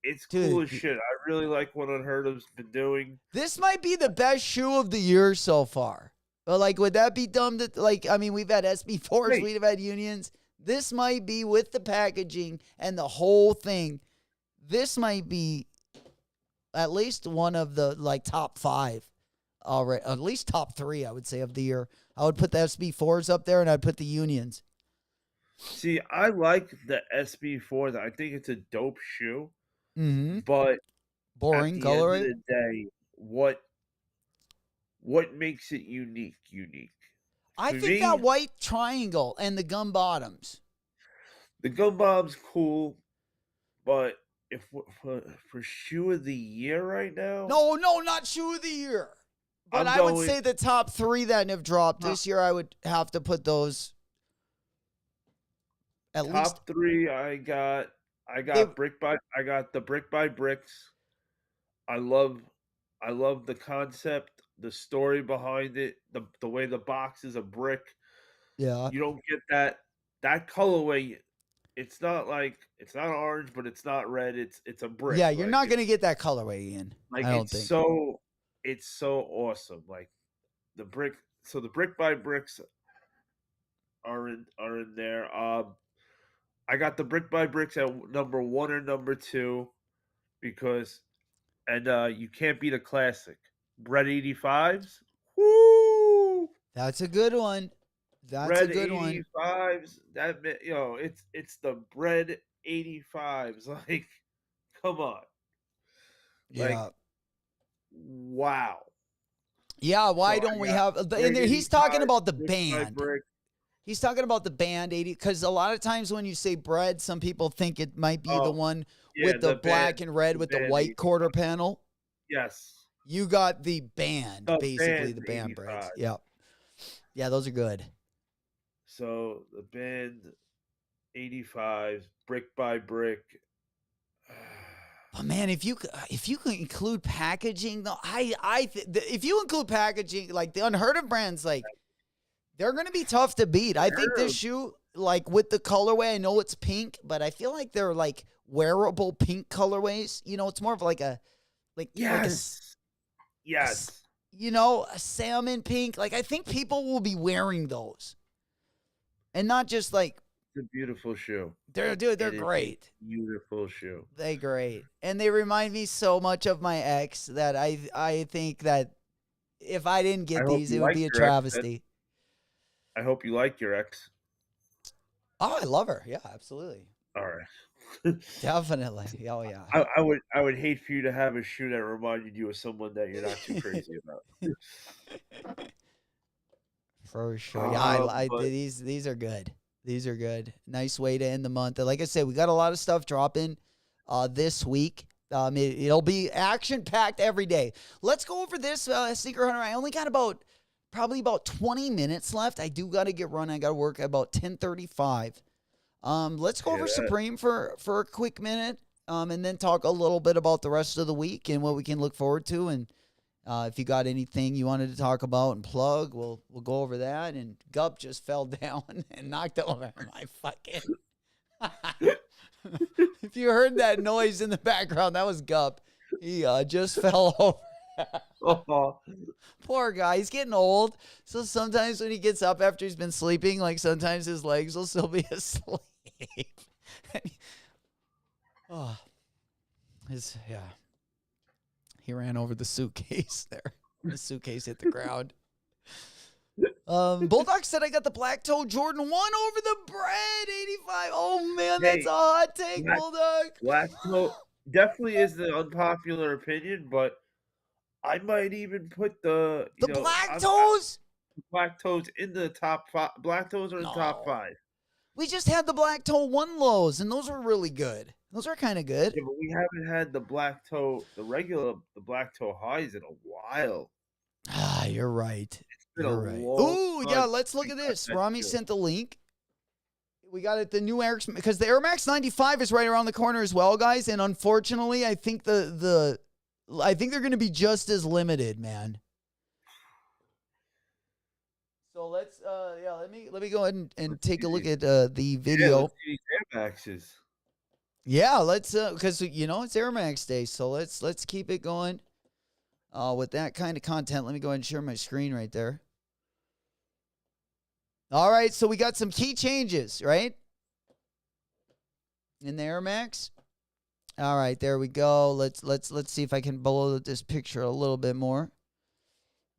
it's cool Dude, as shit. I really like what Unheard of's been doing. This might be the best shoe of the year so far. But like, would that be dumb to like? I mean, we've had SB4s, Wait. we've had Unions. This might be with the packaging and the whole thing. This might be at least one of the like top 5 already, at least top 3, I would say, of the year. I would put the SB4s up there, and I'd put the Unions. See, I like the SB4s. I think it's a dope shoe, Mm-hmm. but Boring at the color. end of the day, what makes it unique? I to think me- that white triangle and the gum bottoms. The Gun Bomb's cool, but if for shoe of the year right now, No, not shoe of the year. But I'm I would going- say the top 3 that have dropped Huh. this year, I would have to put those at top least. 3 I got They- I got the Brick by Bricks. I love the concept, the story behind it, the way the box is a brick. Yeah. You don't get that colorway. It's not orange, but it's not red. It's a brick. Yeah, you're like, not going to get that colorway, Ian. Like I don't it's think. so awesome. Like the brick. So the Brick by Bricks are in there. I got the Brick by Bricks at number 1 or number 2 because, and you can't beat a classic. Bread 85s. Woo! That's a good one. That's Bread a good one. 85s. It's the Bread 85s. Like, come on. Yeah. Wow. Yeah, why So I don't we got have Bread and he's talking 85, about the Brick by band. Brick. He's talking about the band 80 cuz a lot of times when you say bread, some people think it might be the Oh, one yeah, with the the black band- and red the with the band white 85. quarter panel. Yes. You got the band, The basically band the band breads. 85. Yep. Yeah, those are good. So the band 85s, Brick by Brick. But man, if you can include packaging, though, if you include packaging, like the Unheard of brands, like they're gonna be tough to beat. I think this shoe, like with the colorway, I know it's pink, but I feel like they're like wearable pink colorways. You know, it's more of like a Yes. Yes. a salmon pink. Like I think people will be wearing those, and not just like a beautiful shoe. They're It is a great. beautiful shoe. They great. And they remind me so much of my ex that I think that if I didn't I get hope these, you it would like be a your ex. travesty. I hope you like your ex. Oh, I love her. Yeah, absolutely. All right. Definitely. Oh yeah. I would hate for you to have a shoe that reminded you of someone that you're not too crazy about. For sure. Yeah, But these are good. These are good. Nice way to end the month. And like I said, we got a lot of stuff dropping this week. It'll be action packed every day. Let's go over this Sneaker Hunter. I only got probably about 20 minutes left. I do got to get run. I got to work at about 10:35. Let's go over Supreme for a quick minute, and then talk a little bit about the rest of the week and what we can look forward to. And if you got anything you wanted to talk about and plug, we'll go over that. And Gup just fell down and knocked over my fucking. If you heard that noise in the background, that was Gup. He just fell over. oh, Poor guy. He's getting old. So sometimes when he gets up after he's been sleeping, like sometimes his legs will still be asleep. Oh, yeah. He ran over the suitcase there. The suitcase hit the ground. Bulldog said I got the black toe Jordan 1 over the bread 85. Oh man, that's a hot take, Bulldog. Black toe definitely is the unpopular opinion, but I might even put the black toes. Black toes in the top 5. Black toes are in the top 5. We just had the black toe 1 lows, and those were really good. Those are kind of good. Yeah, but we haven't had the black toe, the black toe highs in a while. Ah, you're right. You're right. Ooh, yeah, let's look at this. Rami sent the link. We got it, the new Air, because the Air Max 95 is right around the corner as well, guys. And unfortunately, I think I think they're going to be just as limited, man. So let's let me go ahead and take a look at the video. Yeah, let's see these Air Maxes. Yeah, let's because it's Air Max Day, so let's keep it going. With that kind of content, let me go ahead and share my screen right there. All right, so we got some key changes, right? In the Air Max. All right, there we go. Let's see if I can blow this picture a little bit more.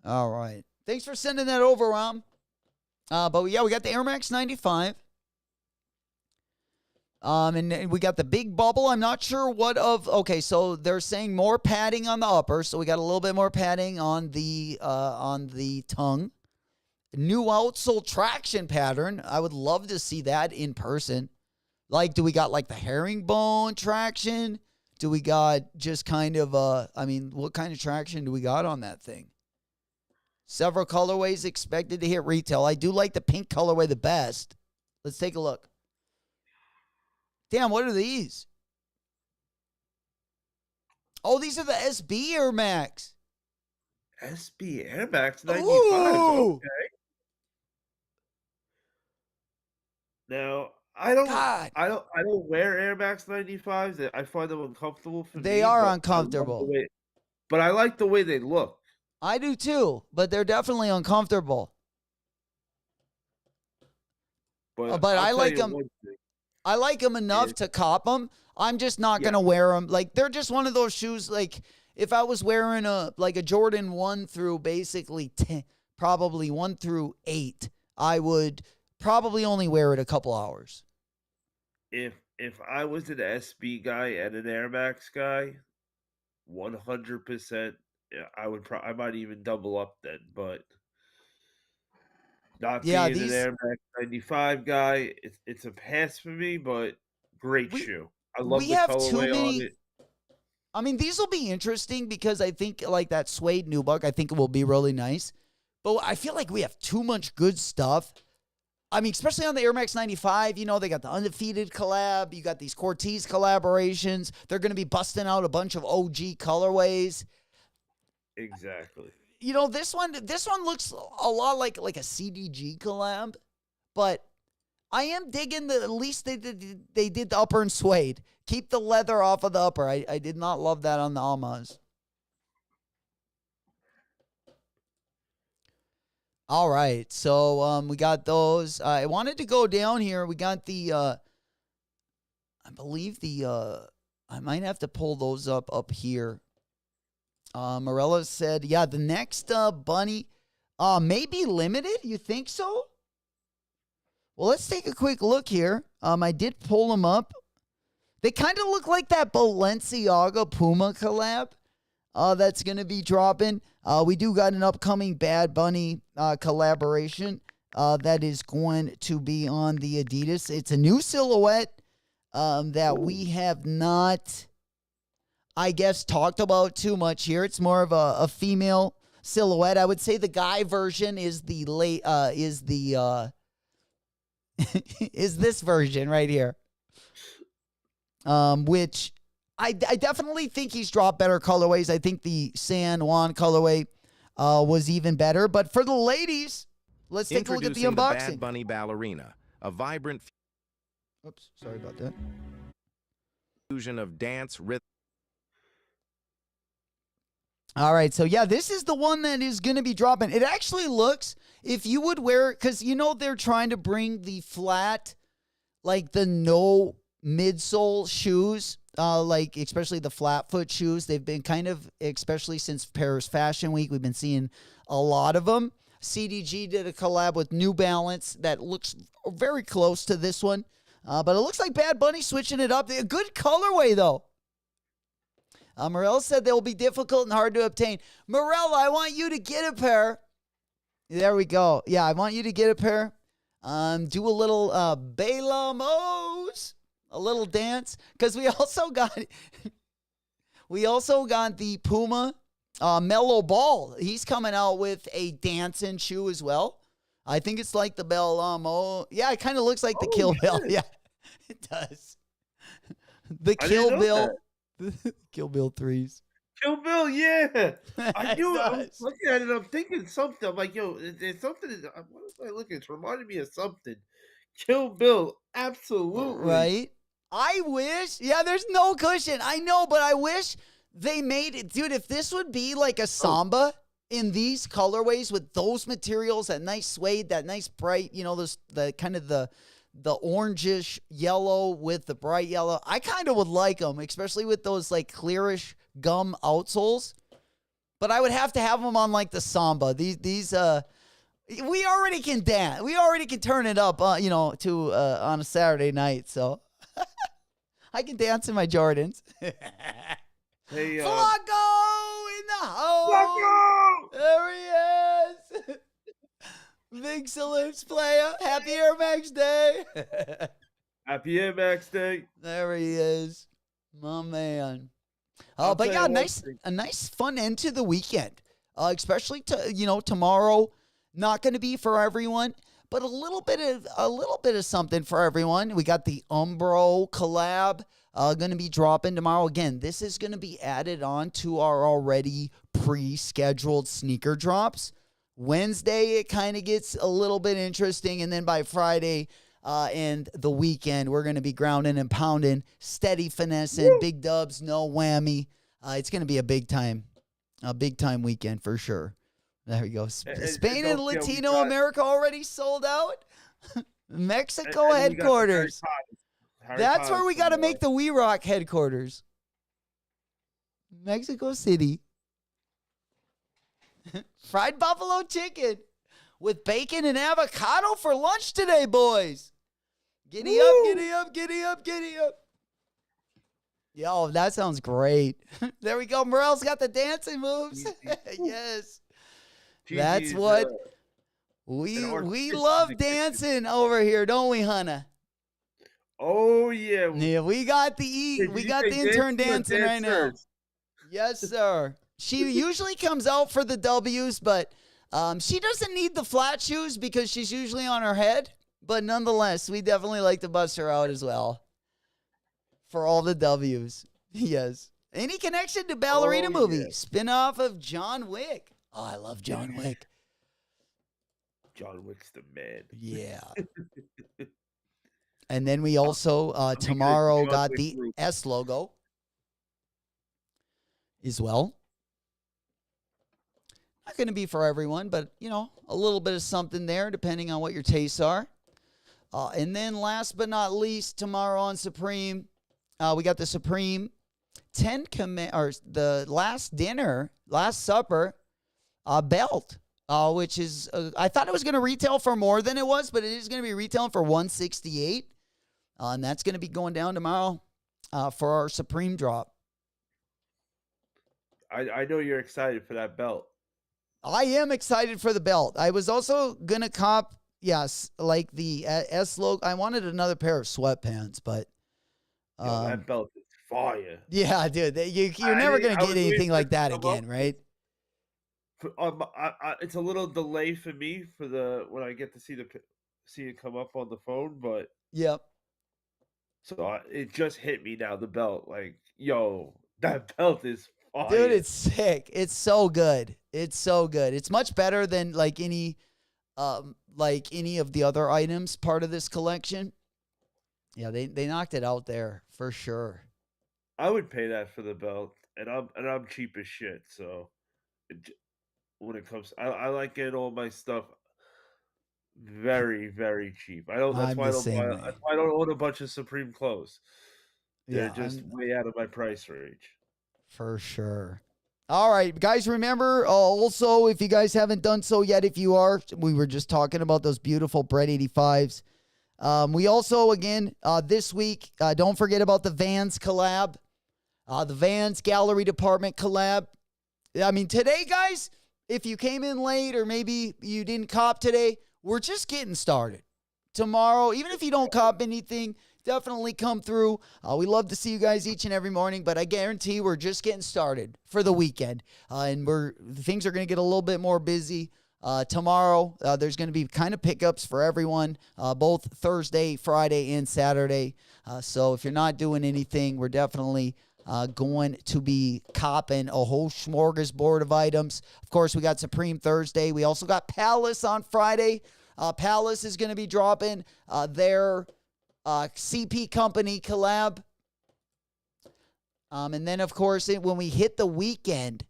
All right. Thanks for sending that over, Rom. But yeah, we got the Air Max 95. And we got the big bubble. I'm not sure okay, so they're saying more padding on the upper, so we got a little bit more padding on the tongue. New outsole traction pattern. I would love to see that in person. Like, do we got like the herringbone traction? Do we got just kind of what kind of traction do we got on that thing? Several colorways expected to hit retail. I do like the pink colorway the best. Let's take a look. Damn, what are these? Oh, these are the SB Air Max. SB Air Max 95. Ooh. Okay. Now, I don't wear Air Max 95s. I find them uncomfortable for me. They are uncomfortable. But I like the way they look. I do too, but they're definitely uncomfortable. But I like them. I like them enough to cop them. I'm just not going to wear them. Like, they're just one of those shoes. Like, if I was wearing a Jordan 1 through basically 10, probably 1 through 8, I would probably only wear it a couple hours. If I was an SB guy and an Air Max guy, 100%, I might even double up then, but not being an Air Max 95 guy, it's a pass for me, but great shoe. I love the colorway on it. I mean, these will be interesting because I think like that suede nubuck, I think it will be really nice. But I feel like we have too much good stuff. I mean, especially on the Air Max 95, they got the Undefeated collab. You got these Cortez collaborations. They're going to be busting out a bunch of OG colorways. Exactly. This one looks a lot like a CDG collab, but I am digging at least they did the upper in suede. Keep the leather off of the upper. I did not love that on the Almas. All right. So we got those. I wanted to go down here. We got the I believe the I might have to pull those up here. Morella said, yeah, the next bunny may be limited. You think so? Well, let's take a quick look here. I did pull them up. They kind of look like that Balenciaga Puma collab that's going to be dropping. We do got an upcoming Bad Bunny collaboration that is going to be on the Adidas. It's a new silhouette that we have not, I guess, talked about too much here. It's more of a female silhouette. I would say the guy version is the is this version right here. Which I definitely think he's dropped better colorways. I think the San Juan colorway was even better. But for the ladies, let's take a look at the Introducing unboxing. Bad Bunny Ballerina, a vibrant Oops, sorry about that. fusion of dance, rhythm. All right, so yeah, this is the one that is going to be dropping. It actually looks, if you would wear it, because you know they're trying to bring the flat, like the no midsole shoes, like especially the flat foot shoes. They've been kind of, especially since Paris Fashion Week, we've been seeing a lot of them. CDG did a collab with New Balance that looks very close to this one, but it looks like Bad Bunny switching it up. A good colorway though. Morel said they will be difficult and hard to obtain. Morel, I want you to get a pair. There we go. Yeah, I want you to get a pair. Do a little bailamos, a little dance, because we also got the Puma Mellow Ball. He's coming out with a dancing shoe as well. I think it's like the Belamo. Yeah, it kind of looks like the Kill Bill. Yeah, it does. The Kill Bill. Kill Bill 3s. Kill Bill, yeah. I knew it. I was does. looking at it. I'm thinking something. I'm like, yo, there's something. What was I looking? It's reminding me of something. Kill Bill, absolutely. Right? I wish. Yeah, there's no cushion. I know, but I wish they made it. Dude, if this would be like a Samba in these colorways with those materials, that nice suede, that nice bright, you know, the kind of the orangish yellow with the bright yellow. I kind of would like them, especially with those like clearish gum outsoles. But I would have to have them on like the Samba. These we already can dance. We already can turn it up, you know, to on a Saturday night. So I can dance in my Jordans. Hey, Flacco in the house. Flacco! There he is. Big salutes, player. Happy Air Max Day. Happy Air Max Day. There he is. My man. I'll But tell yeah, you one thing. a nice fun end to the weekend. Especially tomorrow, not going to be for everyone, but a little bit of something for everyone. We got the Umbro collab going to be dropping tomorrow. Again, this is going to be added on to our already pre-scheduled sneaker drops. Wednesday, it kind of gets a little bit interesting. And then by Friday and the weekend, we're going to be grounding and pounding, steady finessing, big dubs, no whammy. It's going to be a big time weekend for sure. There we go. Spain and don't forget, we Latino got- America already sold out. Mexico And we got headquarters. Harry That's where Potter's we got to tomorrow. make the We Rock headquarters. Mexico City. Fried buffalo chicken with bacon and avocado for lunch today, boys. Giddy up, giddy up, giddy up, giddy up. Yo, that sounds great. There we go. Morel's got the dancing moves. Yes. That's GG's, what an we artistic love kitchen. dancing over here, don't we, Hannah? Oh yeah. Yeah, we got the Did we you got say the intern dancing or dancing right now. dancers? Yes, sir. She usually comes out for the W's, but she doesn't need the flat shoes because she's usually on her head. But nonetheless, we definitely like to bust her out as well for all the W's. Yes. Any connection to Ballerina Oh, movie? yeah. Spin-off of John Wick. Oh, I love John Wick. John Wick's the man. Yeah. And then we also making a tomorrow John got Wick the group. S logo as well. Not going to be for everyone, but, you know, a little bit of something there depending on what your tastes are. And then last but not least, tomorrow on Supreme, we got the Supreme the Last Supper belt, which is, I thought it was going to retail for more than it was, but it is going to be retailing for $168. And that's going to be going down tomorrow for our Supreme drop. I know you're excited for that belt. I am excited for the belt. I was also going to cop, like the S logo. I wanted another pair of sweatpants, but Yo, that belt is fire. yeah, dude, you're never going to get anything like that again, right? It's a little delay for me when I get to see it come up on the phone, but yep. So it just hit me now. The belt, like, yo, that belt is fire. Dude, it's sick. It's so good. It's so good. It's much better than like any of the other items part of this collection. Yeah, they knocked it out there for sure. I would pay that for the belt, and I'm cheap as shit. So when it comes, I like getting all my stuff very, very cheap. That's why I don't own a bunch of Supreme clothes. They're just way out of my price range. For sure. All right, guys, remember, also, if you guys haven't done so yet, if you are, we were just talking about those beautiful Bread 85s. We also, again, this week, don't forget about the Vans collab, the Vans Gallery Department collab. I mean, today, guys, if you came in late or maybe you didn't cop today, we're just getting started. Tomorrow, even if you don't cop anything, definitely come through. We love to see you guys each and every morning, but I guarantee we're just getting started for the weekend. And things are going to get a little bit more busy. Tomorrow, there's going to be kind of pickups for everyone, both Thursday, Friday, and Saturday. So if you're not doing anything, we're definitely going to be copping a whole smorgasbord of items. Of course, we got Supreme Thursday. We also got Palace on Friday. Palace is going to be dropping their CP Company collab. And then, of course, when we hit the weekend,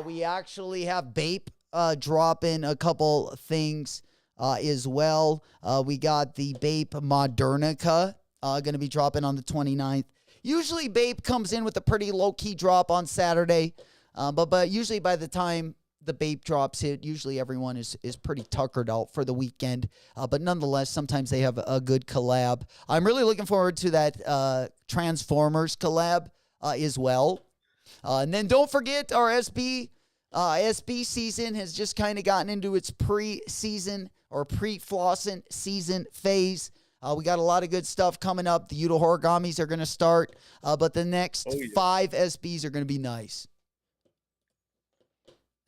we actually have Bape dropping a couple things as well. We got the Bape Modernica going to be dropping on the 29th. Usually Bape comes in with a pretty low-key drop on Saturday, but usually by the time the Bape drops hit, usually everyone is pretty tuckered out for the weekend. But nonetheless, sometimes they have a good collab. I'm really looking forward to that Transformers collab as well. And then don't forget our SB season has just kind of gotten into its pre-season or pre-Flossin season phase. We got a lot of good stuff coming up. The Yudo Horigamis are going to start, but the next 5 SBs are going to be nice.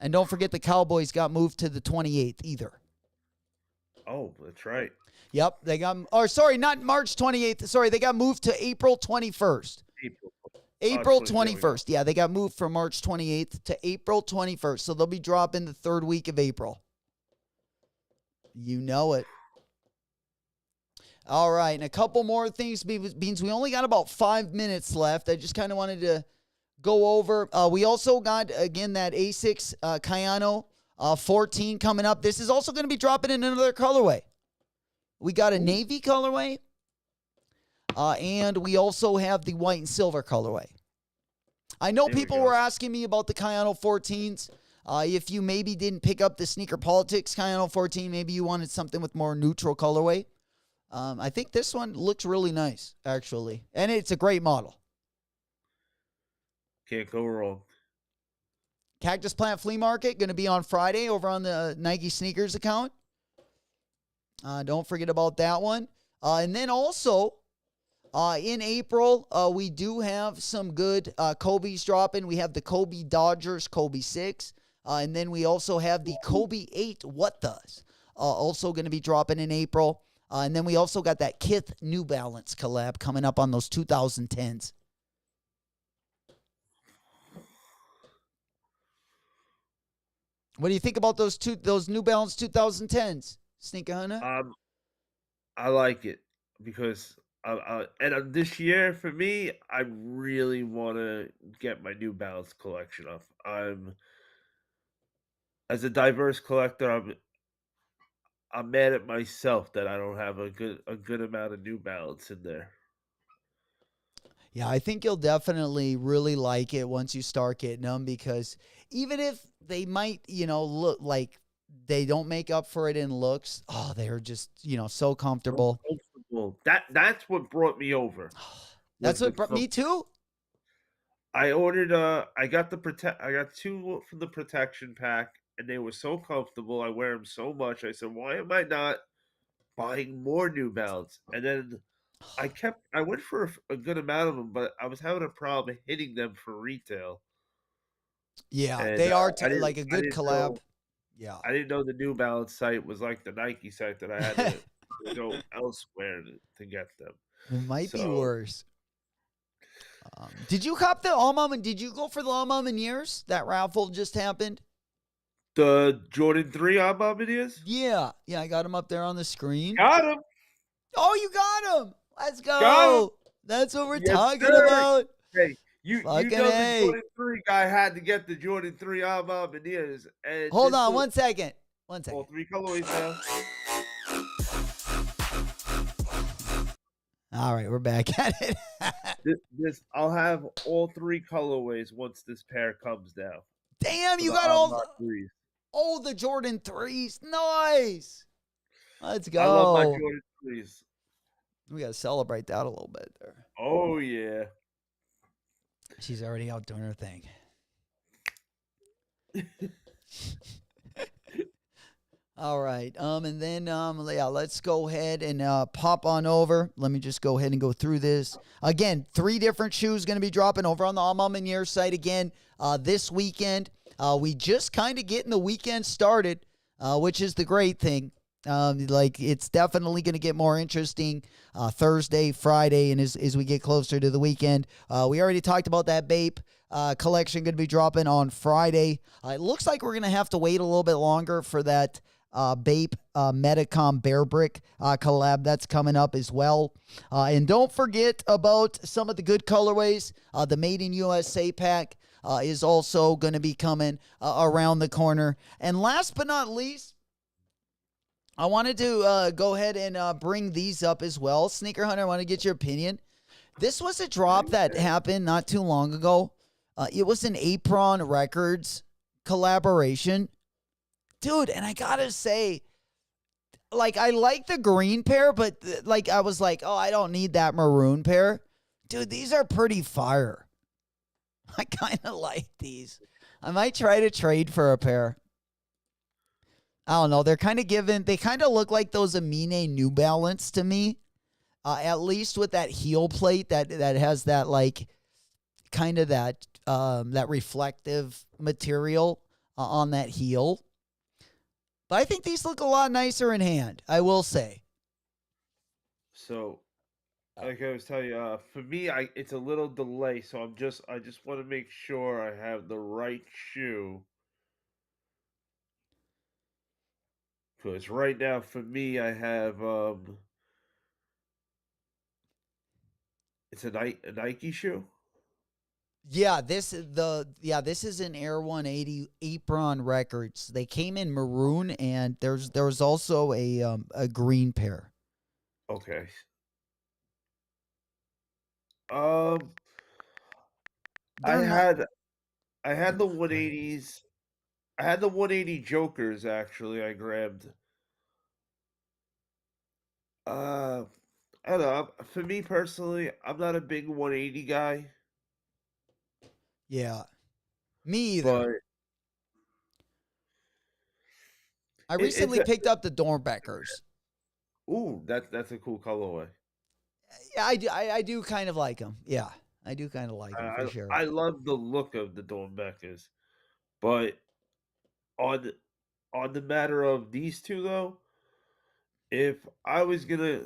And don't forget the Cowboys got moved to the 28th either. Oh, that's right. Yep, they got, not March 28th. Sorry, they got moved to April 21st. April 21st. Yeah, they got moved from March 28th to April 21st. So they'll be dropping the 3rd week of April. You know it. All right, and a couple more things, Beans. We only got about 5 minutes left. I just kind of wanted to go over. We also got, again, that ASICS Kayano 14 coming up. This is also going to be dropping in another colorway. We got a navy colorway, and we also have the white and silver colorway. I know people were asking me about the Kayano 14s. If you maybe didn't pick up the Sneaker Politics Kayano 14, maybe you wanted something with more neutral colorway. I think this one looks really nice, actually. And it's a great model. Can't go wrong. Cactus Plant Flea Market, going to be on Friday over on the Nike Sneakers account. Don't forget about that one. And then also, in April, we do have some good Kobe's dropping. We have the Kobe Dodgers Kobe 6. And then we also have the Kobe 8 What Does. Also going to be dropping in April. And then we also got that Kith New Balance collab coming up on those 2010s. What do you think about those New Balance 2010s, Sneaker Hunter? I like it because this year for me, I really want to get my New Balance collection up. as a diverse collector, I'm mad at myself that I don't have a good amount of New Balance in there. Yeah, I think you'll definitely really like it once you start getting them, because even if they might, look like they don't make up for it in looks, they're just, so comfortable. Comfortable. That's what brought me over. That's what brought me too. I ordered I got two from the protection pack, and they were so comfortable. I wear them so much. I said, why am I not buying more New Balance? And then I went for a good amount of them, but I was having a problem hitting them for retail. Yeah, And they are I like a good collab. Yeah. I didn't know the New Balance site was like the Nike site that I had to go elsewhere to get them. It might be So- worse. Did you cop the All Mom, and did you go for the All Mom in years? That raffle just happened. The Jordan 3 on Bombardiers? Yeah, I got him up there on the screen. Got him. Oh, you got him. Let's go. Got him. That's what we're Yes, talking sir. about. Hey, you Fucking know A. the Jordan 3 guy had to get the Jordan 3 on Bombardiers. And Hold this on was 1 second. 1 all second. 3 colorways now. All right, we're back at it. This I'll have all 3 colorways once this pair comes down. Damn, For you the got all Unlock 3s. the Jordan 3s. Nice. Let's go. I love my Jordan 3s. We got to celebrate that a little bit there. Oh yeah. She's already out doing her thing. All right. And then let's go ahead and pop on over. Let me just go ahead and go through this. Again, 3 different shoes going to be dropping over on the All Mom and Year site again this weekend. We just kind of getting the weekend started, which is the great thing. It's definitely going to get more interesting Thursday, Friday, and as we get closer to the weekend. We already talked about that Bape collection going to be dropping on Friday. It looks like we're going to have to wait a little bit longer for that Bape Metacom Bear Brick collab that's coming up as well. And don't forget about some of the good colorways. The Made in USA pack is also going to be coming around the corner. And last but not least, I wanted to go ahead and bring these up as well. Sneaker Hunter, I want to get your opinion. This was a drop that happened not too long ago. It was an Apron Records collaboration. Dude, and I got to say, I like the green pair, but I was like, oh, I don't need that maroon pair. Dude, these are pretty fire. I kind of like these. I might try to trade for a pair. I don't know. They kind of look like those Amine New Balance to me. At least with that heel plate that has that kind of that reflective material on that heel. But I think these look a lot nicer in hand, I will say. So, like I was telling you, for me, it's a little delay. So I just want to make sure I have the right shoe. Because right now, for me, I have it's a Nike shoe. Yeah, this is an Air 180 Apron Records. They came in maroon, and there's also a green pair. Okay. I had the 180s. I had the 180 Jokers actually. I grabbed. I don't know. For me personally, I'm not a big 180 guy. Yeah, me either. But I recently picked up the Dornbeckers. ooh, that's a cool colorway. Yeah, I do kind of like them. Yeah, I do kind of like them for sure. I love the look of the Dornbeckers, but on the matter of these two though, if I was gonna,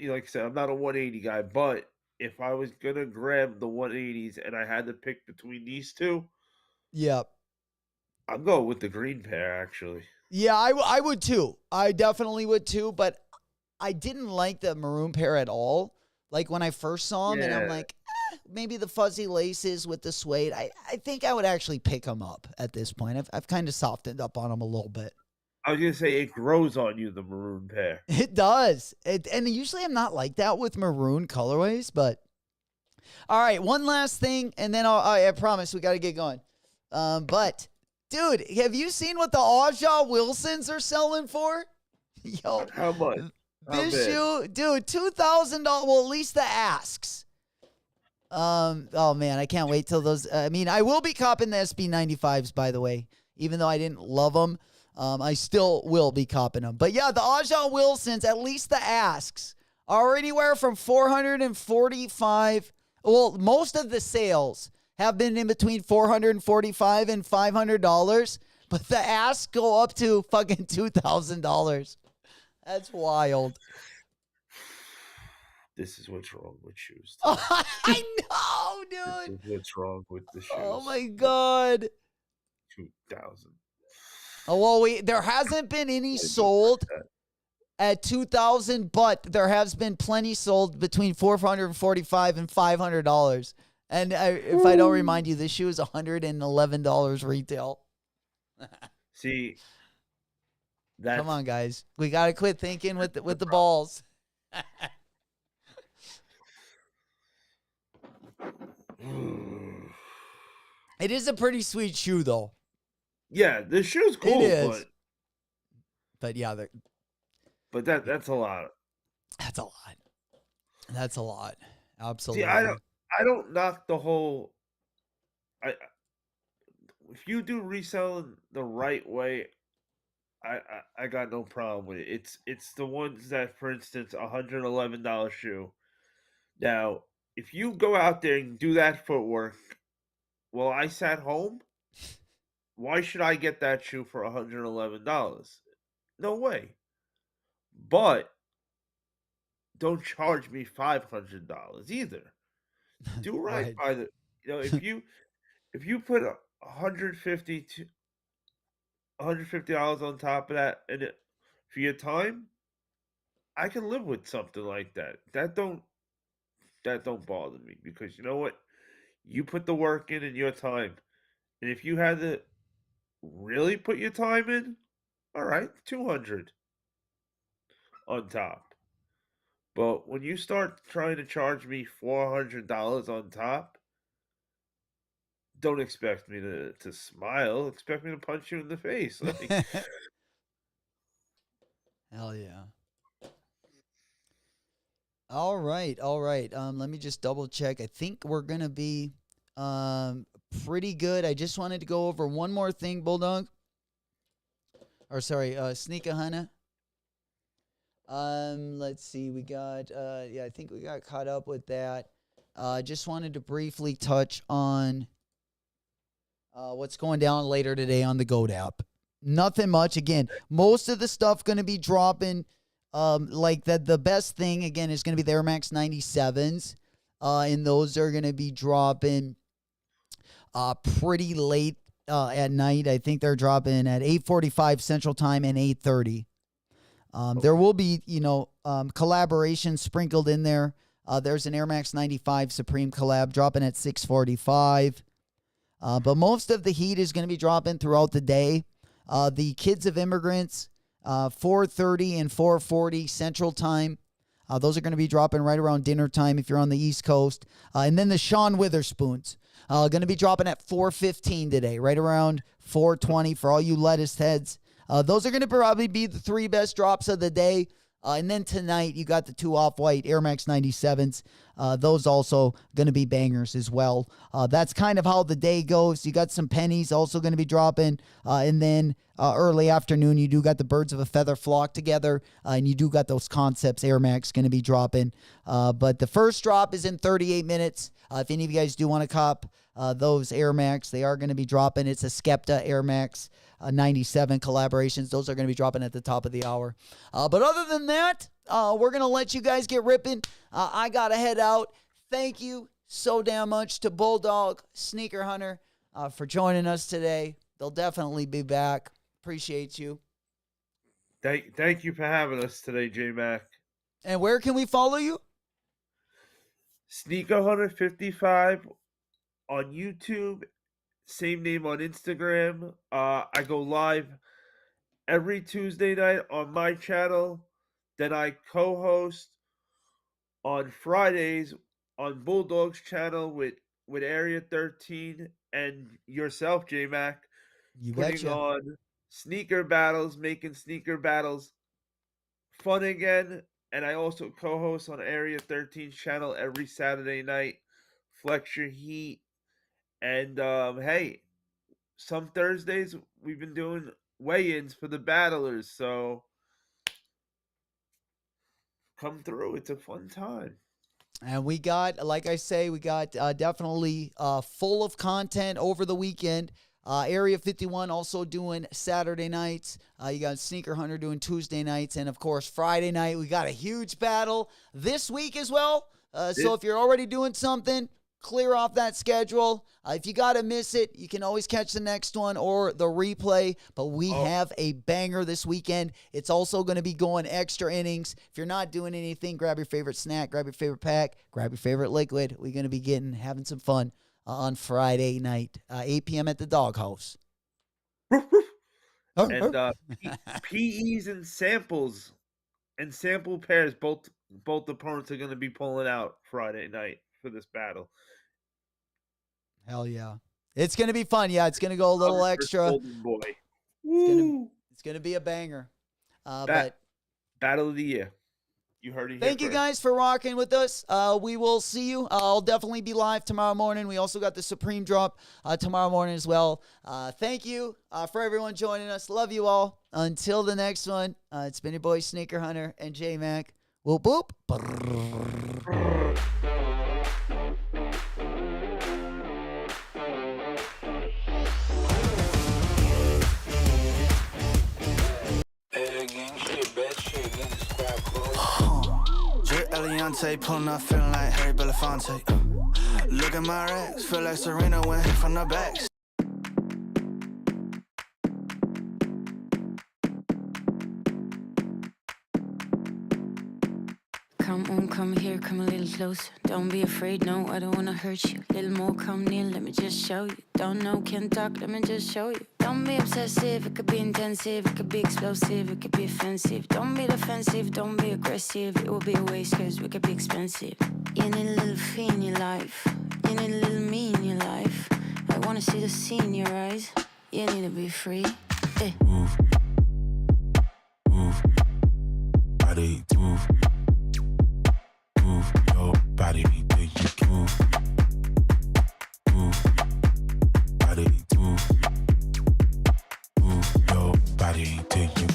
like I said, I'm not a 180 guy, but if I was gonna grab the 180s and I had to pick between these two, Yep. I'm going with the green pair actually. Yeah, I would too. I definitely would too, but I didn't like the maroon pair at all. Like when I first saw them, and I'm Yeah. like, maybe the fuzzy laces with the suede. I think I would actually pick them up at this point. I've kind of softened up on them a little bit. I was gonna say it grows on you, the maroon pair. It does. And usually I'm not like that with maroon colorways, but all right, one last thing, and then I promise we got to get going. But dude, have you seen what the Aja Wilsons are selling for? Yo, How much? this shoe, dude, $2,000. Well, at least the asks. Oh man, I can't wait till those. I mean, I will be copping the SB95s, by the way, even though I didn't love them. I still will be copping them. But yeah, the Aja Wilsons, at least the asks, are anywhere from $445. Well, most of the sales have been in between $445 and $500, but the asks go up to fucking $2,000. That's wild. This is what's wrong with shoes. I know, dude. This is what's wrong with the shoes. Oh my god. 2,000. Oh, well, there hasn't been any sold at 2,000, but there has been plenty sold between $445 and $500. And if I don't remind you, this shoe is $111 retail. See, that's, Come on, guys, we gotta quit thinking with the balls. It is a pretty sweet shoe, though. yeah, the shoe's cool, It is. But yeah, but that's a lot. that's a lot. That's a lot. Absolutely. See, I don't knock the whole. If you do reselling the right way, I got no problem with it. It's the ones that, for instance, $111 shoe. Now, if you go out there and do that footwork, while I sat home, why should I get that shoe for $111? No way. But don't charge me $500 either. Do right, Right. by the, if you put $150 on top of that and for your time, I can live with something like that. That don't bother me, because you know what? You put the work in and your time. And if you had to really put your time in, all right, 200 on top. But when you start trying to charge me $400 on top, don't expect me to smile. Expect me to punch you in the face. Like, Hell yeah. All right. Let me just double check. I think we're gonna be pretty good. I just wanted to go over one more thing, Bulldog. Or sorry, Sneaker Hunter. Let's see. We got I think we got caught up with that. Just wanted to briefly touch on what's going down later today on the GOAT app. Nothing much. Again, most of the stuff going to be dropping. Like that, the best thing again is going to be the Air Max 97s, and those are going to be dropping pretty late at night. I think they're dropping at 8:45 Central Time and 8:30. There will be, collaborations sprinkled in there. There's an Air Max 95 Supreme collab dropping at 6:45. But most of the heat is going to be dropping throughout the day. The Kids of Immigrants, 4:30 and 4:40 Central Time. Those are going to be dropping right around dinner time if you're on the East Coast. And then the Sean Witherspoons going to be dropping at 4:15 today, right around 4:20 for all you lettuce heads. Those are going to probably be the three best drops of the day. And then tonight, you got the two Off-White Air Max 97s. Those also going to be bangers as well. That's kind of how the day goes. You got some pennies also going to be dropping. And then early afternoon, you do got the Birds of a Feather flock together. And you do got those Concepts Air Max going to be dropping. But the first drop is in 38 minutes. If any of you guys do want to cop those Air Max, they are going to be dropping. It's a Skepta Air Max 97 collaborations. Those are going to be dropping at the top of the hour. But other than that, we're going to let you guys get ripping. I got to head out. Thank you so damn much to Bulldog, Sneaker Hunter, for joining us today. They'll definitely be back. Appreciate you. thank you for having us today, J Mac. And where can we follow you? Sneaker Hunter 55 on YouTube. Same name on Instagram. I go live every Tuesday night on my channel. Then I co-host on Fridays on Bulldog's channel with Area 13 and yourself, J Mac, You putting betcha. on sneaker battles, making sneaker battles fun again. And I also co-host on Area 13's channel every Saturday night. Flex your heat. And hey, some Thursdays we've been doing weigh-ins for the battlers, so come through. It's a fun time. And we got, like I say, we got definitely full of content over the weekend. Area 51 also doing Saturday nights. You got Sneaker Hunter doing Tuesday nights. And, of course, Friday night, we got a huge battle this week as well. So if you're already doing something, clear off that schedule. If you got to miss it, you can always catch the next one or the replay. But we have a banger this weekend. It's also going to be going extra innings. If you're not doing anything, grab your favorite snack, grab your favorite pack, grab your favorite liquid. We're going to be having some fun on Friday night, 8 p.m. at the Doghouse. And PEs and samples and sample pairs, both opponents are going to be pulling out Friday night for this battle. Hell yeah. It's going to be fun. Yeah, it's going to go a little extra. Golden boy. It's going to be a banger. But Battle of the Year. You heard it. Thank you guys for rocking with us. We will see you. I'll definitely be live tomorrow morning. We also got the Supreme drop tomorrow morning as well. Thank you for everyone joining us. Love you all. Until the next one, it's been your boy Sneaker Hunter and J Mac. Whoop whoop. Eliante pulling up, feeling like Harry Belafonte. Look at my racks, feel like Serena went hit from the back. Come on, come here, come a little closer. Don't be afraid, no, I don't wanna hurt you. Little more, come near, let me just show you. Don't know, can't talk, let me just show you. Don't be obsessive, it could be intensive, it could be explosive, it could be offensive. Don't be defensive, don't be aggressive, it will be a waste cause we could be expensive. You need a little fee in your life, you need a little me in your life. I wanna see the sea in your eyes, you need to be free. Hey. Move, move, body move, move your body till you move, move, body move, move your body till you.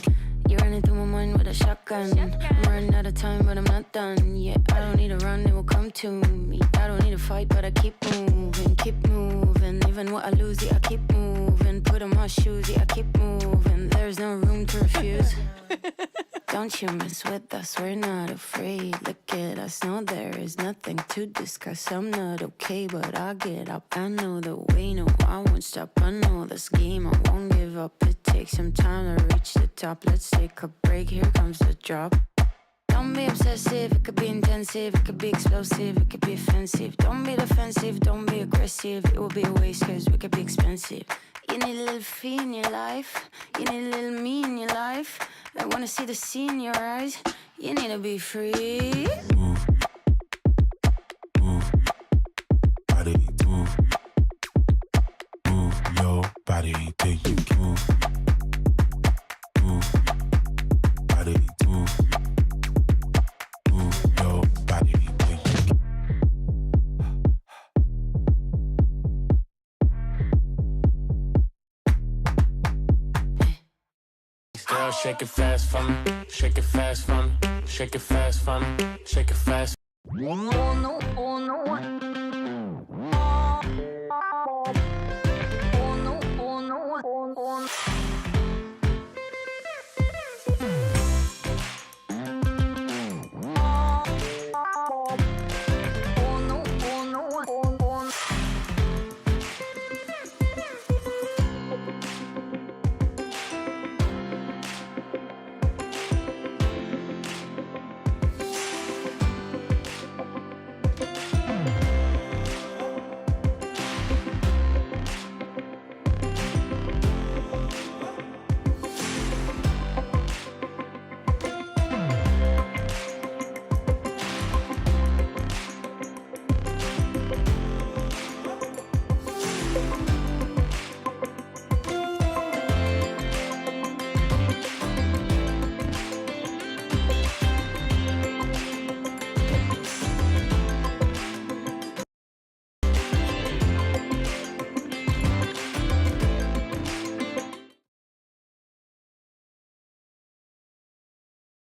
You're running through my mind with a shotgun. I'm running out of time, but I'm not done. Yeah, I don't need to run, it will come to me. I don't need to fight, but I keep moving, keep moving. Even what I lose, yeah, I keep moving. Put on my shoes, yeah, I keep moving. There's no room to refuse. Don't you mess with us, we're not afraid. Look at us, no, there is nothing to discuss. I'm not okay, but I'll get up. I know the way, no, I won't stop. I know this game, I won't give up. It takes some time to reach the top. Let's take a break, here comes the drop. Don't be obsessive, it could be intensive, it could be explosive, it could be offensive. Don't be defensive, don't be aggressive, it will be a waste cause we could be expensive. You need a little fee in your life, you need a little me in your life. I wanna see the sea in your eyes, you need to be free. Move, move, body move, move your body till you move, move, body move, move your body till you. Girl, shake it fast for me. Shake it fast for me. Shake it fast for me. Shake it fast. Oh no,